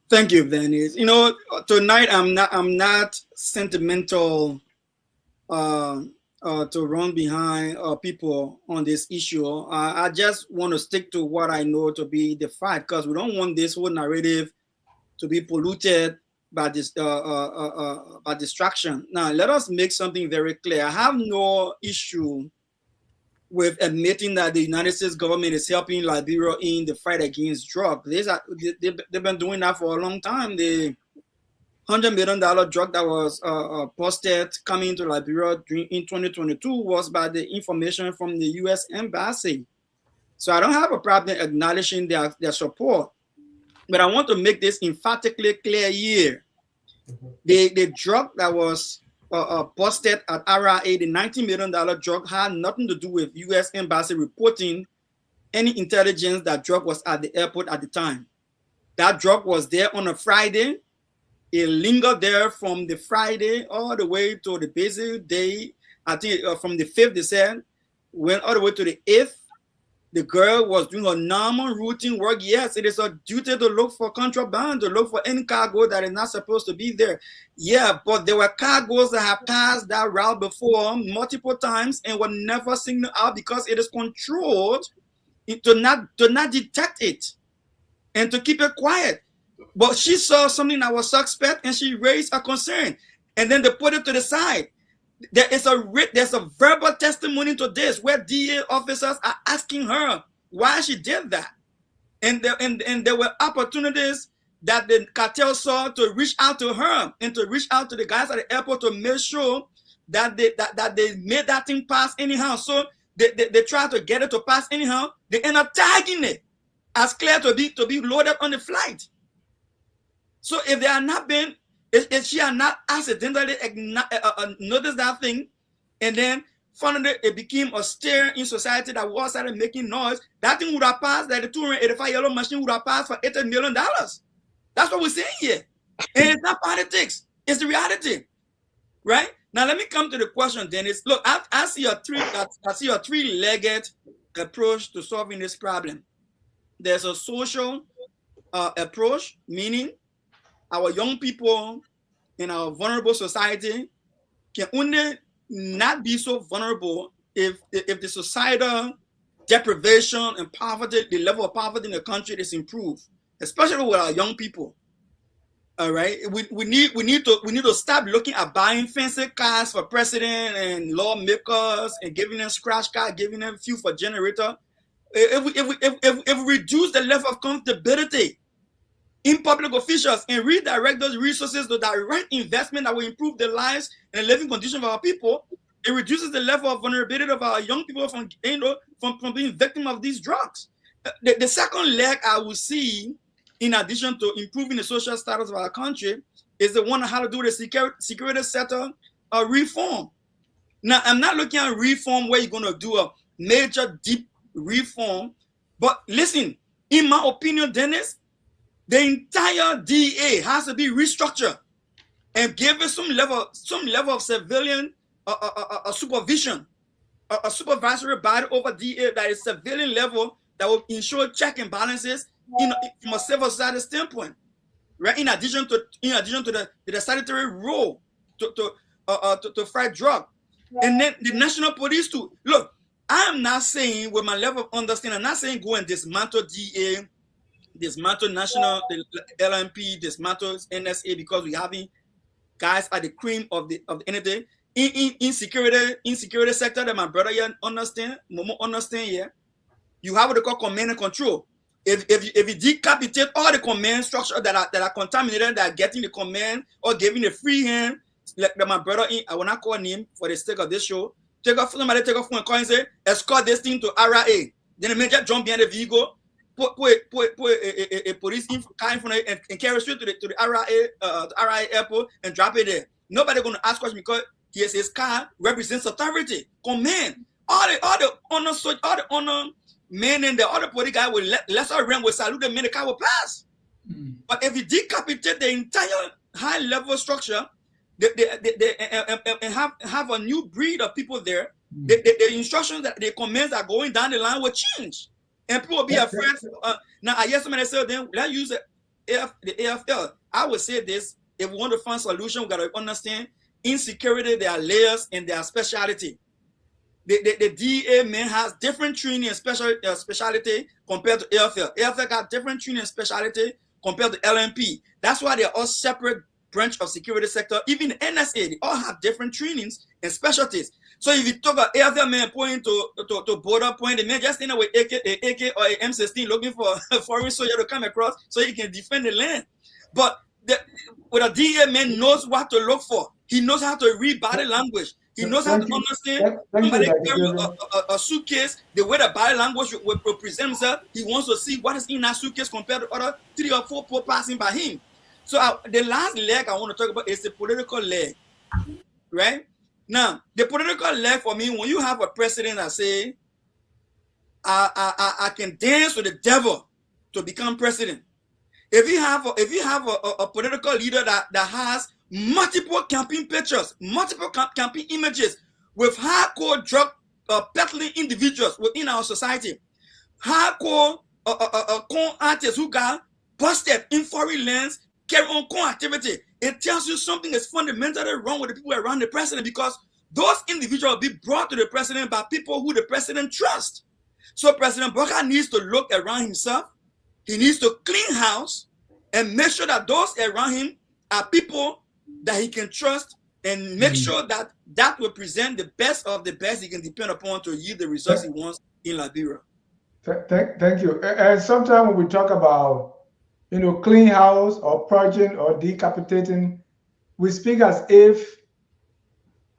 H: Thank you, Dennis. Tonight I'm not sentimental to run behind people on this issue. I just want to stick to what I know to be the fact, because we don't want this whole narrative to be polluted by this by distraction. Now, let us make something very clear. I have no issue with admitting that the United States government is helping Liberia in the fight against drug. They've been doing that for a long time. The $100 million drug that was posted coming to Liberia in 2022 was by the information from the U.S. Embassy. So I don't have a problem acknowledging their support. But I want to make this emphatically clear here. The drug that was posted at RIA, the $90 million drug, had nothing to do with U.S. Embassy reporting any intelligence that drug was at the airport at the time. That drug was there on a Friday. It lingered there from the Friday all the way to the busy day. I think from the 5th, they said, went all the way to the 8th. The girl was doing her normal routine work. Yes, it is a duty to look for contraband, to look for any cargo that is not supposed to be there. Yeah, but there were cargoes that have passed that route before multiple times and were never signaled out because it is controlled to not detect it and to keep it quiet. But she saw something that was suspect and she raised a concern. And then they put it to the side. There's a verbal testimony to this where DA officers are asking her why she did that. And there were opportunities that the cartel saw to reach out to her and to reach out to the guys at the airport to make sure that they made that thing pass anyhow. So they tried to get it to pass anyhow. They end up tagging it as clear to be loaded on the flight. So if they are not been, if she had not accidentally noticed that thing, and then finally it became a stir in society that was started making noise, that thing would have passed, that the 285 yellow machine would have passed for $80 million. That's what we're saying here. And it's not politics, it's the reality. Right? Now let me come to the question, Dennis. Look, I see a three-legged approach to solving this problem. There's a social approach, meaning our young people in our vulnerable society can only not be so vulnerable if the societal deprivation and poverty, the level of poverty in the country is improved, especially with our young people. All right, we need to stop looking at buying fancy cars for president and lawmakers and giving them scratch card, giving them fuel for generator. If we reduce the level of comfortability in public officials and redirect those resources to direct investment that will improve the lives and the living conditions of our people, it reduces the level of vulnerability of our young people from being victim of these drugs. The second leg I will see, in addition to improving the social status of our country, is the one on how to do the security sector reform. Now, I'm not looking at reform where you're going to do a major deep reform, but listen, in my opinion, Dennis, the entire DA has to be restructured and given some level of civilian supervision, a supervisory body over DA that is civilian level that will ensure check and balances from a civil society standpoint, right? In addition to the sanitary role to fight drug, and then the national police too. Look, I am not saying with my level of understanding, I'm not saying go and dismantle DA. Dismantle national, the LMP, dismantle NSA because we having guys at the cream of the anything in security sector that my brother here understand, Momo understand here. You have what they call command and control. If you decapitate all the command structure that are contaminated, that are getting the command or giving a free hand, like my brother I will not call him for the sake of this show. Somebody take off phone and call and say, escort this thing to RIA. Then the major jump behind the vehicle. Put a police car in front of it and carry straight to the RIA airport and drop it there. Nobody going to ask questions because his car represents authority, command. All the honor men and the other police guy will lesser rank will salute the men, the car will pass. But if you decapitate the entire high level structure, and have a new breed of people there, the instructions that the commands that are going down the line will change. And people will be afraid. Now, I hear somebody say, then let's use the AFL. I would say this: if we want to find solution, we got to understand insecurity. There are layers and there are speciality. The DA man has different training and speciality compared to AFL. AFL got different training and speciality compared to LMP. That's why they're all separate branch of security sector. Even the NSA, they all have different trainings and specialties. So if you took an AFL man point to border point, the man just in there with AK or M16 looking for a foreign soldier to come across so he can defend the land. But with a DA man knows what to look for. He knows how to read body language. He knows how to understand. Somebody carry a suitcase, the way the body language will present himself, he wants to see what is in that suitcase compared to other 3 or 4 people passing by him. So the last leg I want to talk about is the political leg, right? Now, the political leg for me, when you have a president that say, I can dance with the devil to become president. If you have a political leader that has multiple campaign pictures, multiple campaign images with hardcore drug peddling individuals within our society, hardcore con artists who got busted in foreign lands, carry on con activity, it tells you something is fundamentally wrong with the people around the president, because those individuals will be brought to the president by people who the president trusts. So President Booker needs to look around himself. He needs to clean house and make sure that those around him are people that he can trust, and make sure that that will present the best of the best he can depend upon to yield the results he wants in Liberia.
B: Thank you. And sometimes when we talk about, clean house or purging or decapitating, we speak as if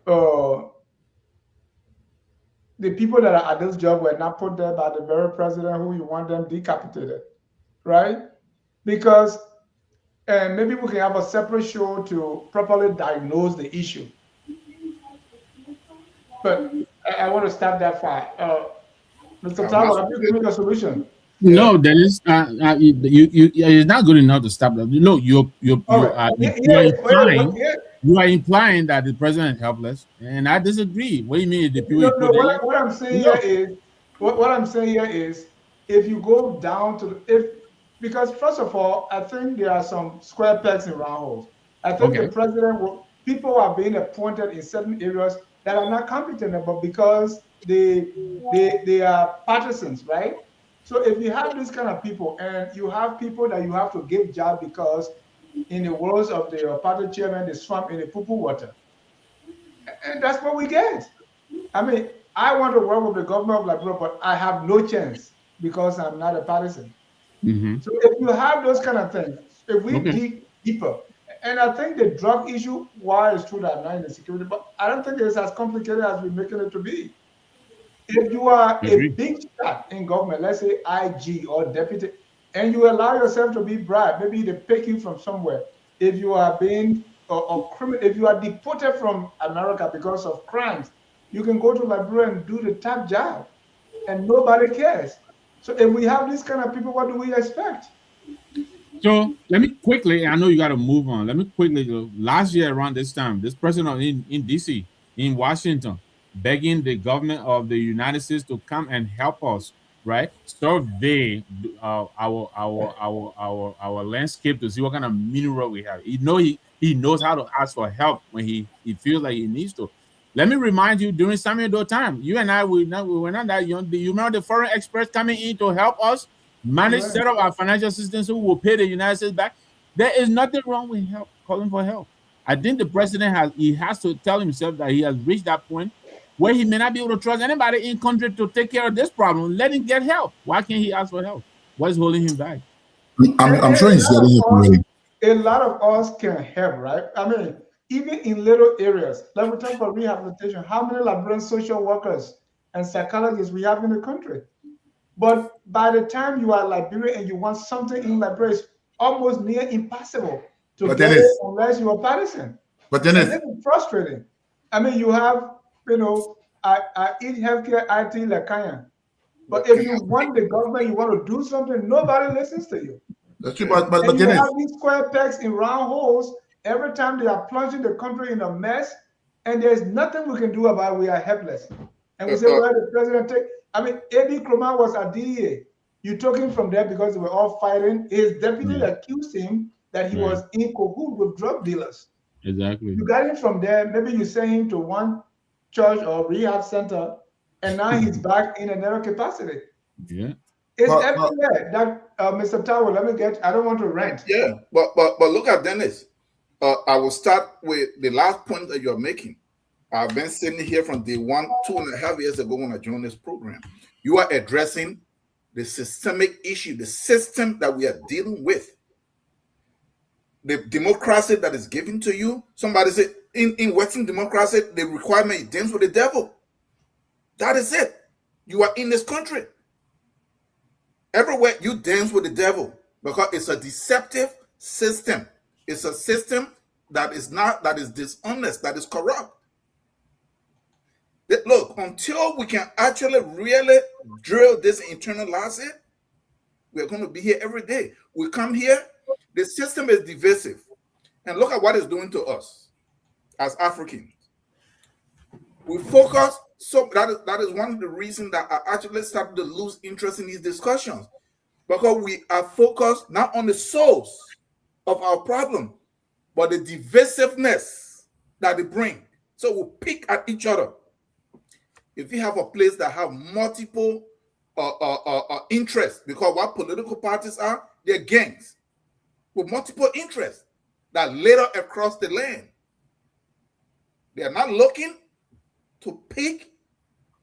B: the people that are at this job were not put there by the very president who you want them decapitated, right? Because maybe we can have a separate show to properly diagnose the issue. But I want to stop that far. Mr. Tower, have you given a solution?
G: No, there is. It's not good enough to stop that. No, you are implying that the president is helpless, and I disagree. What do you mean the people?
B: What I'm saying here is, if you go down to because first of all, I think there are some square pegs in round holes. I think the president people are being appointed in certain areas that are not competent, but because they are partisans, right? So if you have this kind of people, and you have people that you have to give job because, in the words of the party chairman, they swam in the poo-poo water, and that's what we get. I mean, I want to work with the government of Liberia, but I have no chance because I'm not a partisan. So if you have those kind of things, if we dig deeper, and I think the drug issue, why is true that not in the security, but I don't think it's as complicated as we're making it to be. If you are a big shot in government, let's say IG or deputy, and you allow yourself to be bribed, maybe they pick you from somewhere. If you are being if you are deported from America because of crimes, you can go to Liberia and do the top job, and nobody cares. So if we have these kind of people, what do we expect?
G: So let me quickly, I know you got to move on. Let me quickly go. Last year around this time, this president in DC, in Washington, begging the government of the United States to come and help us, right? Survey our landscape to see what kind of mineral we have. He knows how to ask for help when he feels like he needs to. Let me remind you, during Samuel Doe time, you and I we were not that young. Do you remember the foreign experts coming in to help us manage set up our financial systems who will pay the United States back? There is nothing wrong with help, calling for help. I think the president has to tell himself that he has reached that point where he may not be able to trust anybody in country to take care of this problem. Let him get help. Why can't he ask for help? What is holding him back?
E: I'm sure he's getting it right.
B: A lot of us can help, right? I mean, even in little areas, like we talk about rehabilitation, how many Liberian social workers and psychologists we have in the country? But by the time you are Liberian and you want something in Liberia, it's almost near impossible to get it unless you are partisan.
E: But then
B: it's frustrating. I mean, you have, I eat healthcare, IT, Lakanya. But if you want the government, you want to do something, nobody listens to you.
E: That's true, but
B: you have these square pegs in round holes. Every time they are plunging the country in a mess, and there's nothing we can do about it. We are helpless. And we say, well, the president I mean, A.B. Kromah was at DEA. You took him from there because they were all fighting. His deputy accused him that he was in cahoots with drug dealers.
G: Exactly.
B: You got him from there. Maybe you sent him to one church or rehab center, and now he's back in another capacity.
G: Yeah.
B: It's everywhere. That Mr. Tower, I don't want to rant.
F: Yeah, but look at Dennis. I will start with the last point that you're making. I've been sitting here from day one, 2.5 years ago when I joined this program. You are addressing the systemic issue, the system that we are dealing with. The democracy that is given to you. Somebody said in Western democracy, the requirement is dance with the devil. That is it. You are in this country. Everywhere you dance with the devil because it's a deceptive system. It's a system that is dishonest, that is corrupt. Look, until we can actually really drill this, internalize it, we're going to be here every day. We come here, the system is divisive. And look at what it's doing to us as Africans. We focus, so that is one of the reasons that I actually started to lose interest in these discussions. Because we are focused not on the source of our problem, but the divisiveness that they bring. So we pick at each other. If you have a place that have multiple interests, because what political parties are, they're gangs with multiple interests that later across the land. They are not looking to pick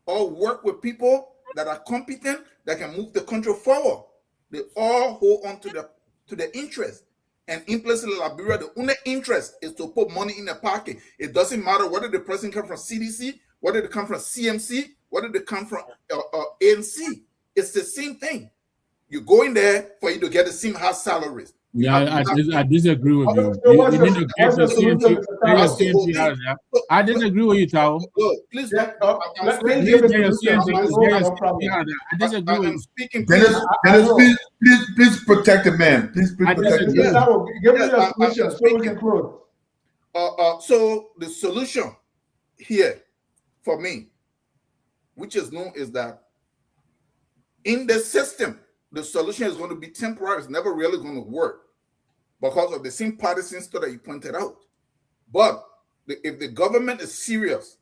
F: or work with people that are competent, that can move the country forward. They all hold on to the interest. And in places like Liberia, the only interest is to put money in the pocket. It doesn't matter whether the person comes from CDC, whether they come from CMC, whether they come from ANC. It's the same thing. You go in there for you to get the same high salaries.
G: Yeah, I disagree with you. You need to get the CMC out of there. I disagree with you, Tao.
F: Please,
B: let me
G: Get
B: give it to
G: your
B: you, sir.
G: CMC out of there. I disagree with
F: I'm
G: you.
F: speaking.
E: Dennis, please protect the man. Please protect the
G: disagree.
E: man.
B: Give me your solution so we can close.
F: So the solution here for me, which is known, is that in the system, the solution is going to be temporary. It's never really going to work because of the same partisan stuff that you pointed out. But if the government is serious,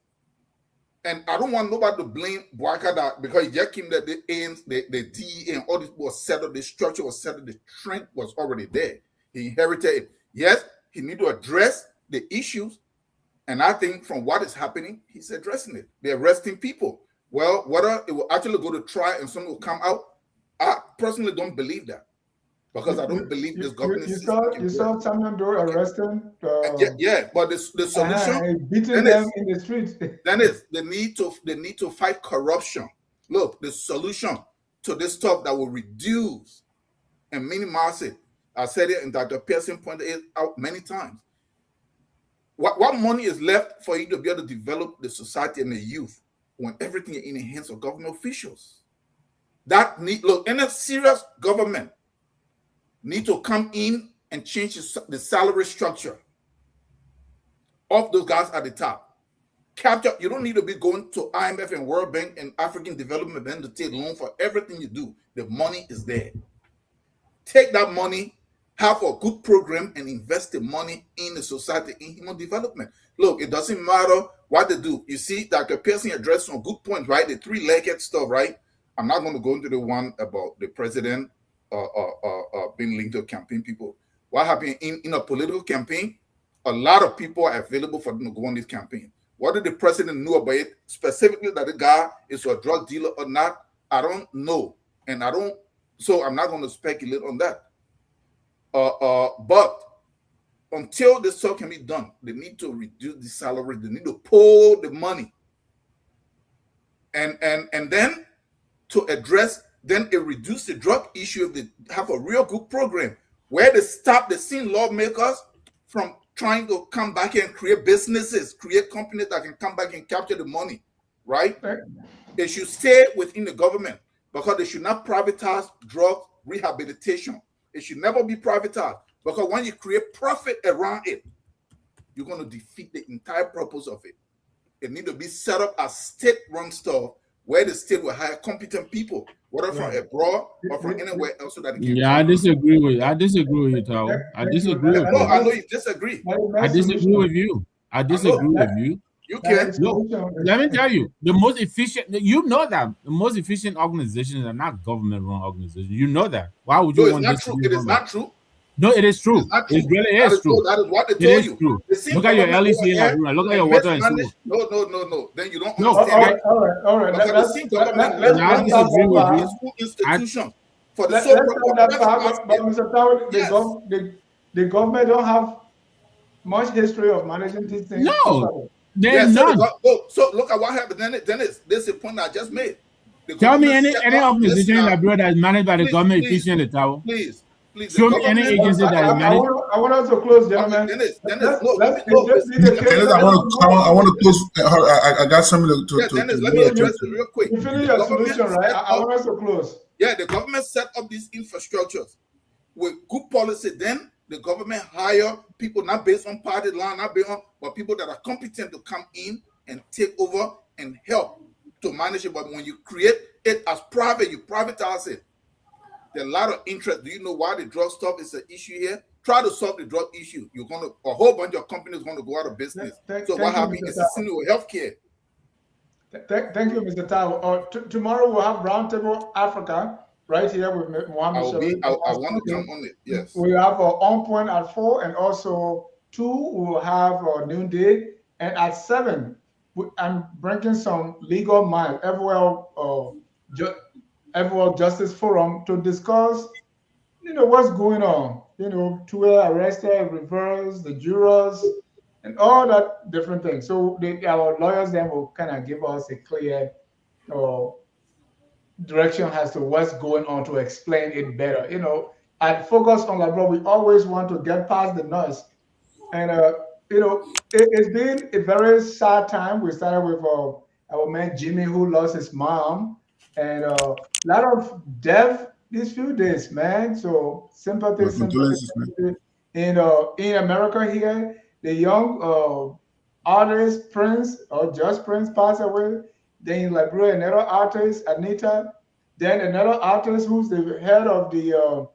F: and I don't want nobody to blame Boaka that because he just came that the AIMS, the DE, and all this was settled, the structure was settled, the strength was already there. He inherited it. Yes, he need to address the issues. And I think from what is happening, he's addressing it. They're arresting people. Well, whether it will actually go to trial and something will come out, I personally don't believe that. Because I don't believe this government system.
B: You saw Tamando arresting.
F: Yeah, but the solution
B: beating them in the streets.
F: Then is they need to fight corruption. Look, the solution to this stuff that will reduce and minimize it. I said it, and Dr. Pearson pointed it out many times. What money is left for you to be able to develop the society and the youth when everything is in the hands of government officials? Look, any serious government need to come in and change the salary structure of those guys at the top. Capture, you don't need to be going to IMF and World Bank and African Development Bank to take loan for everything you do. The money is there. Take that money, have a good program, and invest the money in the society, in human development. Look, it doesn't matter what they do. You see, Dr. Pearson addressed some good points, right? The three-legged stuff, right? I'm not going to go into the one about the president being linked to campaign people. What happened in a political campaign? A lot of people are available for them to go on this campaign. What did the president know about it? Specifically that the guy is a drug dealer or not, I don't know. So I'm not going to speculate on that. But until this stuff can be done, they need to reduce the salary. They need to pull the money. And then to address, then it reduce the drug issue if they have a real good program where they stop the scene lawmakers from trying to come back and create businesses, create companies that can come back and capture the money, right? They should stay within the government because they should not privatize drug rehabilitation. It should never be privatized because when you create profit around it, you're going to defeat the entire purpose of it. It needs to be set up as state-run stuff where the state will hire competent people, whether from abroad or from anywhere else, so that it can.
G: Yeah, I disagree with you, Tao. I disagree with you.
F: I know you disagree.
G: I disagree with you.
F: You can.
G: Look, let me tell you, the most efficient, you know that the most efficient organizations are not government-run organizations. You know that. Why would you want
F: not
G: this
F: true.
G: to be
F: It is not true.
G: No, it is true.
F: It's not
G: It
F: true.
G: really
F: That
G: is
F: is
G: true.
F: that is what they
G: It
F: told
G: is
F: you.
G: true.
F: The same
G: Look at your
F: government
G: LEC in
F: go ahead
G: Liberia. Look at
F: and
G: your water and
F: mismanage.
G: sewer.
F: No. Then you don't
G: No,
F: understand.
B: All right.
F: Because the same government
B: Let's
G: I
F: run these
B: stop
G: disagree
B: that
G: with
B: part.
G: you.
F: school institutions for the
B: Let's
F: sole
B: stop
F: purpose.
B: that
F: That's
B: part.
F: last
B: But
F: year.
B: Mr. Tower,
F: Yes.
B: the government don't have much history of managing these things
G: No,
B: properly.
G: there's
F: Yes.
G: none.
F: So look at what happened. Then it's this is the point I just made. The
G: Tell me
F: government set
G: any
F: up this
G: organization in Liberia that is managed by the government
F: please,
G: efficiently, Tower.
F: please. The
G: Show me any
F: government.
G: agency that is
B: I
G: managed.
B: want us to close, gentlemen.
F: Dennis,
B: Let's
F: no,
B: let's
F: no,
B: just leave the case.
E: Dennis, I want to close. I got something
F: Yeah,
E: to
F: Dennis, let me address it real quick.
B: You finish
F: The
B: your
F: government
B: solution, right?
F: set
B: I
F: up-
B: want us to close.
F: Yeah, the government set up these infrastructures with good policy. Then the government hire people not based on party line, but people that are competent to come in and take over and help to manage it. But when you create it as private, you privatize it. There's a lot of interest. Do you know why the drug stuff is an issue here? Try to solve the drug issue. A whole bunch of companies going to go out of business. So what happened is a similar with healthcare.
B: Thank you, Mr. Tao. Tomorrow we'll have Roundtable Africa right here with Mohammed Sharif.
F: I want to come on it. Yes.
B: We have On Point at 4, and also 2 we will have noonday, and at 7 I'm bringing some legal mind everywhere Justice Forum to discuss, what's going on. To arrested, reverse, the jurors, and all that different things. So our lawyers then will kind of give us a clear direction as to what's going on to explain it better. At Focus on Liberia, we always want to get past the noise. And, it's been a very sad time. We started with our man Jimmy, who lost his mom, and a lot of death these few days, man. So sympathy. In America here, the young artist Prince, or just Prince, passed away. Then in Liberia, another artist, Anita. Then another artist who's the head of the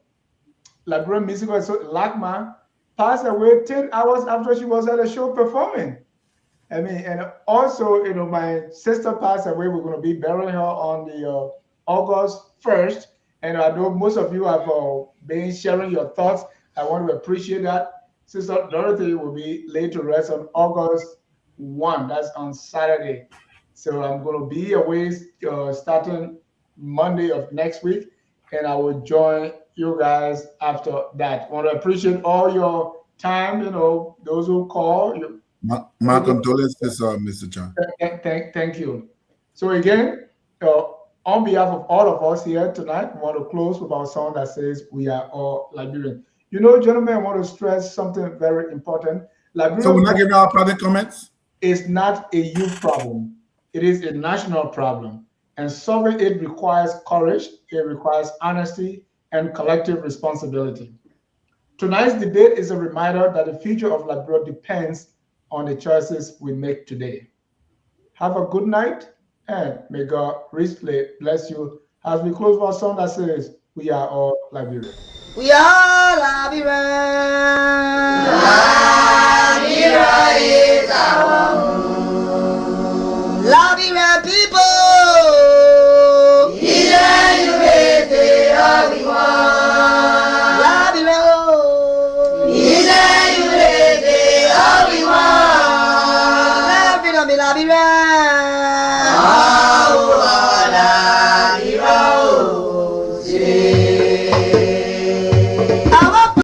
B: Liberian Musical Association, Lakma, passed away 10 hours after she was at a show performing. I mean, and also, my sister passed away. We're going to be burying her on the August 1st. And I know most of you have been sharing your thoughts. I want to appreciate that. Sister Dorothy will be laid to rest on August 1. That's on Saturday. So I'm going to be away starting Monday of next week. And I will join you guys after that. I want to appreciate all your time, those who call.
E: My condolences, Mr. John.
B: Thank you. So again, on behalf of all of us here tonight, we want to close with our song that says, "We are all Liberians." Gentlemen, I want to stress something very important. Liberia,
E: so we're not giving our private comments?
B: It's not a youth problem. It is a national problem. And solving it requires courage, it requires honesty, and collective responsibility. Tonight's debate is a reminder that the future of Liberia depends on the choices we make today. Have a good night, and may God richly bless you as we close our song that says, "We are all Liberians."
J: We are Liberians. Liberia is our home. Liberian people. Liberia.